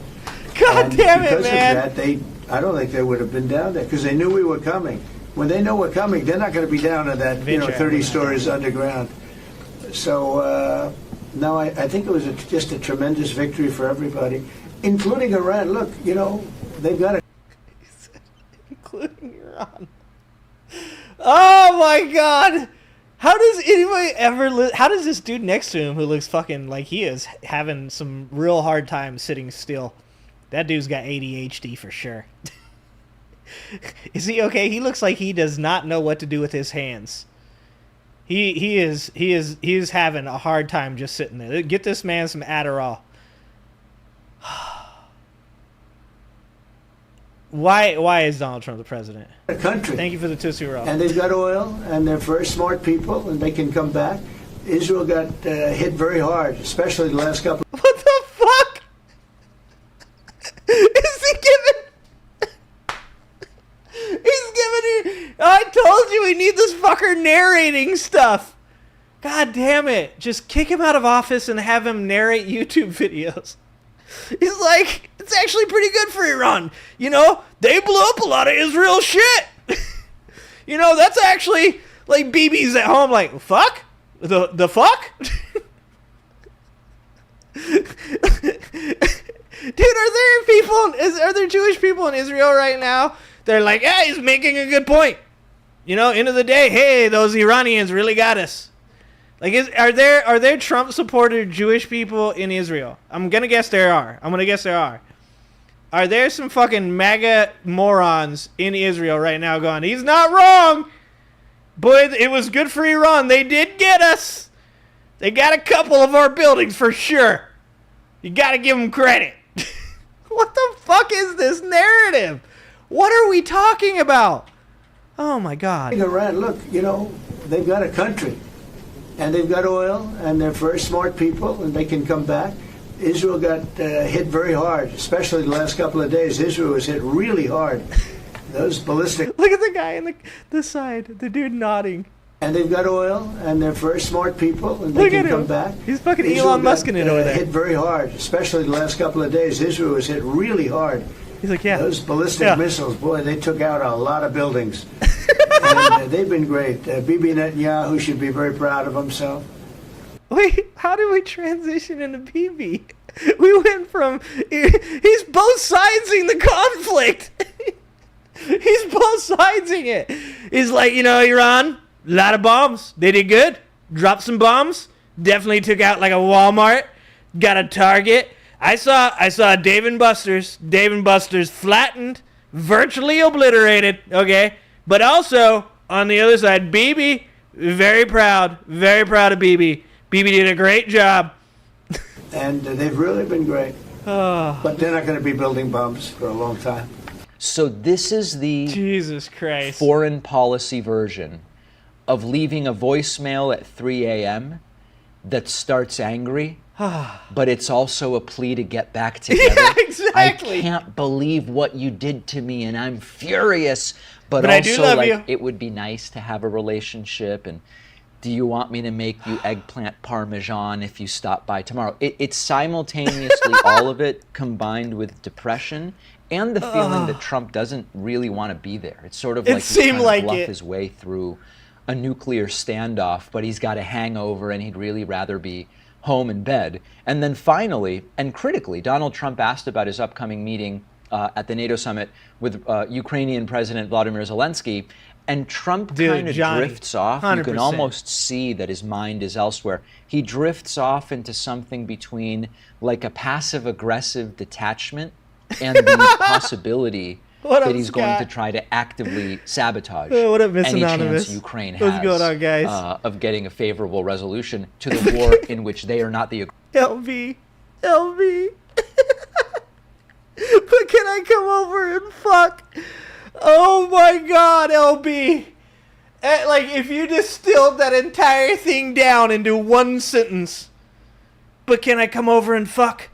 God damn it, man. Because of that, I don't think they would have been down there, because they knew we were coming. When they know we're coming, they're not going to be down at that 30 stories underground. So, no, I think it was just a tremendous victory for everybody, including Iran. Look, they've got it. Including Iran. Oh my God. How does anybody ever how does this dude next to him, who looks fucking like he is having some real hard time sitting still? That dude's got ADHD for sure. Is he okay? He looks like he does not know what to do with his hands. He is having a hard time just sitting there. Get this man some Adderall. Why is Donald Trump the president? A country. Thank you for the Tootsie Roll. And they've got oil, and they're very smart people, and they can come back. Israel got hit very hard, especially the last couple. What the fuck? Is he giving? He's giving. I told you we need this fucker narrating stuff. God damn it! Just kick him out of office and have him narrate YouTube videos. He's like, it's actually pretty good for Iran. They blew up a lot of Israel shit. That's actually like BB's at home like, fuck? The fuck? Dude, are there Jewish people in Israel right now? They're like, yeah, he's making a good point. End of the day, hey, those Iranians really got us. Like, are there Trump-supported Jewish people in Israel? I'm gonna guess there are. are there some fucking MAGA morons in Israel right now going, he's not wrong. Boy, it was good for Iran. They did get us. They got a couple of our buildings for sure. You got to give them credit. What the fuck is this narrative? What are we talking about? Oh my God. Iran, look, you know, they've got a country and they've got oil and they're very smart people and they can come back. Israel got hit very hard, especially the last couple of days. Israel was hit really hard. Those ballistic. Look at the guy in the side, the dude nodding. And they've got oil, and they're very smart people, and they can come back. He's fucking Israel Elon Musking it over there. Hit very hard, especially the last couple of days. Israel was hit really hard. He's like, yeah. Those ballistic missiles, boy, they took out a lot of buildings. And they've been great. Bibi Netanyahu should be very proud of himself. Wait, how did we transition into Bibi? We went from he's both sidesing the conflict. He's both sidesing it. He's like, you know, Iran, a lot of bombs. They did good. Dropped some bombs. Definitely took out like a Walmart. Got a Target. I saw Dave and Buster's. Dave and Buster's flattened, virtually obliterated. Okay, but also on the other side, Bibi, very proud of Bibi. Bibi did a great job. And they've really been great. But they're not going to be building bombs for a long time. So this is the Jesus Christ foreign policy version of leaving a voicemail at 3 a.m. that starts angry, but it's also a plea to get back together. Yeah, exactly. I can't believe what you did to me, and I'm furious. But I do also, love like, you. it would be nice to have a relationship. And do you want me to make you eggplant parmesan if you stop by tomorrow? It's simultaneously all of it combined with depression and the feeling that Trump doesn't really want to be there. It's sort of like he's trying to bluff his way through a nuclear standoff, but he's got a hangover and he'd really rather be home in bed. And then finally, and critically, Donald Trump asked about his upcoming meeting at the NATO summit with Ukrainian President Vladimir Zelensky, and Trump kind of drifts off. 100%. You can almost see that his mind is elsewhere. He drifts off into something between like a passive-aggressive detachment and the possibility that he's going to try to actively sabotage what up, Miss any Anonymous? chance Ukraine What's has going on, guys? of getting a favorable resolution to the war in which they are not the LB. But can I come over and fuck? Oh my God, LB. Like, if you distilled that entire thing down into one sentence, but can I come over and fuck?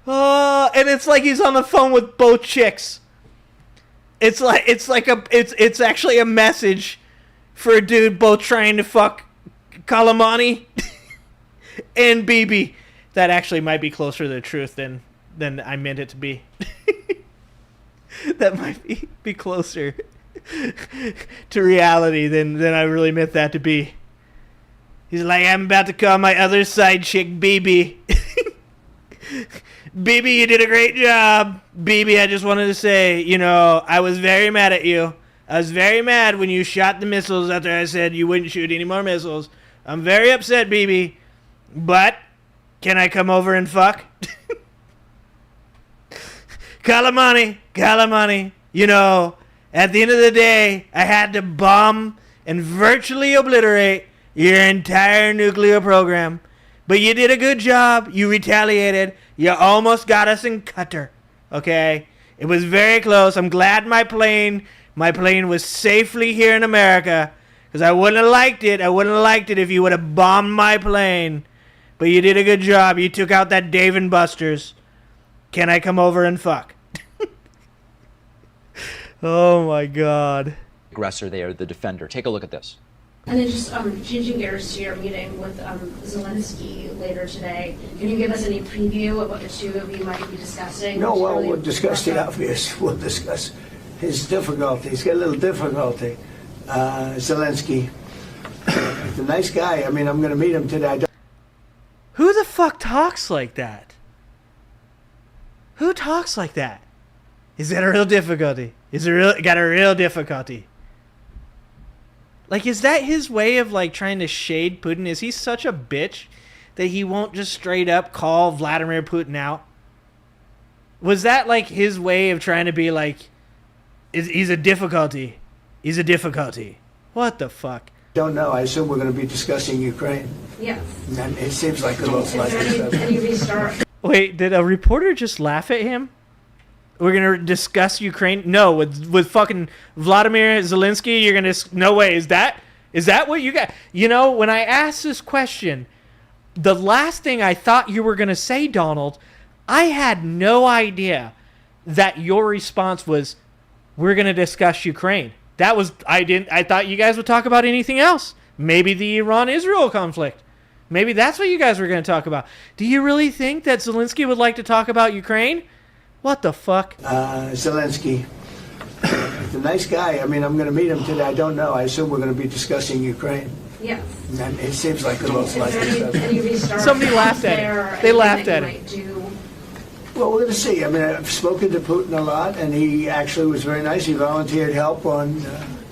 And it's like he's on the phone with both chicks. It's actually a message for a dude both trying to fuck Kalamani and Bibi. That actually might be closer to the truth than I meant it to be. That might be closer to reality than I really meant that to be. He's like, I'm about to call my other side chick, Bibi. Bibi, you did a great job. Bibi, I just wanted to say, you know, I was very mad at you. I was very mad when you shot the missiles after I said you wouldn't shoot any more missiles. I'm very upset, Bibi. But can I come over and fuck? Kalamani, you know, at the end of the day, I had to bomb and virtually obliterate your entire nuclear program. But you did a good job. You retaliated. You almost got us in Qatar. Okay? It was very close. I'm glad my plane was safely here in America. Because I wouldn't have liked it. I wouldn't have liked it if you would have bombed my plane. But you did a good job. You took out that Dave and Buster's. Can I come over and fuck? Oh my God. aggressor, they are the defender. Take a look at this. And then just changing gears to your meeting with Zelensky later today, can you give us any preview of what the two of you might be discussing? No, well, we'll discuss the obvious. We'll discuss his difficulty. He's got a little difficulty. Zelensky, he's a nice guy. I mean, I'm going to meet him today. Who the fuck talks like that? Who talks like that? Is that a real difficulty? Got a real difficulty? Like, is that his way of, like, trying to shade Putin? Is he such a bitch that he won't just straight up call Vladimir Putin out? Was that like his way of trying to be like, he's a difficulty. He's a difficulty. What the fuck? Don't know. I assume we're going to be discussing Ukraine. Yeah. And it seems like the most Is likely there any restart? Wait, did a reporter just laugh at him? We're gonna discuss Ukraine? No, with fucking Vladimir Zelensky, you're gonna. No way. Is that what you got? You know, when I asked this question, the last thing I thought you were gonna say, Donald, I had no idea that your response was, "We're gonna discuss Ukraine." That was I thought you guys would talk about anything else. Maybe the Iran-Israel conflict. Maybe that's what you guys were gonna talk about. Do you really think that Zelensky would like to talk about Ukraine? What the fuck? Zelensky. He's a nice guy. I mean, I'm going to meet him today. I don't know. I assume we're going to be discussing Ukraine. Yeah. And it seems like the most likely stuff. Any restart? Somebody laughed at it. They laughed at it. Well, we're going to see. I mean, I've spoken to Putin a lot, and he actually was very nice. He volunteered help on,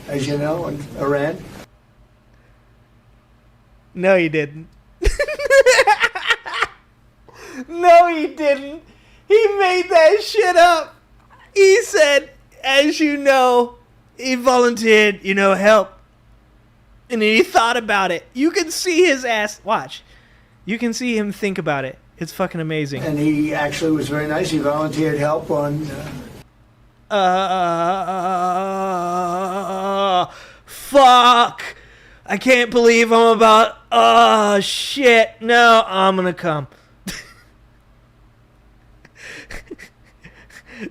as you know, on Iran. No, he didn't. No, he didn't. He made that shit up. He said, as you know, he volunteered, help. And then he thought about it. You can see his ass. Watch. You can see him think about it. It's fucking amazing. And he actually was very nice. He volunteered help on... Fuck. I can't believe I'm about... Oh, shit. No, I'm gonna come.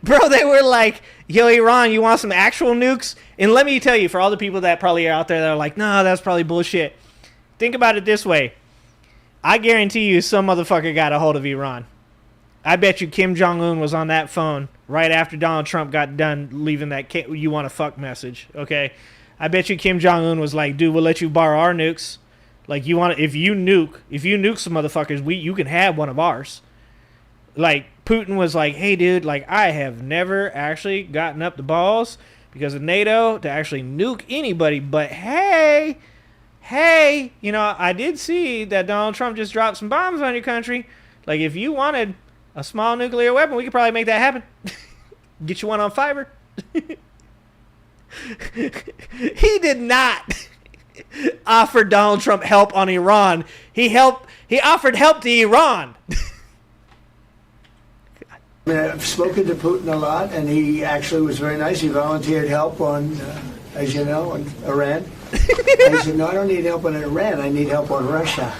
Bro, they were like, yo, Iran, you want some actual nukes? And let me tell you, for all the people that probably are out there that are like, no, that's probably bullshit. Think about it this way. I guarantee you some motherfucker got a hold of Iran. I bet you Kim Jong-un was on that phone right after Donald Trump got done leaving that you want to fuck message, okay? I bet you Kim Jong-un was like, dude, we'll let you borrow our nukes. Like, if you nuke some motherfuckers, you can have one of ours. Like, Putin was like, hey, dude, like, I have never actually gotten up the balls because of NATO to actually nuke anybody. But, hey, I did see that Donald Trump just dropped some bombs on your country. Like, if you wanted a small nuclear weapon, we could probably make that happen. Get you one on fiber. He did not offer Donald Trump help on Iran. He offered help to Iran. I mean, I've spoken to Putin a lot, and he actually was very nice. He volunteered help on, as you know, on Iran. I said, no, I don't need help on Iran. I need help on Russia.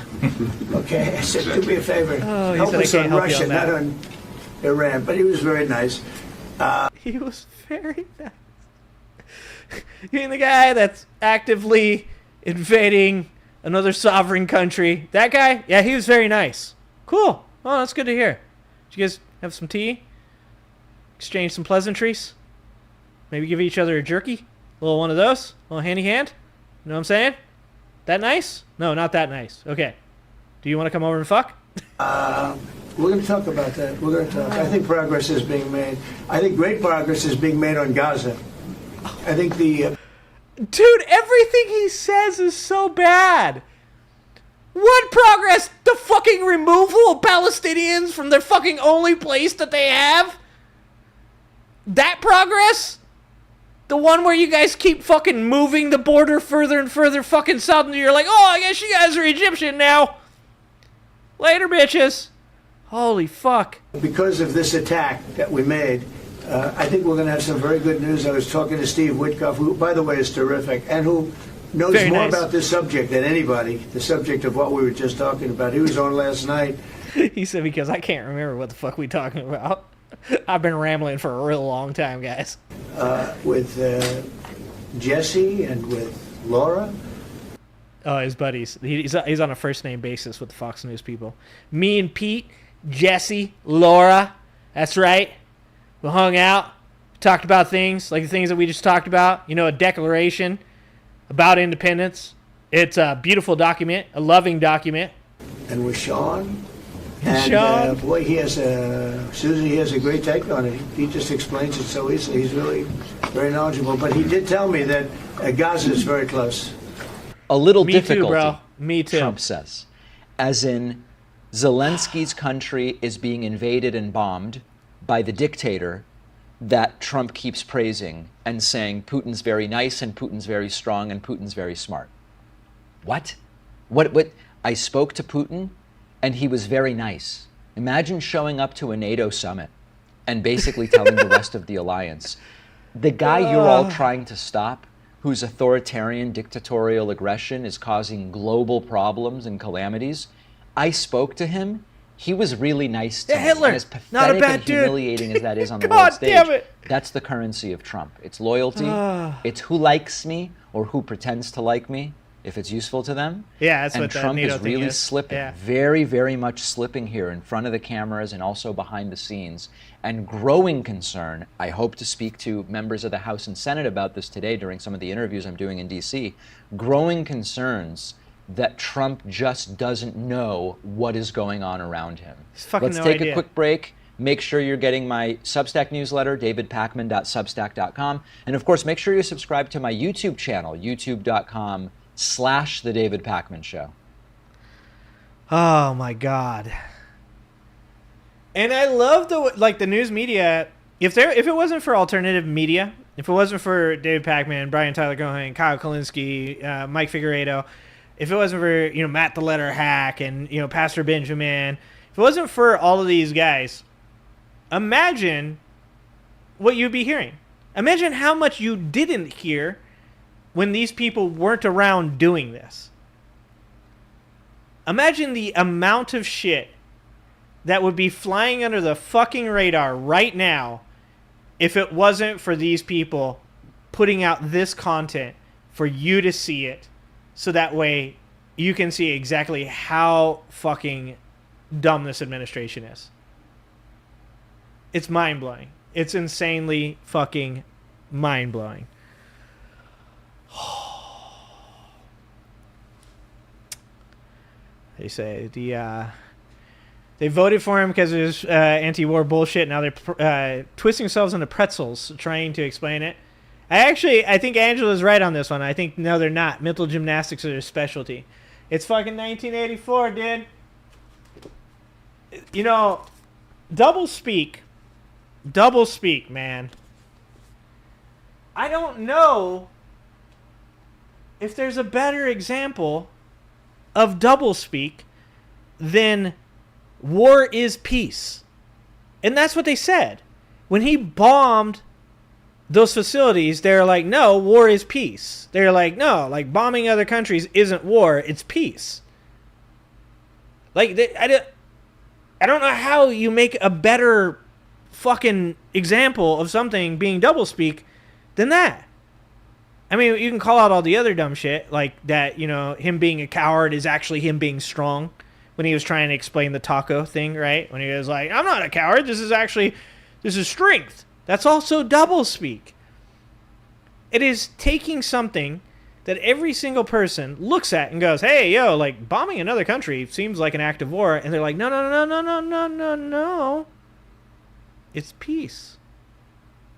Okay? I said, do me a favor. Oh, help us on Russia, not on Iran. But he was very nice. He was very nice. You mean the guy that's actively invading another sovereign country? That guy? Yeah, he was very nice. Cool. Well, that's good to hear. Did you guys have some tea? Exchange some pleasantries? Maybe give each other a jerky? A little one of those? A little handy hand? You know what I'm saying? That nice? No, not that nice. Okay. Do you want to come over and fuck? We're going to talk about that. We're going to talk. I think progress is being made. I think great progress is being made on Gaza. I think the... Dude, everything he says is so bad. What progress? The fucking removal of Palestinians from their fucking only place that they have? That progress? The one where you guys keep fucking moving the border further and further fucking south and you're like, oh, I guess you guys are Egyptian now. Later, bitches. Holy fuck. Because of this attack that we made, I think we're going to have some very good news. I was talking to Steve Witkoff, who, by the way, is terrific, and who knows Very more nice. about this subject than anybody, the subject of what we were just talking about. He was on last night. He said, because I can't remember what the fuck we talking about. I've been rambling for a real long time, guys. With Jesse and with Laura. Oh, his buddies. He's on a first-name basis with the Fox News people. Me and Pete, Jesse, Laura. That's right. We hung out, talked about things, like the things that we just talked about. You know, a declaration about independence. It's a beautiful document, a loving document. And with Sean. And Sean. Boy, Susan, he has a great take on it. He just explains it so easily. He's really very knowledgeable. But he did tell me that Gaza is very close. A little Me difficulty, too, bro. Me too. Trump says. As in, Zelensky's country is being invaded and bombed by the dictator that Trump keeps praising and saying Putin's very nice and Putin's very strong and Putin's very smart. What? What? I spoke to Putin and he was very nice. Imagine showing up to a NATO summit and basically telling the rest of the alliance, the guy you're all trying to stop, whose authoritarian dictatorial aggression is causing global problems and calamities, I spoke to him. He was really nice to me. Hitler, And as pathetic not a bad and dude. humiliating as that is on the God world stage, damn it. that's the currency of Trump. It's loyalty. It's who likes me or who pretends to like me, if it's useful to them. Yeah, that's and what that Trump NATO is thing really is. slipping, Yeah. very, very much slipping here in front of the cameras and also behind the scenes. And growing concern, I hope to speak to members of the House and Senate about this today during some of the interviews I'm doing in DC, growing concerns that Trump just doesn't know what is going on around him. Let's no take idea. a quick break. Make sure you're getting my Substack newsletter, davidpakman.substack.com. And of course, make sure you subscribe to my YouTube channel, youtube.com/The David Pakman Show. Oh my God. And I love the news media. If it wasn't for alternative media, if it wasn't for David Pakman, Brian Tyler Cohen, Kyle Kalinske, Mike Figueredo, if it wasn't for Matt the Letter Hack and Pastor Benjamin, if it wasn't for all of these guys, imagine what you'd be hearing. Imagine how much you didn't hear when these people weren't around doing this. Imagine the amount of shit that would be flying under the fucking radar right now if it wasn't for these people putting out this content for you to see it, so that way you can see exactly how fucking dumb this administration is. It's mind-blowing. It's insanely fucking mind-blowing. They say they voted for him because of his anti-war bullshit. Now they're twisting themselves into pretzels trying to explain it. I think Angela's right on this one. I think, no, they're not. Mental gymnastics are their specialty. It's fucking 1984, dude. Double speak, man. I don't know if there's a better example of double speak than war is peace. And that's what they said. When he bombed those facilities, they're like, no, war is peace. They're like, no, like bombing other countries isn't war, it's peace. Like, I don't know how you make a better fucking example of something being doublespeak than that. I mean, you can call out all the other dumb shit, like that, him being a coward is actually him being strong, when he was trying to explain the taco thing, right? When he was like, I'm not a coward, this is strength. That's also doublespeak. It is taking something that every single person looks at and goes, hey, yo, like bombing another country seems like an act of war. And they're like, no. It's peace.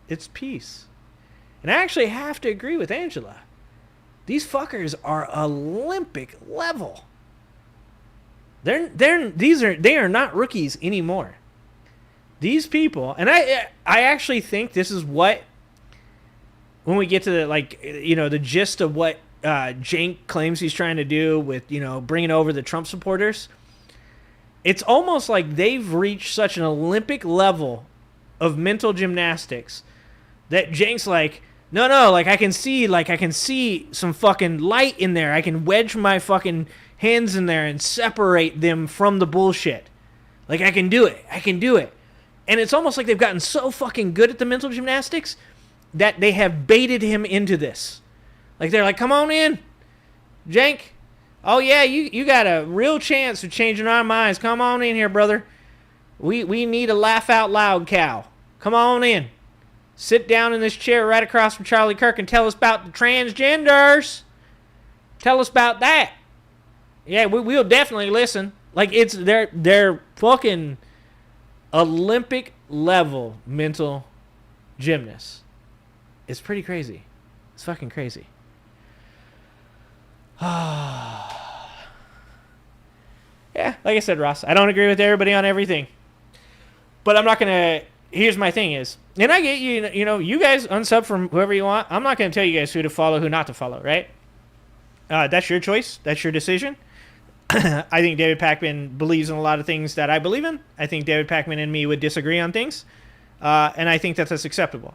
It's peace. And I actually have to agree with Angela. These fuckers are Olympic level. They are not rookies anymore. These people, and I actually think this is what, when we get to the gist of what Cenk claims he's trying to do with, bringing over the Trump supporters, it's almost like they've reached such an Olympic level of mental gymnastics that Cenk's like, no, like I can see some fucking light in there. I can wedge my fucking hands in there and separate them from the bullshit. Like I can do it. And it's almost like they've gotten so fucking good at the mental gymnastics that they have baited him into this. Like they're like, come on in, Cenk. Oh yeah, you got a real chance of changing our minds. Come on in here, brother. We need a laugh out loud cow. Come on in. Sit down in this chair right across from Charlie Kirk and tell us about the transgenders. Tell us about that. Yeah, we'll definitely listen. Like they're fucking Olympic level mental gymnasts. It's pretty crazy. It's fucking crazy. Yeah, like I said, Ross, I don't agree with everybody on everything. But I'm not going to... Here's my thing is, and I get you guys unsub from whoever you want. I'm not going to tell you guys who to follow, who not to follow, right? That's your choice. That's your decision. I think David Pakman believes in a lot of things that I believe in. I think David Pakman and me would disagree on things. And I think that's acceptable.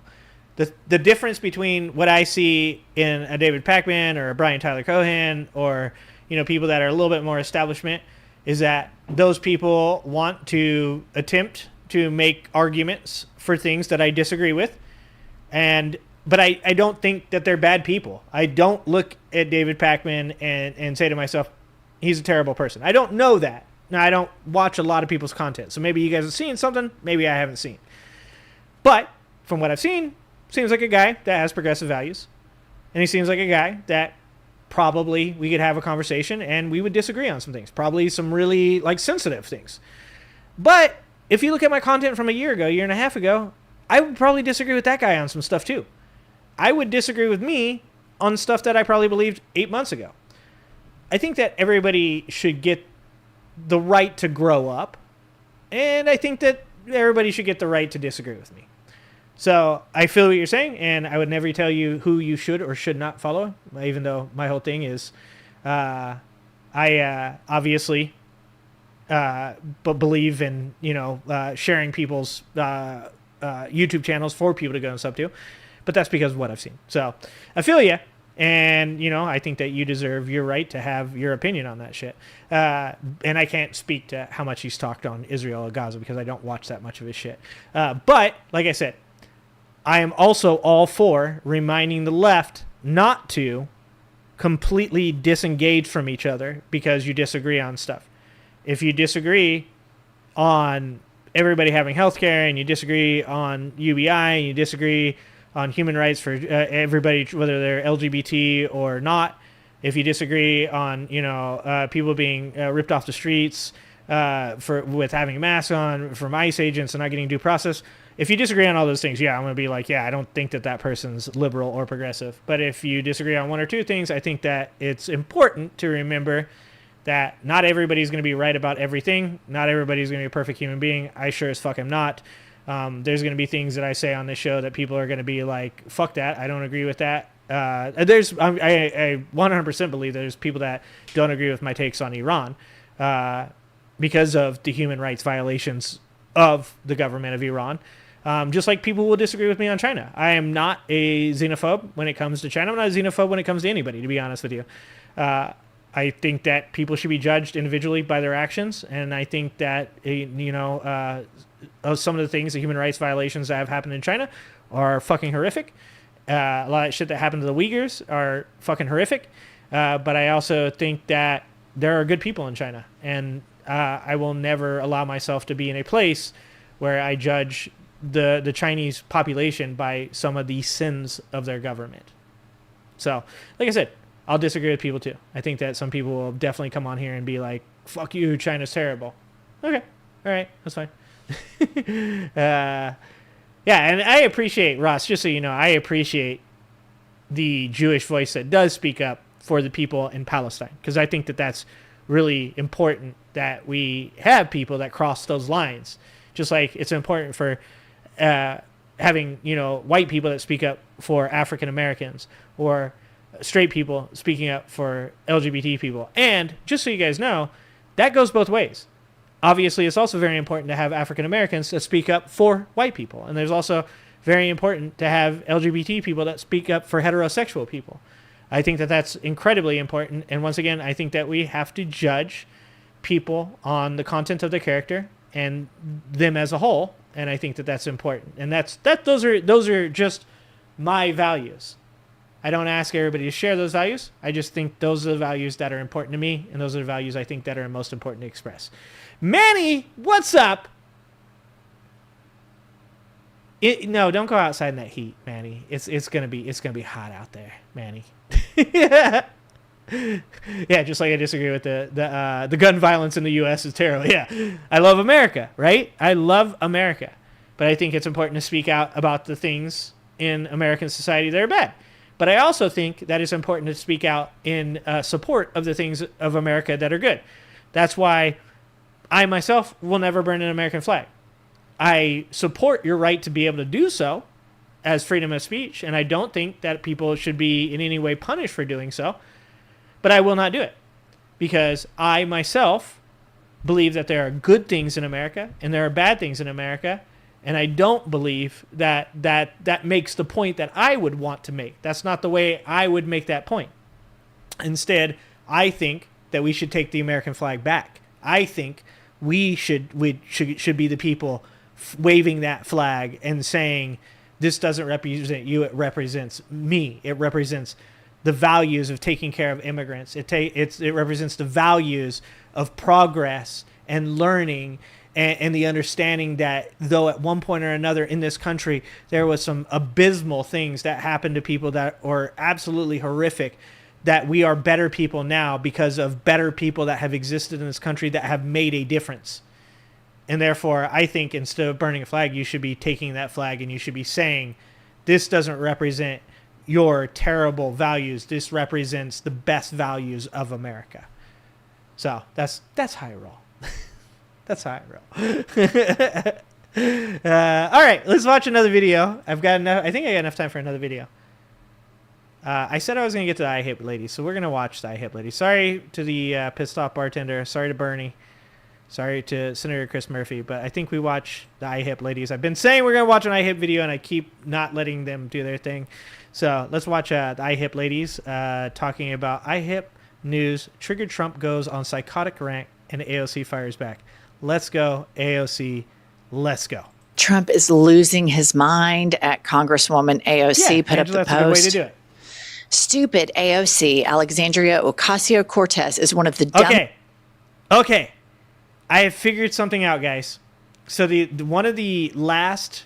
The difference between what I see in a David Pakman or a Brian Tyler Cohen or, people that are a little bit more establishment is that those people want to attempt to make arguments for things that I disagree with. But I don't think that they're bad people. I don't look at David Pakman and say to myself, he's a terrible person. I don't know that. Now, I don't watch a lot of people's content. So maybe you guys have seen something, maybe I haven't seen. But from what I've seen, seems like a guy that has progressive values. And he seems like a guy that probably we could have a conversation and we would disagree on some things. Probably some really sensitive things. But if you look at my content from a year and a half ago, I would probably disagree with that guy on some stuff too. I would disagree with me on stuff that I probably believed 8 months ago. I think that everybody should get the right to grow up. And I think that everybody should get the right to disagree with me. So I feel what you're saying, and I would never tell you who you should or should not follow, even though my whole thing is I obviously but believe in, sharing people's YouTube channels for people to go and sub to. But that's because of what I've seen. So I feel you. And, I think that you deserve your right to have your opinion on that shit. And I can't speak to how much he's talked on Israel or Gaza because I don't watch that much of his shit. But, like I said, I am also all for reminding the left not to completely disengage from each other because you disagree on stuff. If you disagree on everybody having health care and you disagree on UBI and you disagree on human rights for everybody, whether they're LGBT or not, if you disagree on, people being ripped off the streets with having masks on from ICE agents and not getting due process, if you disagree on all those things, I'm going to be like, I don't think that person's liberal or progressive. But if you disagree on one or two things, I think that it's important to remember that not everybody's going to be right about everything. Not everybody's going to be a perfect human being. I sure as fuck am not. There's going to be things that I say on this show that people are going to be like, fuck that. I don't agree with that. I 100% believe there's people that don't agree with my takes on Iran because of the human rights violations of the government of Iran. Just like people will disagree with me on China. I am not a xenophobe when it comes to China. I'm not a xenophobe when it comes to anybody, to be honest with you. I think that people should be judged individually by their actions. And I think that, some of the things, the human rights violations that have happened in China are fucking horrific. A lot of shit that happened to the Uyghurs are fucking horrific. But I also think that there are good people in China. And I will never allow myself to be in a place where I judge the Chinese population by some of the sins of their government. So, like I said, I'll disagree with people too. I think that some people will definitely come on here and be like, fuck you, China's terrible. Okay. All right. That's fine. And I appreciate, Ross, just so you know, I appreciate the Jewish voice that does speak up for the people in Palestine, because I think that that's really important that we have people that cross those lines. Just like it's important for having, white people that speak up for African Americans or straight people speaking up for LGBT people. And just so you guys know, that goes both ways. Obviously, it's also very important to have African Americans that speak up for white people. And there's also very important to have LGBT people that speak up for heterosexual people. I think that that's incredibly important. And once again, I think that we have to judge people on the content of their character and them as a whole. And I think that that's important. And those are just my values. I don't ask everybody to share those values. I just think those are the values that are important to me, and those are the values I think that are most important to express. Manny, what's up? No, don't go outside in that heat, Manny. It's gonna be hot out there, Manny. Yeah, just like I disagree with the gun violence in the U.S. is terrible. Yeah, I love America, right? I love America, but I think it's important to speak out about the things in American society that are bad. But I also think that it's important to speak out in support of the things of America that are good. That's why I myself will never burn an American flag. I support your right to be able to do so as freedom of speech, and I don't think that people should be in any way punished for doing so, but I will not do it because I myself believe that there are good things in America and there are bad things in America, and I don't believe that makes the point that I would want to make. That's not the way I would make that point. Instead, I think that we should take the American flag back. I think we should be the people waving that flag and saying, this doesn't represent you, it represents me. It represents the values of taking care of immigrants. It represents the values of progress and learning and the understanding that though at one point or another in this country there was some abysmal things that happened to people that were absolutely horrific, that we are better people now because of better people that have existed in this country that have made a difference. And therefore, I think instead of burning a flag, you should be taking that flag and you should be saying, this doesn't represent your terrible values. This represents the best values of America. So that's how I roll. That's how I roll. All right, let's watch another video. I think I got enough time for another video. I said I was going to get to the IHIP lady, so we're going to watch the IHIP lady. Sorry to the pissed off bartender. Sorry to Bernie. Sorry to Senator Chris Murphy, but I think we watch the IHIP ladies. I've been saying we're going to watch an IHIP video, and I keep not letting them do their thing. So let's watch the IHIP ladies talking about IHIP news. Triggered Trump goes on psychotic rant, and AOC fires back. Let's go, AOC. Let's go. Trump is losing his mind at Congresswoman AOC. Put up the post. That's a good way to do it. Stupid AOC, Alexandria Ocasio-Cortez, is one of the dumb... Okay. I have figured something out, guys. So the one of the last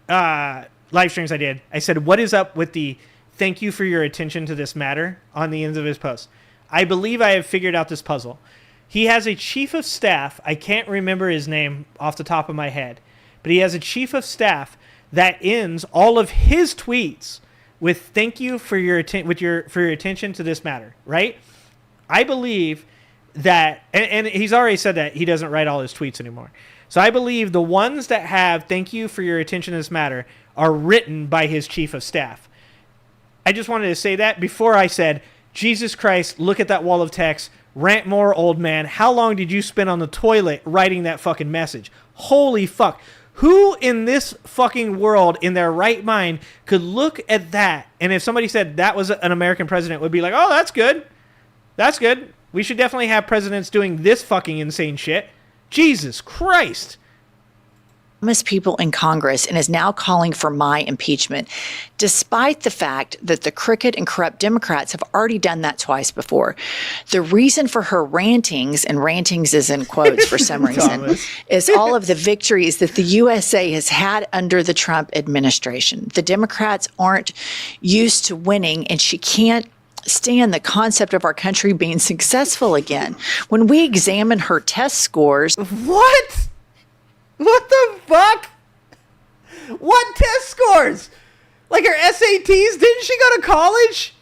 live streams I did, I said, what is up with the thank you for your attention to this matter on the ends of his post? I believe I have figured out this puzzle. He has a chief of staff. I can't remember his name off the top of my head, but he has a chief of staff that ends all of his tweets with thank you for your attention to this matter, right? I believe that, and he's already said that he doesn't write all his tweets anymore. So I believe the ones that have thank you for your attention to this matter are written by his chief of staff. I just wanted to say that before I said, Jesus Christ, look at that wall of text, rant more, old man. How long did you spend on the toilet writing that fucking message? Holy fuck. Who in this fucking world in their right mind could look at that, and if somebody said that was an American president, would be like, oh, that's good. That's good. We should definitely have presidents doing this fucking insane shit. Jesus Christ. People in Congress and is now calling for my impeachment, despite the fact that the crooked and corrupt Democrats have already done that twice before. The reason for her rantings, and rantings is in quotes for some reason, is all of the victories that the USA has had under the Trump administration. The Democrats aren't used to winning, and she can't stand the concept of our country being successful again. When we examine her test scores... What? What the fuck? What test scores? Like her SATs? Didn't she go to college?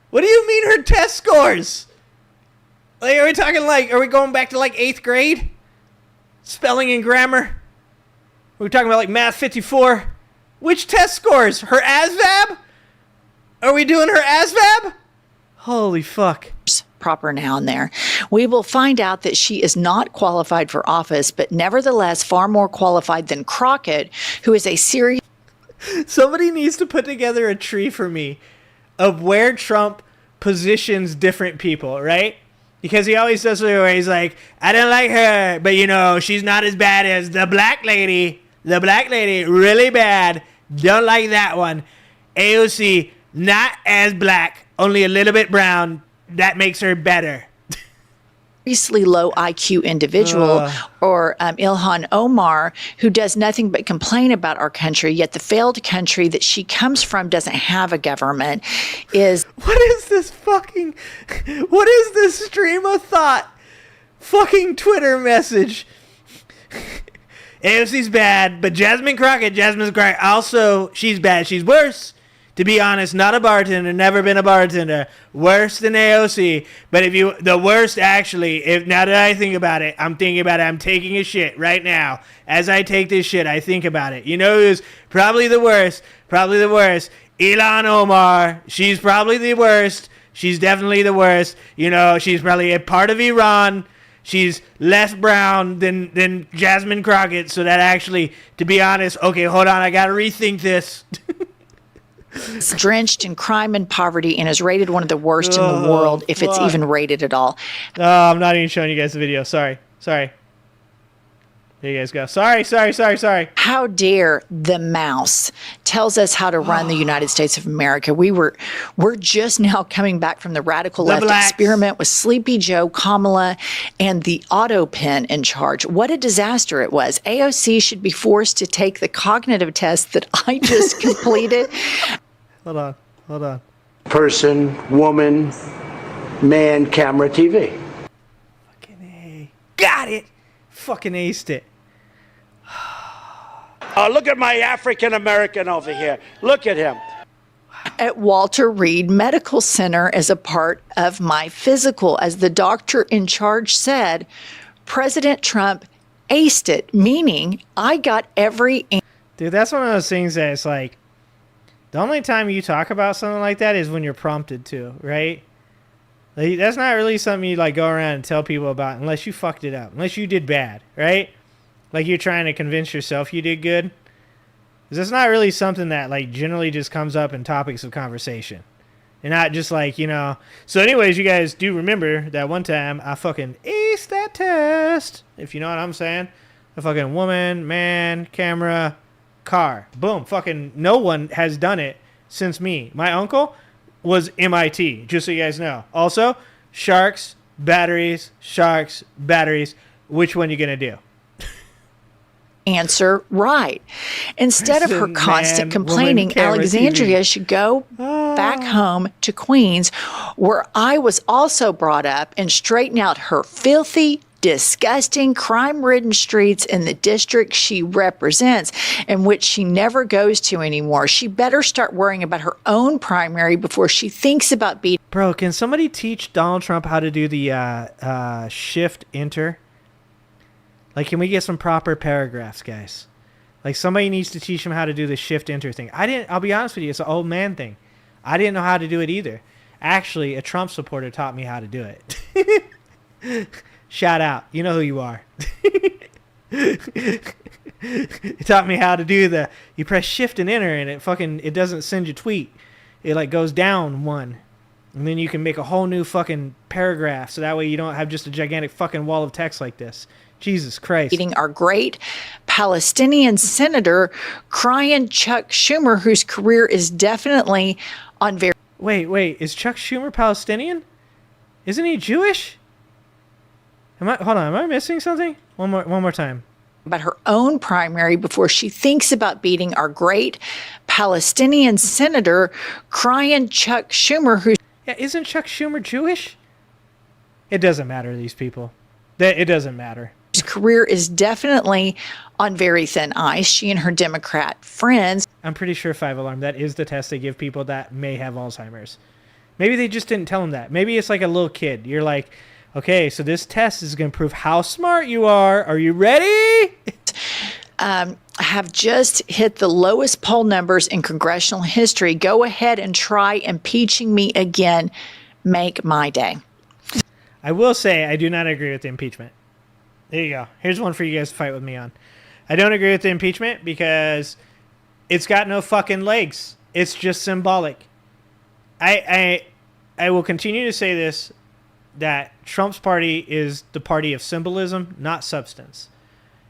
What do you mean her test scores? Like, are we going back to like 8th grade? Spelling and grammar? Are we talking about like Math 54? Which test scores? Her ASVAB? Are we doing her ASVAB? Holy fuck. Proper noun there. We will find out that she is not qualified for office, but nevertheless far more qualified than Crockett, who is a serious... Somebody needs to put together a tree for me of where Trump positions different people, right? Because he always does it where he's like, I don't like her, but you know, she's not as bad as the black lady. The black lady, really bad. Don't like that one. AOC, not as black, only a little bit brown. That makes her better. Seriously low IQ individual, or Ilhan Omar, who does nothing but complain about our country, yet the failed country that she comes from doesn't have a government, is... What is this stream of thought fucking Twitter message? AOC's bad, but Jasmine's Crockett, also, she's bad. She's worse. To be honest, not a bartender, never been a bartender. Worse than AOC. But the worst actually, now that I think about it, I'm thinking about it. I'm taking a shit right now. As I take this shit, I think about it. You know who's probably the worst? Ilhan Omar. She's probably the worst. She's definitely the worst. You know, she's probably a part of Iran. She's less brown than Jasmine Crockett. So that actually, to be honest, okay, hold on. I got to rethink this. Drenched in crime and poverty and is rated one of the worst in the world, if it's even rated at all. Oh, I'm not even showing you guys the video. Sorry. There you guys go. Sorry. How dare the mouse tells us how to run the United States of America. We're just now coming back from the radical left experiment with Sleepy Joe, Kamala, and the auto pen in charge. What a disaster it was. AOC should be forced to take the cognitive test that I just completed. Hold on. Person, woman, man, camera, TV. Fucking A. Got it. Fucking aced it. Oh, look at my African American over here. Look at him. At Walter Reed Medical Center as a part of my physical. As the doctor in charge said, President Trump aced it, meaning I got every... Dude, that's one of those things that it's like, the only time you talk about something like that is when you're prompted to, right? Like, that's not really something you like go around and tell people about unless you fucked it up, unless you did bad, right? Like you're trying to convince yourself you did good. Because it's not really something that like generally just comes up in topics of conversation. And not just like, you know. So anyways, you guys do remember that one time I fucking aced that test. If you know what I'm saying. A fucking woman, man, camera, car. Boom. Fucking no one has done it since me. My uncle was MIT, just so you guys know. Also, sharks, batteries. Which one you gonna do? Answer right. Instead of her constant complaining, Alexandria should go back home to Queens, where I was also brought up, and straighten out her filthy, disgusting, crime-ridden streets in the district she represents, and which she never goes to anymore. She better start worrying about her own primary before she thinks about beating... Bro, can somebody teach Donald Trump how to do the shift-enter? Like, can we get some proper paragraphs, guys? Like, somebody needs to teach him how to do the shift-enter thing. I'll be honest with you, it's an old man thing. I didn't know how to do it either. Actually, a Trump supporter taught me how to do it. Shout out. You know who you are. He taught me how to do you press shift and enter, and it doesn't send you tweet. It, like, goes down one. And then you can make a whole new fucking paragraph, so that way you don't have just a gigantic fucking wall of text like this. Jesus Christ. Our great Palestinian senator, crying Chuck Schumer, whose career is definitely on very... Wait, is Chuck Schumer Palestinian? Isn't he Jewish? Hold on, am I missing something? One more time. About her own primary before she thinks about beating our great Palestinian senator, crying Chuck Schumer, who... Yeah, isn't Chuck Schumer Jewish? It doesn't matter to these people. It doesn't matter. His career is definitely on very thin ice. She and her Democrat friends. I'm pretty sure 5-alarm, that is the test they give people that may have Alzheimer's. Maybe they just didn't tell them that. Maybe it's like a little kid. You're like, okay, so this test is going to prove how smart you are. Are you ready? Have just hit the lowest poll numbers in congressional history. Go ahead and try impeaching me again. Make my day. I will say I do not agree with the impeachment. There you go. Here's one for you guys to fight with me on. I don't agree with the impeachment because it's got no fucking legs. It's just symbolic. I will continue to say this, that Trump's party is the party of symbolism, not substance.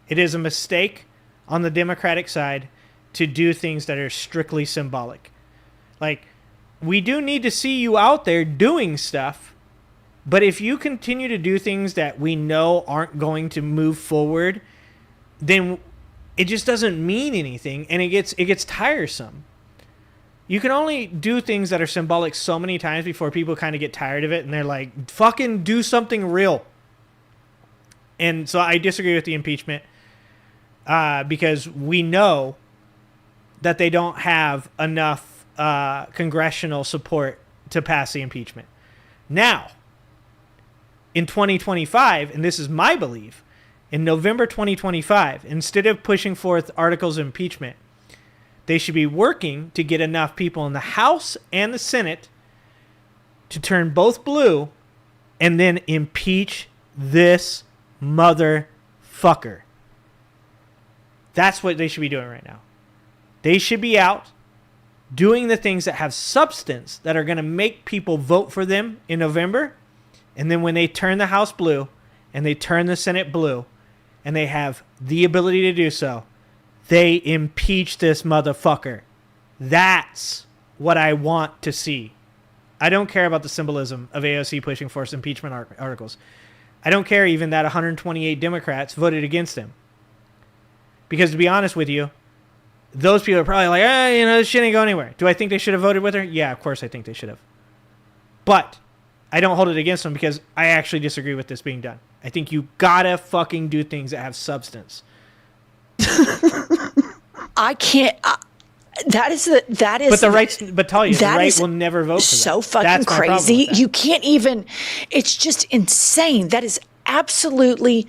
It is a mistake on the Democratic side to do things that are strictly symbolic. Like, we do need to see you out there doing stuff. But if you continue to do things that we know aren't going to move forward, then it just doesn't mean anything, and it gets tiresome. You can only do things that are symbolic so many times before people kind of get tired of it, and they're like, fucking do something real. And so I disagree with the impeachment because we know that they don't have enough congressional support to pass the impeachment. Now, in 2025, and this is my belief, in November 2025, instead of pushing forth articles of impeachment, they should be working to get enough people in the House and the Senate to turn both blue and then impeach this motherfucker. That's what they should be doing right now. They should be out doing the things that have substance that are going to make people vote for them in November. And then when they turn the House blue and they turn the Senate blue and they have the ability to do so, they impeach this motherfucker. That's what I want to see. I don't care about the symbolism of AOC pushing for impeachment articles. I don't care even that 128 Democrats voted against him. Because to be honest with you, those people are probably like, this shit ain't going anywhere. Do I think they should have voted with her? Yeah, of course I think they should have. But I don't hold it against them because I actually disagree with this being done. I think you gotta fucking do things that have substance. I can't. That is. But the right will never vote for that. So fucking crazy. You can't even. It's just insane. That is absolutely,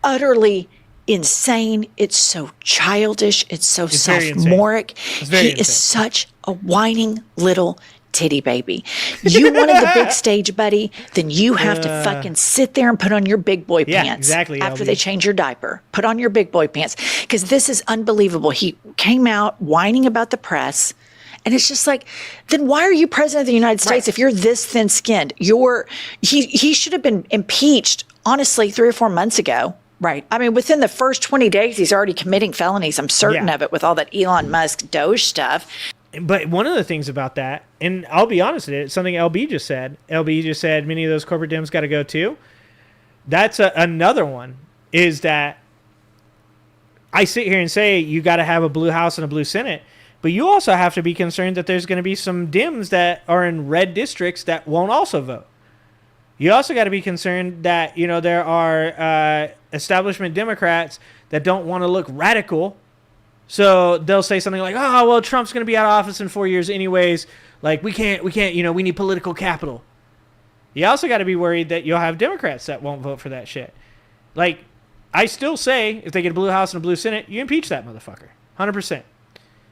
utterly insane. It's so childish. It's so sophomoric. He is such a whining little titty baby. You wanted the big stage, buddy, then you have to fucking sit there and put on your big boy pants. Exactly. After they change your diaper. Put on your big boy pants. Because this is unbelievable. He came out whining about the press. And it's just like, then why are you president of the United States if you're this thin-skinned? He should have been impeached, honestly, 3 or 4 months ago. Right. I mean, within the first 20 days, he's already committing felonies. I'm certain of it with all that Elon Musk Doge stuff. But one of the things about that, and I'll be honest with it, it's something LB just said. LB just said many of those corporate Dems got to go too. That's another one, is that I sit here and say you got to have a blue House and a blue Senate, but you also have to be concerned that there's going to be some Dems that are in red districts that won't also vote. You also got to be concerned that, there are establishment Democrats that don't want to look radical. So they'll say something like, oh, well, Trump's going to be out of office in 4 years anyways. Like, we can't, we need political capital. You also got to be worried that you'll have Democrats that won't vote for that shit. Like, I still say if they get a blue House and a blue Senate, you impeach that motherfucker. 100%.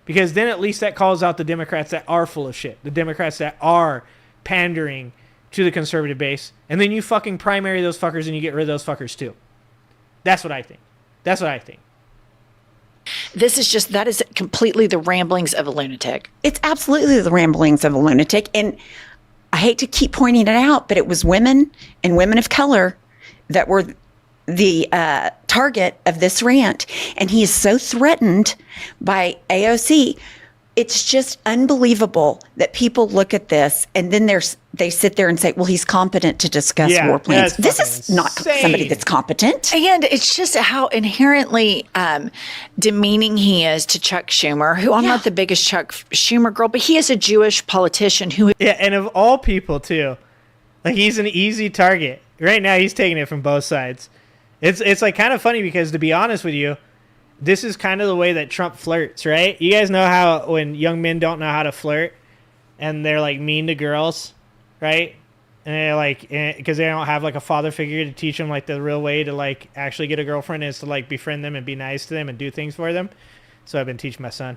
Because then at least that calls out the Democrats that are full of shit. The Democrats that are pandering to the conservative base. And then you fucking primary those fuckers and you get rid of those fuckers too. That's what I think. That is completely the ramblings of a lunatic. It's absolutely the ramblings of a lunatic. And I hate to keep pointing it out, but it was women and women of color that were the target of this rant. And he is so threatened by AOC. It's just unbelievable that people look at this and then they sit there and say, well, he's competent to discuss war plans. This is not somebody that's competent. And it's just how inherently demeaning he is to Chuck Schumer, who I'm not the biggest Chuck Schumer girl, but he is a Jewish politician who... Yeah, and of all people, too. Like, he's an easy target. Right now, he's taking it from both sides. It's like kind of funny because, to be honest with you, this is kind of the way that Trump flirts, right? You guys know how when young men don't know how to flirt and they're like mean to girls, right? And they're like, because they don't have like a father figure to teach them like the real way to like actually get a girlfriend is to like befriend them and be nice to them and do things for them. So I've been teaching my son.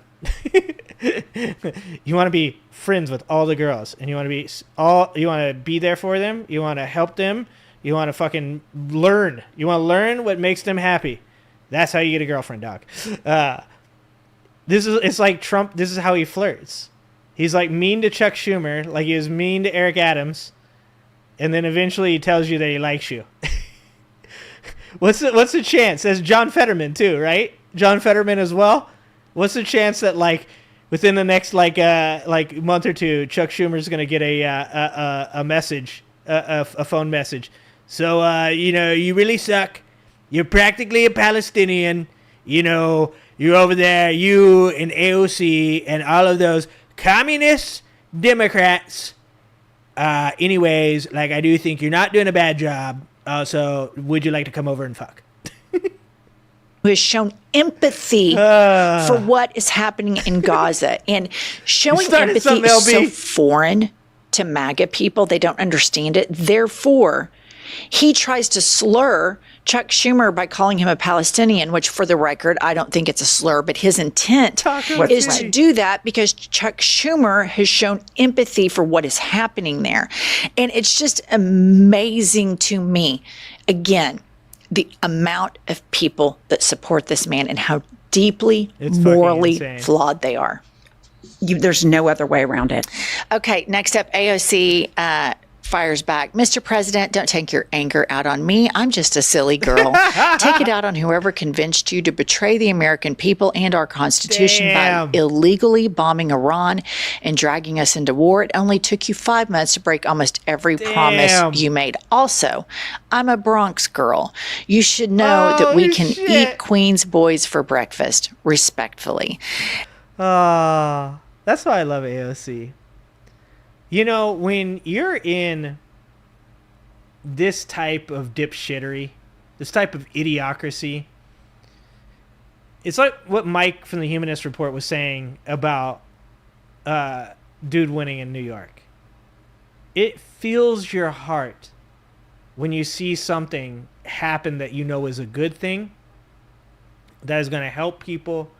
You want to be friends with all the girls and you want to be there for them. You want to help them. You want to fucking learn. You want to learn what makes them happy. That's how you get a girlfriend, dog. It's like Trump. This is how he flirts. He's like mean to Chuck Schumer, like he was mean to Eric Adams, and then eventually he tells you that he likes you. What's the chance? That's John Fetterman too, right? John Fetterman as well. What's the chance that like within the next like month or two, Chuck Schumer's gonna get a message, a phone message? So you really suck. You're practically a Palestinian. You're over there, you and AOC and all of those communist Democrats. Anyways, like, I do think you're not doing a bad job. So would you like to come over and fuck? who has shown empathy for what is happening in Gaza. And showing empathy is so foreign to MAGA people. They don't understand it. Therefore, he tries to slur Chuck Schumer by calling him a Palestinian, which, for the record, I don't think it's a slur, but his intent is to do that because Chuck Schumer has shown empathy for what is happening there. And it's just amazing to me, again, the amount of people that support this man and how deeply morally flawed they are. There's no other way around it. Okay, next up, AOC fires back. Mr. President, don't take your anger out on me. I'm just a silly girl. Take it out on whoever convinced you to betray the American people and our Constitution by illegally bombing Iran and dragging us into war. It only took you 5 months to break almost every promise you made. Also, I'm a Bronx girl. You should know that we can eat Queen's boys for breakfast, respectfully. That's why I love AOC. You know, when you're in this type of dipshittery, this type of idiocracy, it's like what Mike from the Humanist Report was saying about dude winning in New York. It fills your heart when you see something happen that you know is a good thing, that is going to help people,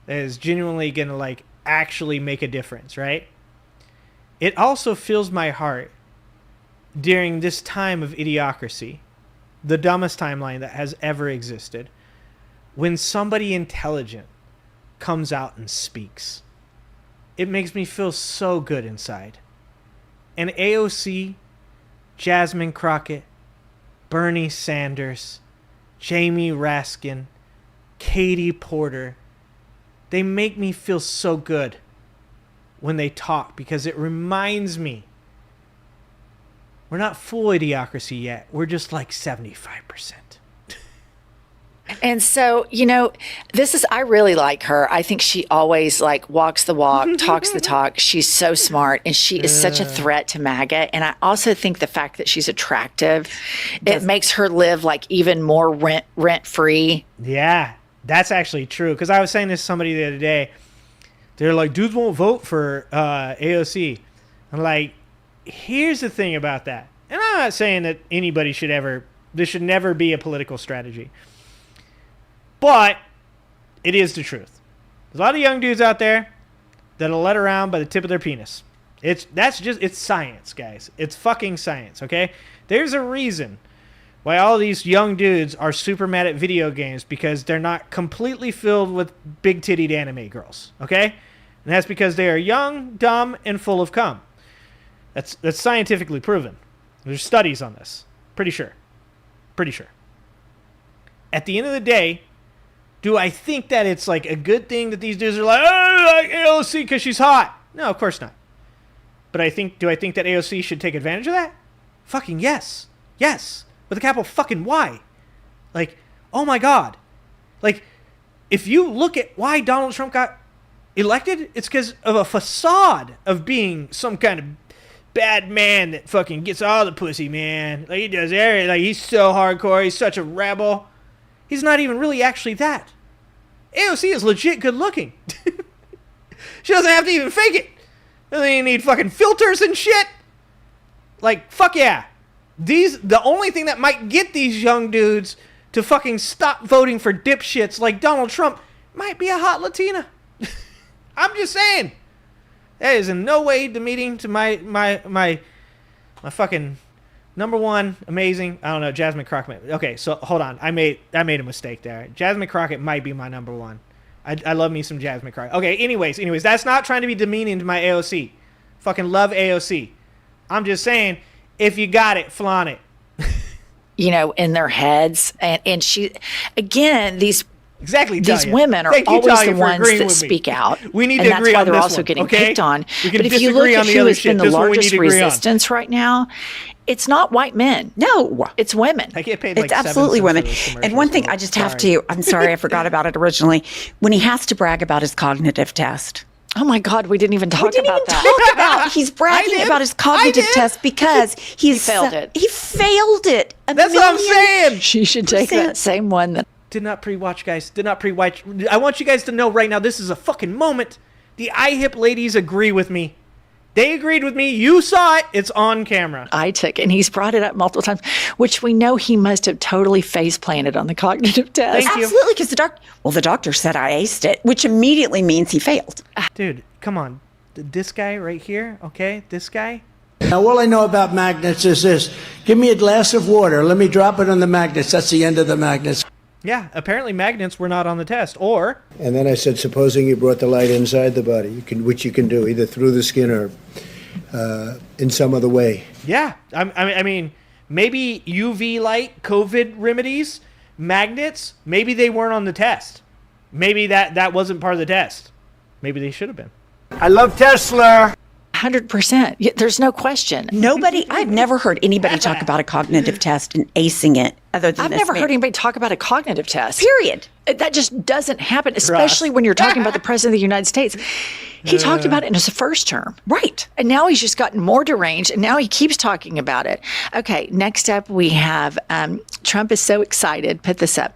that is genuinely going to like actually make a difference, right? It also fills my heart during this time of idiocracy, the dumbest timeline that has ever existed, when somebody intelligent comes out and speaks. It makes me feel so good inside. And AOC, Jasmine Crockett, Bernie Sanders, Jamie Raskin, Katie Porter, they make me feel so good when they talk, because it reminds me we're not full idiocracy yet. We're just like 75%. And so, you know, I really like her. I think she always like walks the walk, talks the talk. She's so smart and she is such a threat to MAGA. And I also think the fact that she's attractive, it makes her live like even more rent free. Yeah, that's actually true. Because I was saying this to somebody the other day. They're like, dudes won't vote for AOC. I'm like, here's the thing about that. And I'm not saying that anybody this should never be a political strategy. But it is the truth. There's a lot of young dudes out there that are led around by the tip of their penis. It's science, guys. It's fucking science, okay? There's a reason why all these young dudes are super mad at video games, because they're not completely filled with big-tittied anime girls, okay? And that's because they are young, dumb, and full of cum. That's scientifically proven. There's studies on this. Pretty sure. At the end of the day, do I think that it's like a good thing that these dudes are like, oh, I like AOC because she's hot? No, of course not. But do I think that AOC should take advantage of that? Fucking yes. Yes. With a capital fucking Y. Like, oh my God. Like, if you look at why Donald Trump got elected, it's because of a facade of being some kind of bad man that fucking gets all the pussy, man. Like, he does everything. Like, he's so hardcore. He's such a rebel. He's not even really actually that. AOC is legit good looking. She doesn't have to even fake it. Doesn't even need fucking filters and shit. Like, fuck yeah. The only thing that might get these young dudes to fucking stop voting for dipshits like Donald Trump might be a hot Latina. I'm just saying. That is in no way demeaning to my fucking number one amazing. I don't know, Jasmine Crockett. Okay, so hold on. I made a mistake there. Jasmine Crockett might be my number one. I love me some Jasmine Crockett. Okay, anyways, that's not trying to be demeaning to my AOC. Fucking love AOC. I'm just saying, if you got it, flaunt it. In their heads. And she, again, these Talia. women are always the ones that speak out. We need to agree on this one. And that's why they're also getting picked on. But if you look at who has been the largest resistance right now, it's not white men. No, it's women. I get paid it's absolutely women. And one thing I just have to, I'm sorry, I forgot about it originally. When he has to brag about his cognitive test. Oh my God, we didn't even talk about that. He's bragging about his cognitive test because he failed it. He failed it. That's what I'm saying. She should take that same one that Did not pre-watch, guys. Did not pre-watch. I want you guys to know right now, this is a fucking moment. The IHIP ladies agree with me. They agreed with me. You saw it. It's on camera. I took, and he's brought it up multiple times, which we know he must have totally face planted on the cognitive test. Thank you. Absolutely, because the doctor said I aced it, which immediately means he failed. Dude, come on. This guy right here, okay? This guy. Now, all I know about magnets is this. Give me a glass of water. Let me drop it on the magnets. That's the end of the magnets. Yeah, apparently magnets were not on the test. Or, And then I said, supposing you brought the light inside the body, which you can do, either through the skin or in some other way. yeah, I mean, maybe UV light, COVID remedies, magnets, maybe they weren't on the test. Maybe that wasn't part of the test. Maybe they should have been. I love Tesla. 100%. Yeah, there's no question. I've never heard anybody talk about a cognitive test and acing it other than I've never heard anybody talk about a cognitive test. Period. That just doesn't happen, especially when you're talking about the President of the United States. He talked about it in his first term. Right. And now he's just gotten more deranged, and now he keeps talking about it. Okay, next up we have Trump is so excited. Put this up.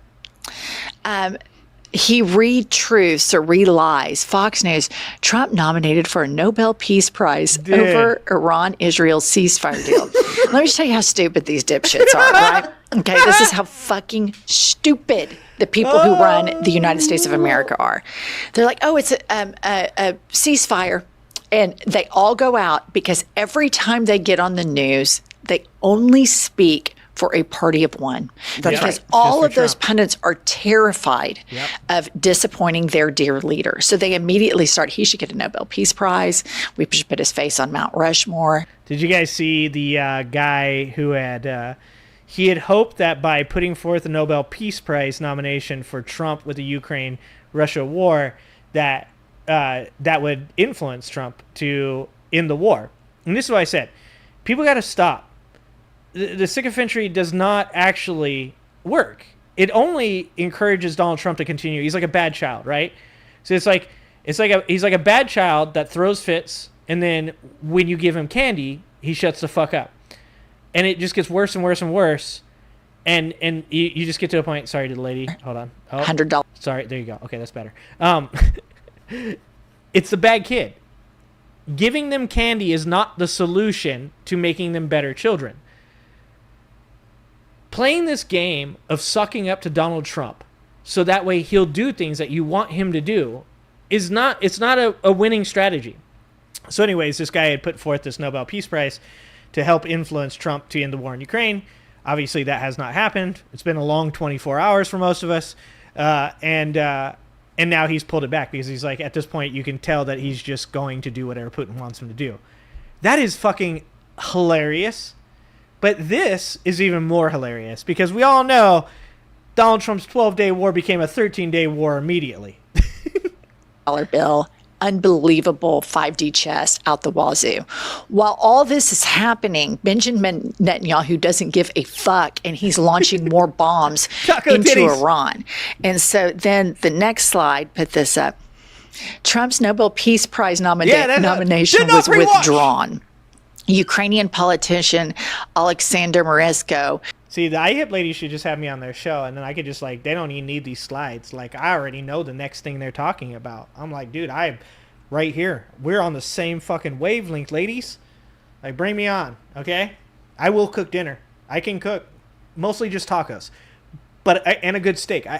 He re-truths or re-lies. Fox News, Trump nominated for a Nobel Peace Prize over Iran-Israel ceasefire deal. Let me just tell you how stupid these dipshits are, right? Okay, this is how fucking stupid the people who run the United States of America are. They're like, oh, it's a ceasefire. And they all go out because every time they get on the news, they only speak for a party of one. Because all of those pundits are terrified of disappointing their dear leader. So they immediately start, he should get a Nobel Peace Prize. We should put his face on Mount Rushmore. Did you guys see the guy who had... he had hoped that by putting forth a Nobel Peace Prize nomination for Trump with the Ukraine-Russia war, that that would influence Trump to end the war. And this is what I said. People got to stop. The sycophantry does not actually work. It only encourages Donald Trump to continue. He's like a bad child, right? So he's like a bad child that throws fits, and then when you give him candy, he shuts the fuck up. And it just gets worse and worse and worse. And you just get to a point. Sorry to the lady. Hold on. Oh, $100. Sorry. There you go. Okay, that's better. It's the bad kid. Giving them candy is not the solution to making them better children. Playing this game of sucking up to Donald Trump so that way he'll do things that you want him to do it's not a winning strategy. So anyways, this guy had put forth this Nobel Peace Prize to help influence Trump to end the war in Ukraine. Obviously, that has not happened. It's been a long 24 hours for most of us. And now he's pulled it back because he's like, at this point, you can tell that he's just going to do whatever Putin wants him to do. That is fucking hilarious. But this is even more hilarious because we all know Donald Trump's 12-day war became a 13-day war immediately. Dollar bill. Unbelievable 5D chess out the wazoo. While all this is happening, Benjamin Netanyahu doesn't give a fuck, and he's launching more bombs into Iran. And so then the next slide, put this up. Trump's Nobel Peace Prize nomination was withdrawn. Ukrainian politician Alexander Moresko. See, the IHIP lady should just have me on their show, and then I could just, like, they don't even need these slides. Like, I already know the next thing they're talking about. I'm like, dude, I'm right here. We're on the same fucking wavelength, ladies. Like, bring me on, okay? I will cook dinner. I can cook. Mostly just tacos. And a good steak. I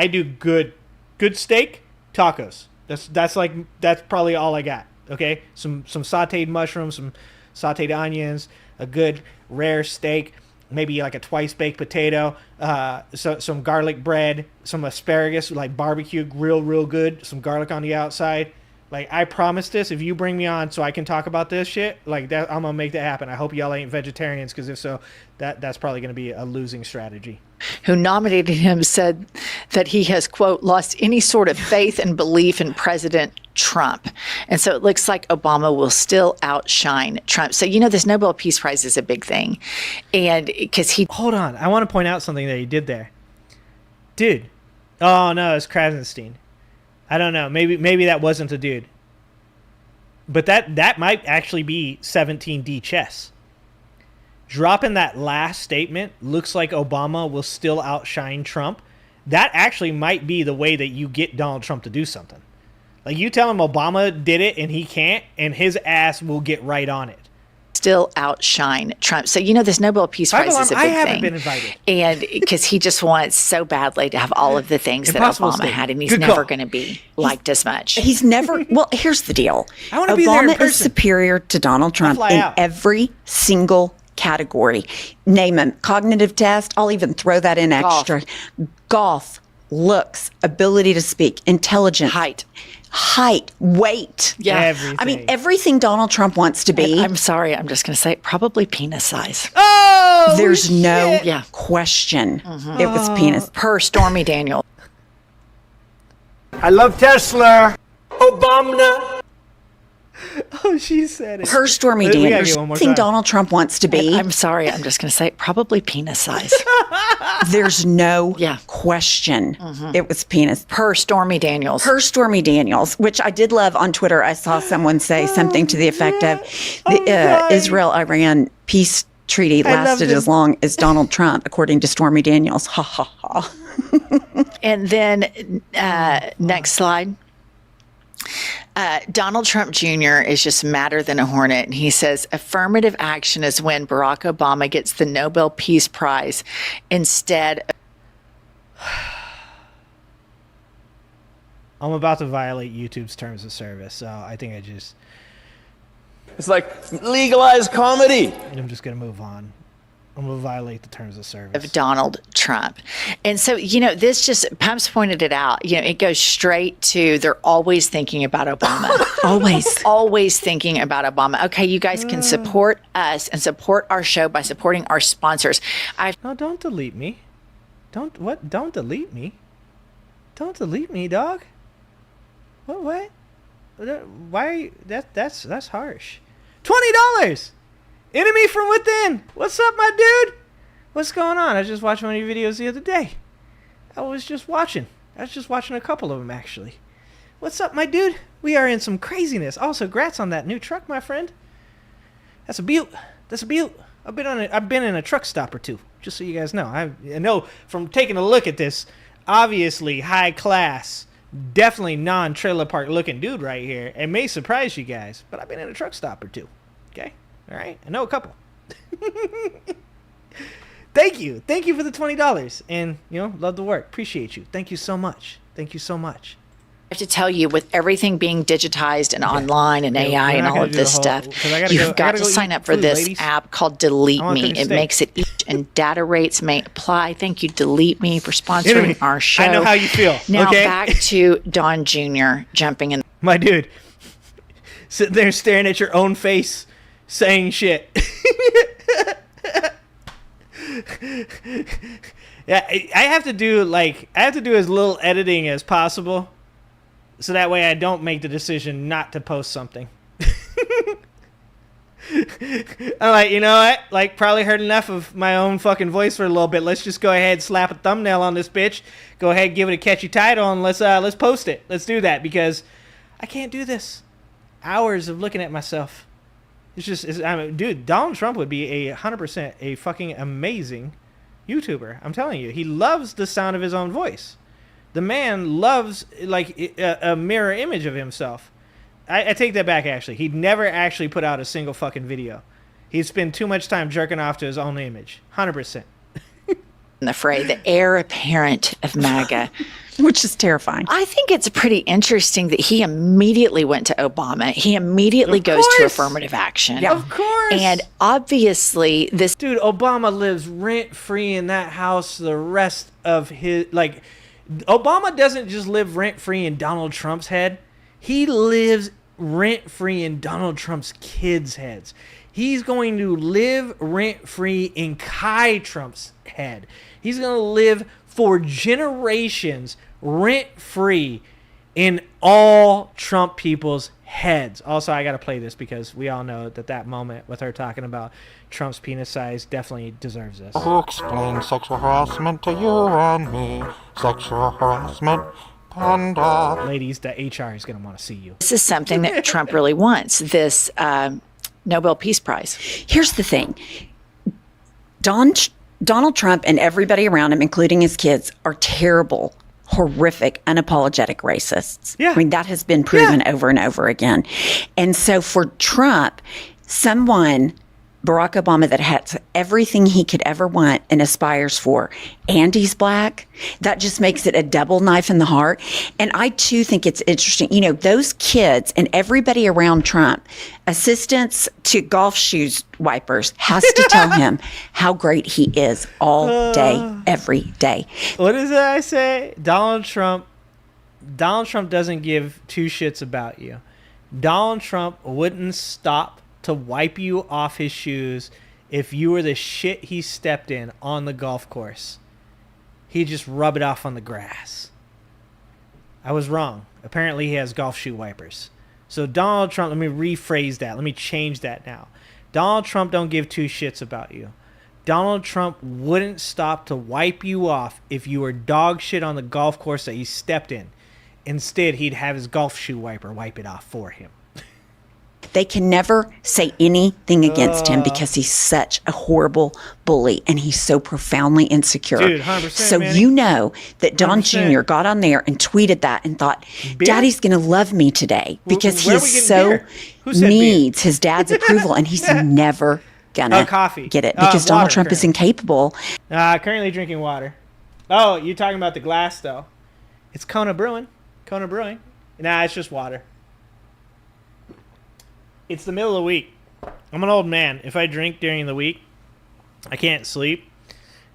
do good steak, tacos. That's probably all I got, okay? Some sauteed mushrooms, some sauteed onions, a good rare steak, maybe like a twice baked potato, some garlic bread, some asparagus, like barbecue, real good, some garlic on the outside. Like, I promise this, if you bring me on so I can talk about this shit, like that, I'm gonna make that happen. I hope y'all ain't vegetarians, because if so, that's probably gonna be a losing strategy. Who nominated him said that he has, quote, lost any sort of faith and belief in President Trump. And so it looks like Obama will still outshine Trump. So, this Nobel Peace Prize is a big thing. And because Hold on. I want to point out something that he did there. Dude. Oh, no, it's Krasenstein. I don't know. Maybe that wasn't the dude. But that might actually be 17D chess. dropping that last statement looks like Obama will still outshine Trump. That actually might be the way that you get Donald Trump to do something. Like, you tell him Obama did it and he can't, and his ass will get right on it. Still outshine Trump. So, this Nobel Peace Prize is a big I haven't thing. been invited. And because he just wants so badly to have all of the things Impossible that Obama statement. had, and he's Good never call. going to be liked as much. He's never. Well, here's the deal. I wanna be there in Obama is person. superior to Donald Trump fly in out. every single category. Name him. Cognitive test. I'll even throw that in extra. Golf, looks, ability to speak, intelligence, height, weight. Yeah. I mean, everything Donald Trump wants to be. I'm sorry, I'm just going to say it, probably penis size. Oh, There's no Yeah. question. It was penis. Per Stormy Daniels. I love Tesla. Obama. Oh, she said it. Per Stormy We gotta Daniels. get one more Everything time. Donald Trump wants to be. I'm sorry, I'm just going to say it, probably penis size. There's no question. It was penis. Per Stormy Daniels. Per Stormy Daniels, which I did love on Twitter. I saw someone say something to the effect of the Israel-Iran peace treaty lasted as long as Donald Trump, according to Stormy Daniels. Ha ha ha. And then next slide. Donald Trump Jr. is just madder than a hornet. And he says affirmative action is when Barack Obama gets the Nobel Peace Prize instead of. I'm about to violate YouTube's terms of service, so I think It's like legalized comedy. I'm just going to move on. I'm going to violate the terms of service. Of Donald Trump. And so, this just, Pumps pointed it out, it goes straight to they're always thinking about Obama. Always thinking about Obama. Okay, you guys can support us and support our show by supporting our sponsors. No, don't delete me. Don't delete me. Don't delete me, dog. What? Why? That's harsh. $20! Enemy from within. What's up, my dude? What's going on? I was just watching one of your videos the other day. I was just watching a couple of them, actually. What's up, my dude? We are in some craziness. Also, congrats on that new truck, my friend. That's a beaut. I've been in a truck stop or two, just so you guys know. I know from taking a look at this, obviously high class, definitely non-trailer park looking dude right here. It may surprise you guys, but I've been in a truck stop or two. Okay? All right? I know a couple. Thank you for the $20, and love the work. Appreciate you. Thank you so much. I have to tell you, with everything being digitized and online and AI and all of this stuff, you've got to sign up for this app called Delete Me. It makes it easy, and data rates may apply. Thank you, Delete Me, for sponsoring our show. I know how you feel. Now okay? back to Don Jr. jumping in. My dude, sitting there staring at your own face, saying shit. Yeah, I have to do as little editing as possible, so that way I don't make the decision not to post something. I'm like, you know what? Like, probably heard enough of my own fucking voice for a little bit. Let's just go ahead, slap a thumbnail on this bitch. Go ahead, give it a catchy title, and let's post it. Let's do that, because I can't do this. Hours of looking at myself. Dude, Donald Trump would be 100% a fucking amazing YouTuber. I'm telling you, he loves the sound of his own voice. The man loves a mirror image of himself. I take that back, actually. He'd never actually put out a single fucking video. He'd spend too much time jerking off to his own image. 100%. The fray, the heir apparent of MAGA. Which is terrifying. I think it's pretty interesting that he immediately went to Obama. He immediately goes to affirmative action. Yeah, of course. And obviously this... Dude, Obama lives rent-free in that house the rest of his... Obama doesn't just live rent-free in Donald Trump's head. He lives rent-free in Donald Trump's kids' heads. He's going to live rent-free in Kai Trump's head. He's going to live for generations rent-free in all Trump people's heads. Also, I got to play this because we all know that moment with her talking about Trump's penis size definitely deserves this. Who explains sexual harassment to you and me? Sexual harassment, panda. Ladies, the HR is going to want to see you. This is something that Trump really wants, this Nobel Peace Prize. Here's the thing. Donald Trump and everybody around him, including his kids, are terrible, horrific, unapologetic racists. Yeah. I mean, that has been proven over and over again. And so for Trump, someone, Barack Obama, that has everything he could ever want and aspires for, and he's black, that just makes it a double knife in the heart. And I too think it's interesting, you know, those kids and everybody around Trump, assistants to golf shoes wipers, has to tell him how great he is all day, every day. What is it I say? Donald Trump doesn't give two shits about you. Donald Trump wouldn't stop to wipe you off his shoes if you were the shit he stepped in on the golf course. He'd just rub it off on the grass. I was wrong. Apparently he has golf shoe wipers. So Donald Trump, let me rephrase that. Let me change that now. Donald Trump don't give two shits about you. Donald Trump wouldn't stop to wipe you off if you were dog shit on the golf course that he stepped in. Instead, he'd have his golf shoe wiper wipe it off for him. They can never say anything against him because he's such a horrible bully and he's so profoundly insecure. Dude, 100%, so man. you know that Don 100%. Jr. got on there and tweeted that and thought, Beer? Daddy's going to love me today because he Where are we is getting so beer? Who said needs his dad's approval and he's never gonna coffee. get it because Donald water, Trump is currently. incapable. Currently drinking water. Oh, you're talking about the glass, though. It's Kona Brewing. Kona Brewing. Nah, it's just water. It's the middle of the week. I'm an old man. If I drink during the week, I can't sleep.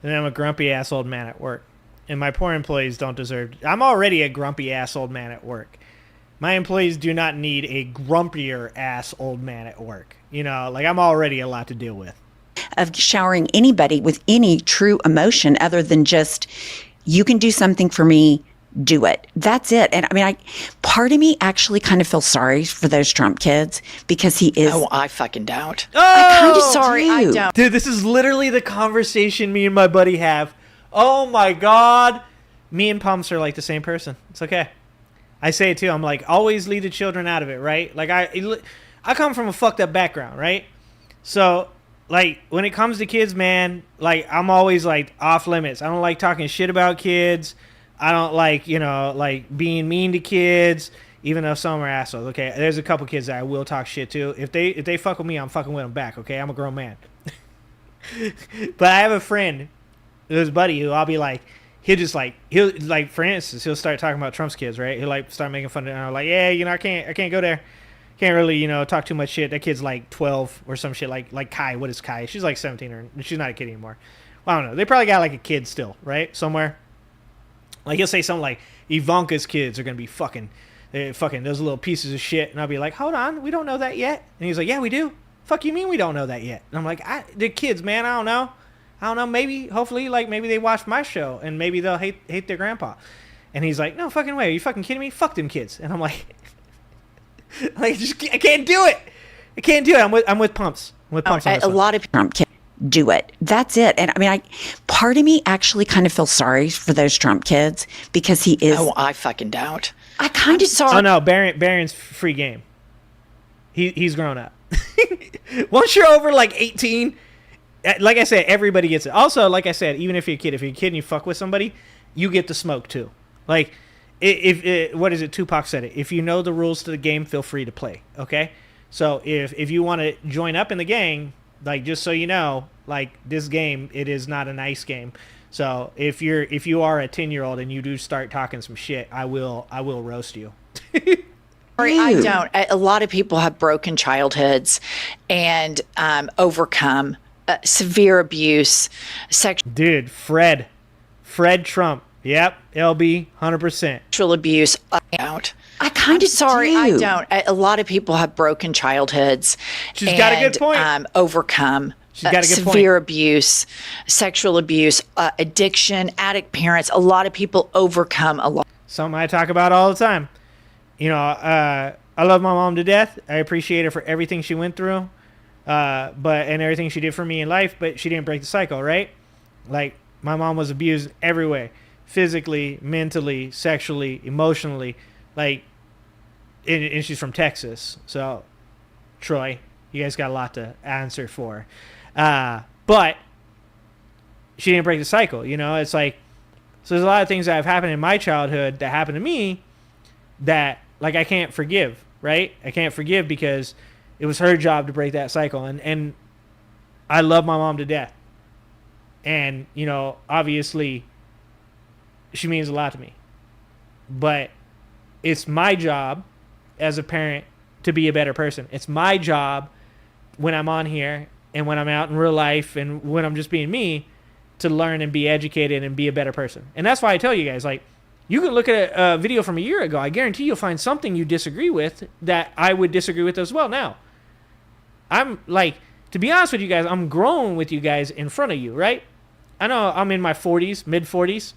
And I'm a grumpy ass old man at work. And my poor employees don't deserve... I'm already a grumpy ass old man at work. My employees do not need a grumpier ass old man at work. You know, like I'm already a lot to deal with. Of showering anybody with any true emotion other than just, you can do something for me, do it. That's it. And I mean, part of me actually kind of feels sorry for those Trump kids because he is. Oh, I fucking don't. Oh, I kind of sorry. I don't. Dude, this is literally the conversation me and my buddy have. Oh my God. Me and Pumps are like the same person. It's okay. I say it too. I'm like, always leave the children out of it, right? Like I come from a fucked up background, right? So like when it comes to kids, man, like I'm always like off limits. I don't like talking shit about kids. I don't like, you know, like being mean to kids, even though some are assholes. Okay, there's a couple kids that I will talk shit to. If they fuck with me, I'm fucking with them back. Okay, I'm a grown man. But I have a friend, his buddy, who I'll be like, he'll like, for instance, he'll start talking about Trump's kids, right? He'll like start making fun of it. And I'm like, yeah, you know, I can't go there. Can't really, you know, talk too much shit. That kid's like 12 or some shit. Like Kai. What is Kai? She's like 17 or she's not a kid anymore. Well, I don't know. They probably got like a kid still, right? Somewhere. Like he'll say something like Ivanka's kids are gonna be fucking those little pieces of shit, and I'll be like, hold on, we don't know that yet. And he's like, yeah, we do. Fuck you mean we don't know that yet? And I'm like, they're kids, man. I don't know. Maybe, hopefully, like maybe they watch my show and maybe they'll hate their grandpa. And he's like, no fucking way. Are you fucking kidding me? Fuck them kids. And I'm like, I can't do it. I can't do it. I'm with Pumps. I'm with Pumps on this A one. lot of Trump kids do it. That's it. And I mean, part of me actually kind of feels sorry for those Trump kids because he is. Oh, I fucking don't. I kind of sorry. Oh no, Barron's free game. He's grown up. Once you're over like 18, like I said, everybody gets it. Also, like I said, even if you're a kid and you fuck with somebody, you get to smoke too. Like, if what is it? Tupac said it. If you know the rules to the game, feel free to play. Okay, so if you want to join up in the gang, like just so you know, like this game, it is not a nice game. So if you are a 10-year-old and you do start talking some shit, I will roast you. Sorry, I don't. A lot of people have broken childhoods and overcome severe abuse. Dude, Fred Trump. Yep, LB, 100%. Sexual abuse. I don't. I kind of sorry, I don't. A lot of people have broken childhoods. She's got a good point. Overcome. She's got a good severe point. abuse, sexual abuse, addiction, addict parents. A lot of people overcome a lot. Something I talk about all the time. You know, I love my mom to death. I appreciate her for everything she went through, and everything she did for me in life. But she didn't break the cycle, right? Like my mom was abused every way, physically, mentally, sexually, emotionally. Like, and she's from Texas, so Troy, you guys got a lot to answer for. But she didn't break the cycle. You know, it's like, so there's a lot of things that have happened in my childhood that happened to me that, like, I can't forgive, right? I can't forgive because it was her job to break that cycle. And I love my mom to death. And, you know, obviously she means a lot to me. But it's my job as a parent to be a better person. It's my job when I'm on here and when I'm out in real life and when I'm just being me to learn and be educated and be a better person. And that's why I tell you guys, like, you can look at a video from a year ago. I guarantee you'll find something you disagree with that I would disagree with as well. Now, I'm like, to be honest with you guys, I'm growing with you guys in front of you, right? I know I'm in my 40s, mid 40s,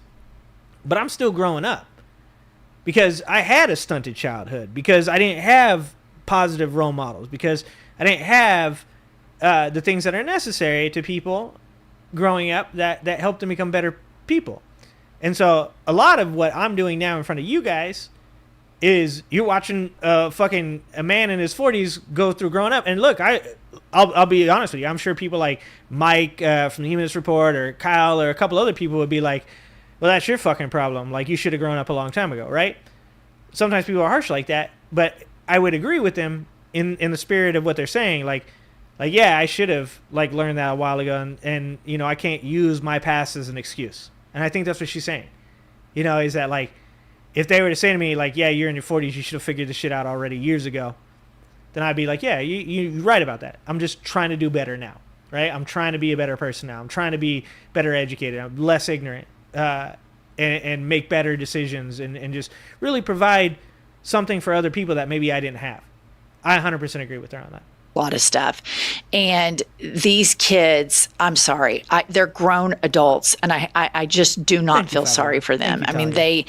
but I'm still growing up because I had a stunted childhood, because I didn't have positive role models, because I didn't have the things that are necessary to people growing up that helped them become better people. And so a lot of what I'm doing now in front of you guys is you're watching a man in his 40s go through growing up. And look, I'll be honest with you. I'm sure people like Mike from the Humanist Report or Kyle or a couple other people would be like, well, that's your fucking problem. Like, you should have grown up a long time ago, right? Sometimes people are harsh like that, but I would agree with them in the spirit of what they're saying. Like, yeah, I should have like learned that a while ago, and you know, I can't use my past as an excuse. And I think that's what she's saying. You know, is that like, if they were to say to me like, yeah, you're in your 40s, you should have figured this shit out already years ago, then I'd be like, yeah, you're right about that. I'm just trying to do better now, right? I'm trying to be a better person now. I'm trying to be better educated. I'm less ignorant, and make better decisions and just really provide something for other people that maybe I didn't have. I 100% agree with her on that. A lot of stuff. And these kids, I'm sorry, they're grown adults, and I just do not feel sorry for them. I mean,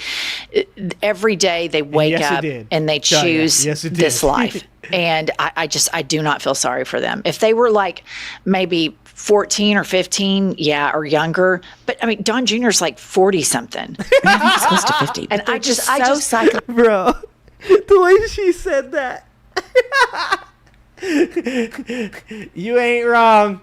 every day they wake up and they choose this life. And I do not feel sorry for them. If they were like maybe 14 or 15, yeah, or younger. But I mean, Don Jr.'s like 40 something. He's close to 50. And I just bro, the way she said that. You ain't wrong.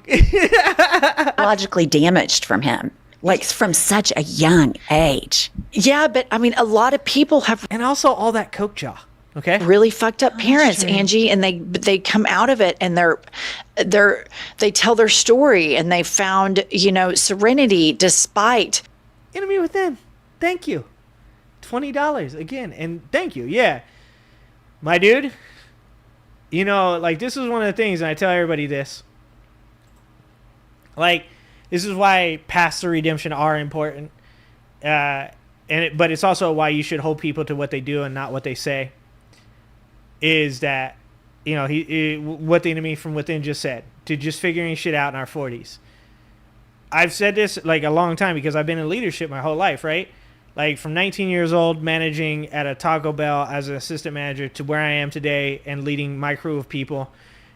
Logically damaged from him, like from such a young age. Yeah, but I mean, a lot of people have, and also all that coke jaw. Okay, really fucked up parents, Angie, and they come out of it and they tell their story and they found, you know, serenity despite. Enemy within. Thank you. $20 again, and thank you. Yeah, my dude. You know, like, this is one of the things, and I tell everybody this. Like, this is why paths to redemption are important. But it's also why you should hold people to what they do and not what they say. Is that, you know, what the enemy from within just said. To just figuring shit out in our 40s. I've said this, like, a long time because I've been in leadership my whole life, right? Like, from 19 years old, managing at a Taco Bell as an assistant manager to where I am today and leading my crew of people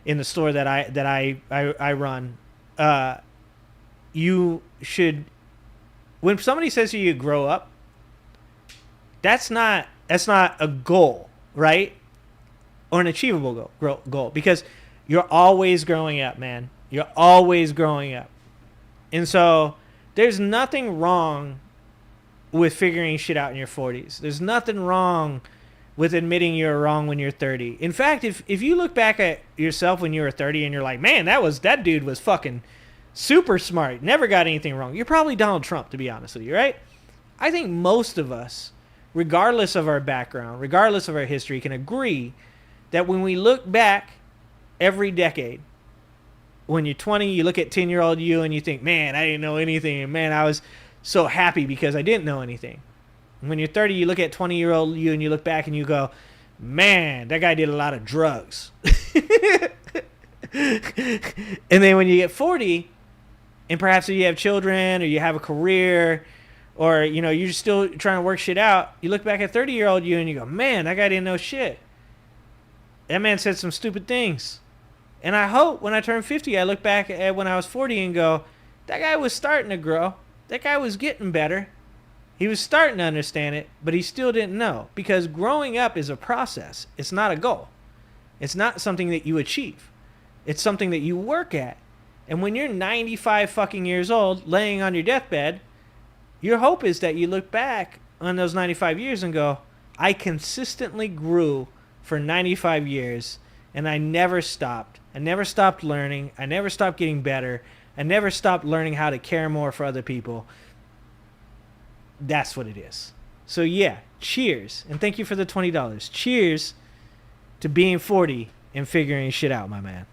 in the store that I run. You should, when somebody says to you, grow up, that's not a goal, right? Or an achievable goal, because you're always growing up, man. You're always growing up. And so there's nothing wrong with figuring shit out in your 40s. There's nothing wrong with admitting you're wrong when you're 30. In fact, if you look back at yourself when you were 30 and you're like, man, that dude was fucking super smart, never got anything wrong, you're probably Donald Trump, to be honest with you, right? I think most of us, regardless of our background, regardless of our history, can agree that when we look back every decade, when you're 20, you look at 10-year-old you and you think, man, I didn't know anything, and man, I was so happy because I didn't know anything. And when you're 30, you look at 20-year-old you and you look back and you go, man, that guy did a lot of drugs. And then when you get 40, and perhaps if you have children or you have a career, or, you know, you're still trying to work shit out, you look back at 30-year-old you and you go, man, that guy didn't know shit. That man said some stupid things. And I hope when I turn 50, I look back at when I was 40 and go, that guy was starting to grow. That guy was getting better. He was starting to understand it, but he still didn't know. Because growing up is a process. It's not a goal. It's not something that you achieve. It's something that you work at. And when you're 95 fucking years old, laying on your deathbed, your hope is that you look back on those 95 years and go, I consistently grew for 95 years, and I never stopped. I never stopped learning. I never stopped getting better. I never stopped learning how to care more for other people. That's what it is. So yeah, cheers. And thank you for the $20. Cheers to being 40 and figuring shit out, my man.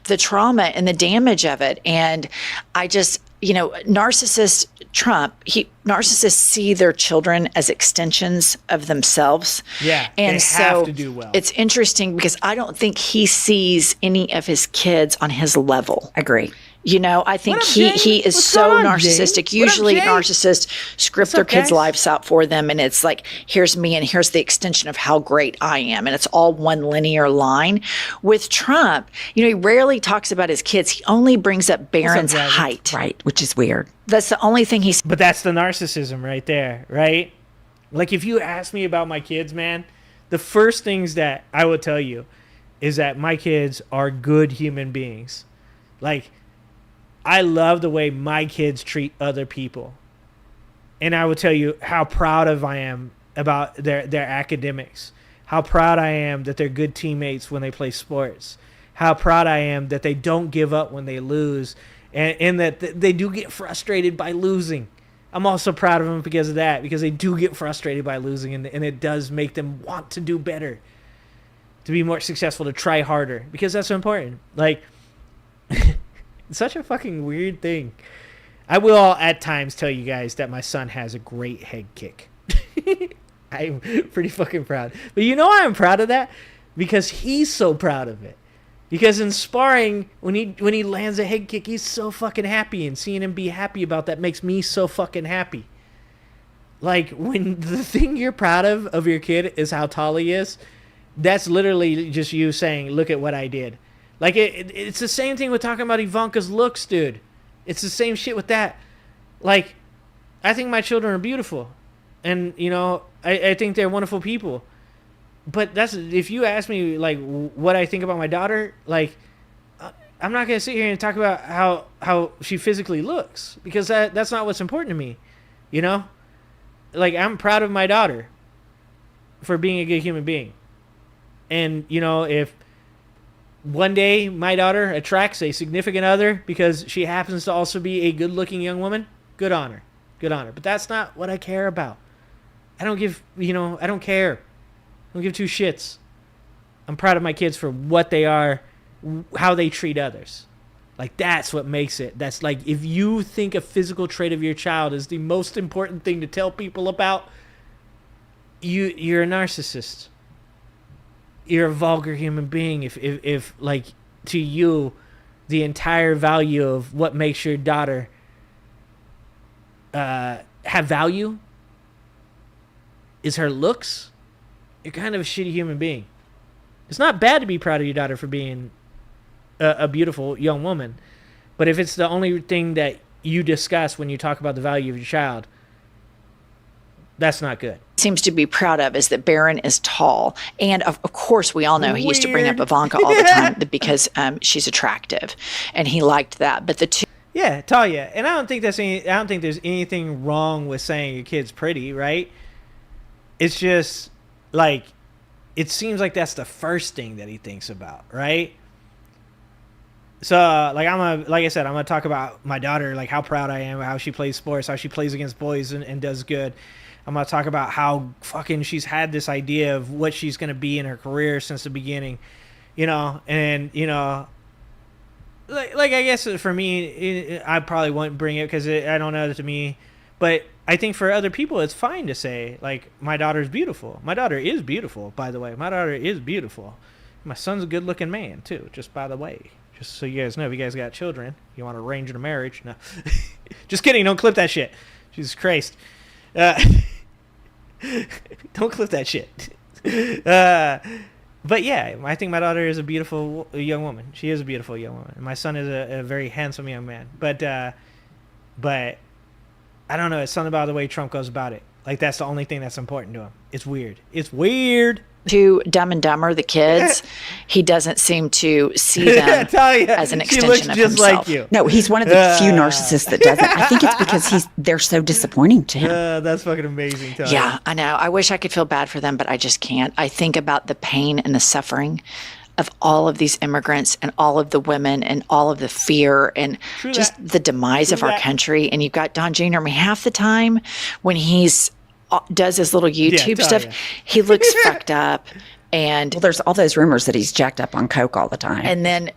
The trauma and the damage of it. And I just, narcissist Trump, narcissists see their children as extensions of themselves. Yeah, and they so have to do well. It's interesting because I don't think he sees any of his kids on his level. Agree. I think he is What's so going on, narcissistic. Jay? What up, Usually Jay? narcissists script What's their up, kids' guys? lives out for them, and it's like, here's me and here's the extension of how great I am, and it's all one linear line. With Trump, he rarely talks about his kids. He only brings up Barron's Gavin? height. Right, which is weird. That's the only thing he's. But that's the narcissism right there, right? Like, if you ask me about my kids, man, the first things that I will tell you is that my kids are good human beings. Like, I love the way my kids treat other people. And I will tell you how proud I am about their academics. How proud I am that they're good teammates when they play sports. How proud I am that they don't give up when they lose. And that they do get frustrated by losing. I'm also proud of them because of that. Because they do get frustrated by losing. And it does make them want to do better. To be more successful, to try harder. Because that's so important. Like... It's such a fucking weird thing. I will at times tell you guys that my son has a great head kick. I'm pretty fucking proud. But I'm proud of that because he's so proud of it. Because in sparring, when he lands a head kick, he's so fucking happy. And seeing him be happy about that makes me so fucking happy. Like, when the thing you're proud of your kid is how tall he is, that's literally just you saying, look at what I did. Like, it's the same thing with talking about Ivanka's looks, dude. It's the same shit with that. Like, I think my children are beautiful. And, I think they're wonderful people. But if you ask me, like, what I think about my daughter, like, I'm not going to sit here and talk about how she physically looks. Because that's not what's important to me, Like, I'm proud of my daughter for being a good human being. And, if... one day my daughter attracts a significant other because she happens to also be a good-looking young woman, good on her. Good on her. But that's not what I care about. I don't give, I don't care. I don't give two shits. I'm proud of my kids for what they are, how they treat others. Like, that's what makes it. That's like, if you think a physical trait of your child is the most important thing to tell people about, you're a narcissist. You're a vulgar human being if like, to you, the entire value of what makes your daughter have value is her looks, you're kind of a shitty human being. It's not bad to be proud of your daughter for being a beautiful young woman, but if it's the only thing that you discuss when you talk about the value of your child, that's not good. Seems to be proud of is that Barron is tall. And of course, we all know he used to bring up Ivanka all the time because she's attractive and he liked that. But the two. Yeah, tall, yeah. And I don't think there's anything wrong with saying your kid's pretty, right? It's just like, it seems like that's the first thing that he thinks about, right? So, like I said, I'm gonna talk about my daughter, like how proud I am, how she plays sports, how she plays against boys and does good. I'm going to talk about how fucking she's had this idea of what she's going to be in her career since the beginning, and, like I guess for me, I probably won't bring it because I don't know to me, but I think for other people, it's fine to say, like, my daughter's beautiful. My daughter is beautiful, by the way. My daughter is beautiful. My son's a good looking man too, just by the way. Just so you guys know, if you guys got children, you want to arrange a marriage. No, just kidding. Don't clip that shit. Jesus Christ. Don't clip that shit. But yeah, I think my daughter is a beautiful young woman. She is a beautiful young woman. My son is a very handsome young man. But I don't know. It's something about the way Trump goes about it. Like, that's the only thing that's important to him. It's weird. It's weird. to Dumb and Dumber, the kids, he doesn't seem to see them as an extension of himself. Like you. No, he's one of the few narcissists that doesn't. I think it's because they're so disappointing to him. That's fucking amazing, Talia. Yeah, I know. I wish I could feel bad for them, but I just can't. I think about the pain and the suffering of all of these immigrants and all of the women and all of the fear and just the demise of our country. And you've got Don Jr. I mean, half the time when he's does his little YouTube stuff, he looks fucked up. And there's all those rumors that he's jacked up on coke all the time. And then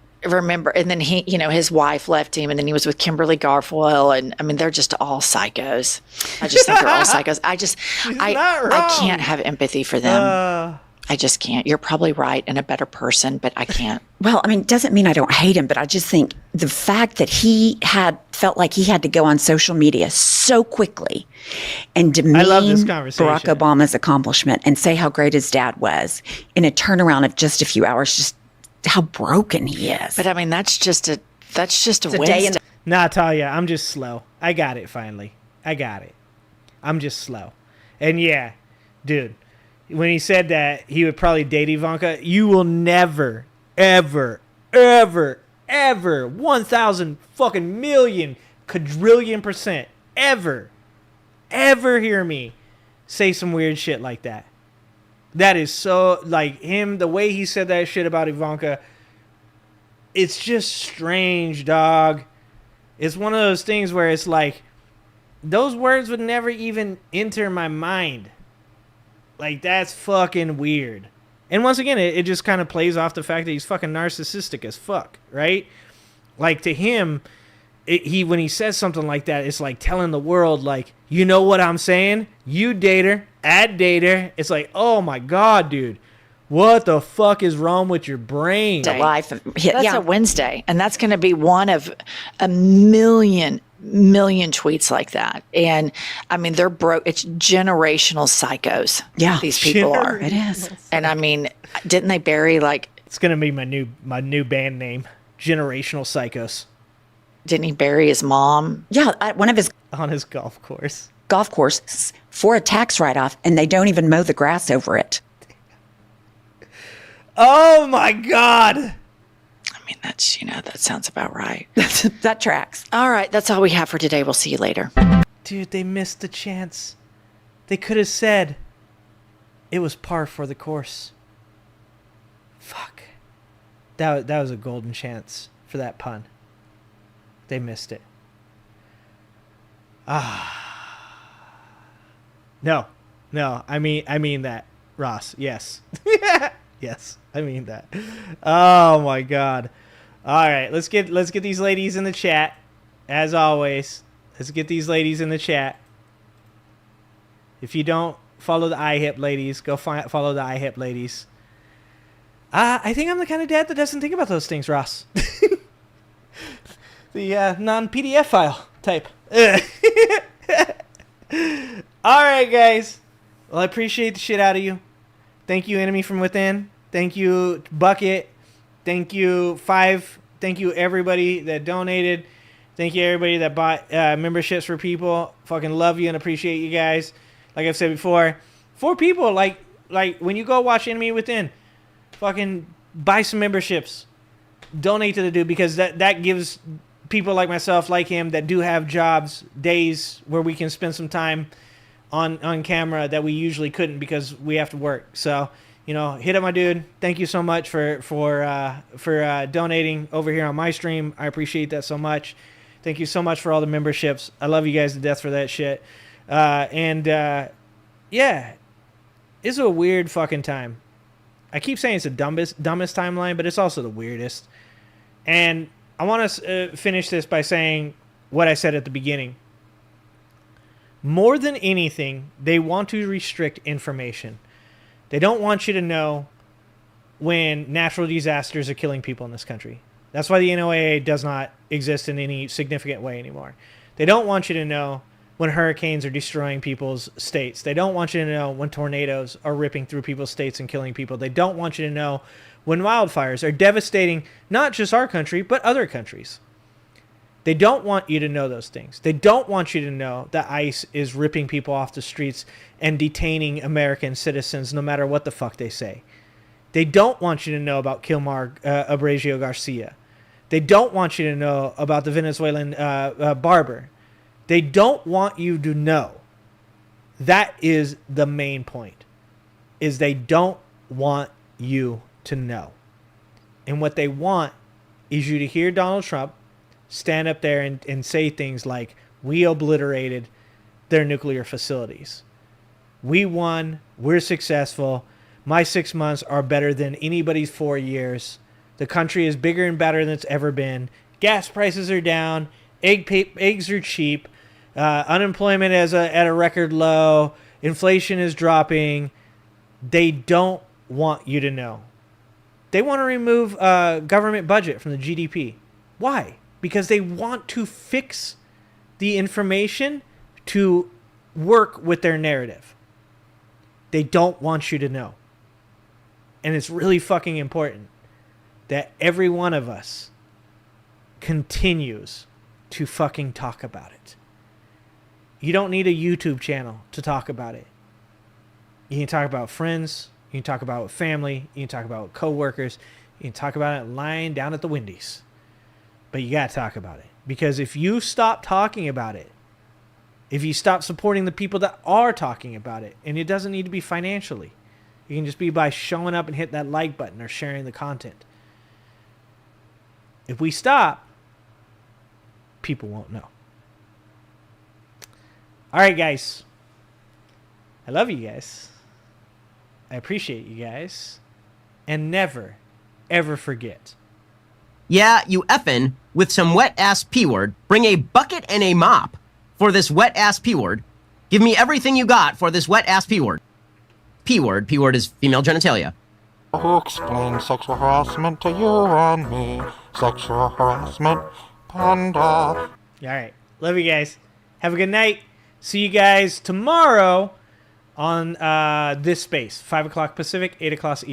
he, his wife left him, and then he was with Kimberly Guilfoyle, and I mean, they're just all psychos. I just think they're all psychos. I can't have empathy for them. I just can't. You're probably right and a better person, but I can't. Well, I mean, it doesn't mean I don't hate him, but I just think the fact that he felt like he had to go on social media so quickly and demean Barack Obama's accomplishment and say how great his dad was in a turnaround of just a few hours, just how broken he is. But I mean, that's just a Wednesday. Nah, Talia, I'm just slow. I got it finally. I got it. I'm just slow. And yeah, dude, when he said that he would probably date Ivanka, you will never, ever, ever, ever, 1,000 fucking million, quadrillion %, ever hear me say some weird shit like that. That is so, like, him, the way he said that shit about Ivanka, it's just strange, dog. It's one of those things where it's like, those words would never even enter my mind. Like, that's fucking weird. And once again, it just kind of plays off the fact that he's fucking narcissistic as fuck, right? Like, to him, when he says something like that, it's like telling the world, like, you know what I'm saying? You date her, add date her. It's like, oh my God, dude. What the fuck is wrong with your brain? That's a Wednesday, and that's going to be one of a million tweets like that. And I mean, they're broke. It's generational psychos. Yeah, these people are. It is. And I mean, didn't they bury It's going to be my new band name, Generational Psychos. Didn't he bury his mom? Yeah, one of his on his golf course for a tax write-off, and they don't even mow the grass over it. Oh my God. I mean, that's, that sounds about right. That tracks. All right. That's all we have for today. We'll see you later. Dude, they missed the chance. They could have said it was par for the course. Fuck. That was a golden chance for that pun. They missed it. No. I mean that, Ross. Yes. Yes, I mean that. Oh my God. All right, let's get these ladies in the chat. As always, let's get these ladies in the chat. If you don't follow the IHIP ladies, go follow the IHIP ladies. I think I'm the kind of dad that doesn't think about those things, Ross. The non-PDF file type. All right, guys. Well, I appreciate the shit out of you. Thank you, Enemy from Within. Thank you, Bucket. Thank you, Five. Thank you, everybody that donated. Thank you, everybody that bought memberships for people. Fucking love you and appreciate you guys. Like I've said before, for people, like when you go watch Enemy Within, fucking buy some memberships. Donate to the dude, because that gives people like myself, like him, that do have jobs, days where we can spend some time on camera that we usually couldn't because we have to work. So, hit up my dude. Thank you so much for donating over here on my stream. I appreciate that so much. Thank you so much for all the memberships. I love you guys to death for that shit. Yeah, it's a weird fucking time. I keep saying it's the dumbest timeline, but it's also the weirdest. And I want to finish this by saying what I said at the beginning. More than anything, they want to restrict information. They don't want you to know when natural disasters are killing people in this country. That's why the NOAA does not exist in any significant way anymore. They don't want you to know when hurricanes are destroying people's states. They don't want you to know when tornadoes are ripping through people's states and killing people. They don't want you to know when wildfires are devastating not just our country, but other countries. They don't want you to know those things. They don't want you to know that ICE is ripping people off the streets and detaining American citizens no matter what the fuck they say. They don't want you to know about Kilmar Abrego Garcia. They don't want you to know about the Venezuelan barber. They don't want you to know. That is the main point, is they don't want you to know. And what they want is you to hear Donald Trump stand up there and say things like, we obliterated their nuclear facilities. We won. We're successful. My 6 months are better than anybody's 4 years. The country is bigger and better than it's ever been. Gas prices are down. Eggs are cheap. Unemployment is at a record low. Inflation is dropping. They don't want you to know. They want to remove government budget from the GDP. Why? Because they want to fix the information to work with their narrative. They don't want you to know. And it's really fucking important that every one of us continues to fucking talk about it. You don't need a YouTube channel to talk about it. You can talk about friends. You can talk about with family. You can talk about with coworkers. You can talk about it lying down at the Wendy's. But you got to talk about it. Because if you stop talking about it, if you stop supporting the people that are talking about it, and it doesn't need to be financially, it can just be by showing up and hitting that like button or sharing the content. If we stop, people won't know. All right, guys. I love you guys. I appreciate you guys. And never, ever forget. Yeah, you effin' with some wet-ass P-word. Bring a bucket and a mop for this wet-ass P-word. Give me everything you got for this wet-ass P-word. P-word. P-word is female genitalia. Who explained sexual harassment to you and me? Sexual harassment, panda. All right. Love you guys. Have a good night. See you guys tomorrow on this space. 5 o'clock Pacific, 8 o'clock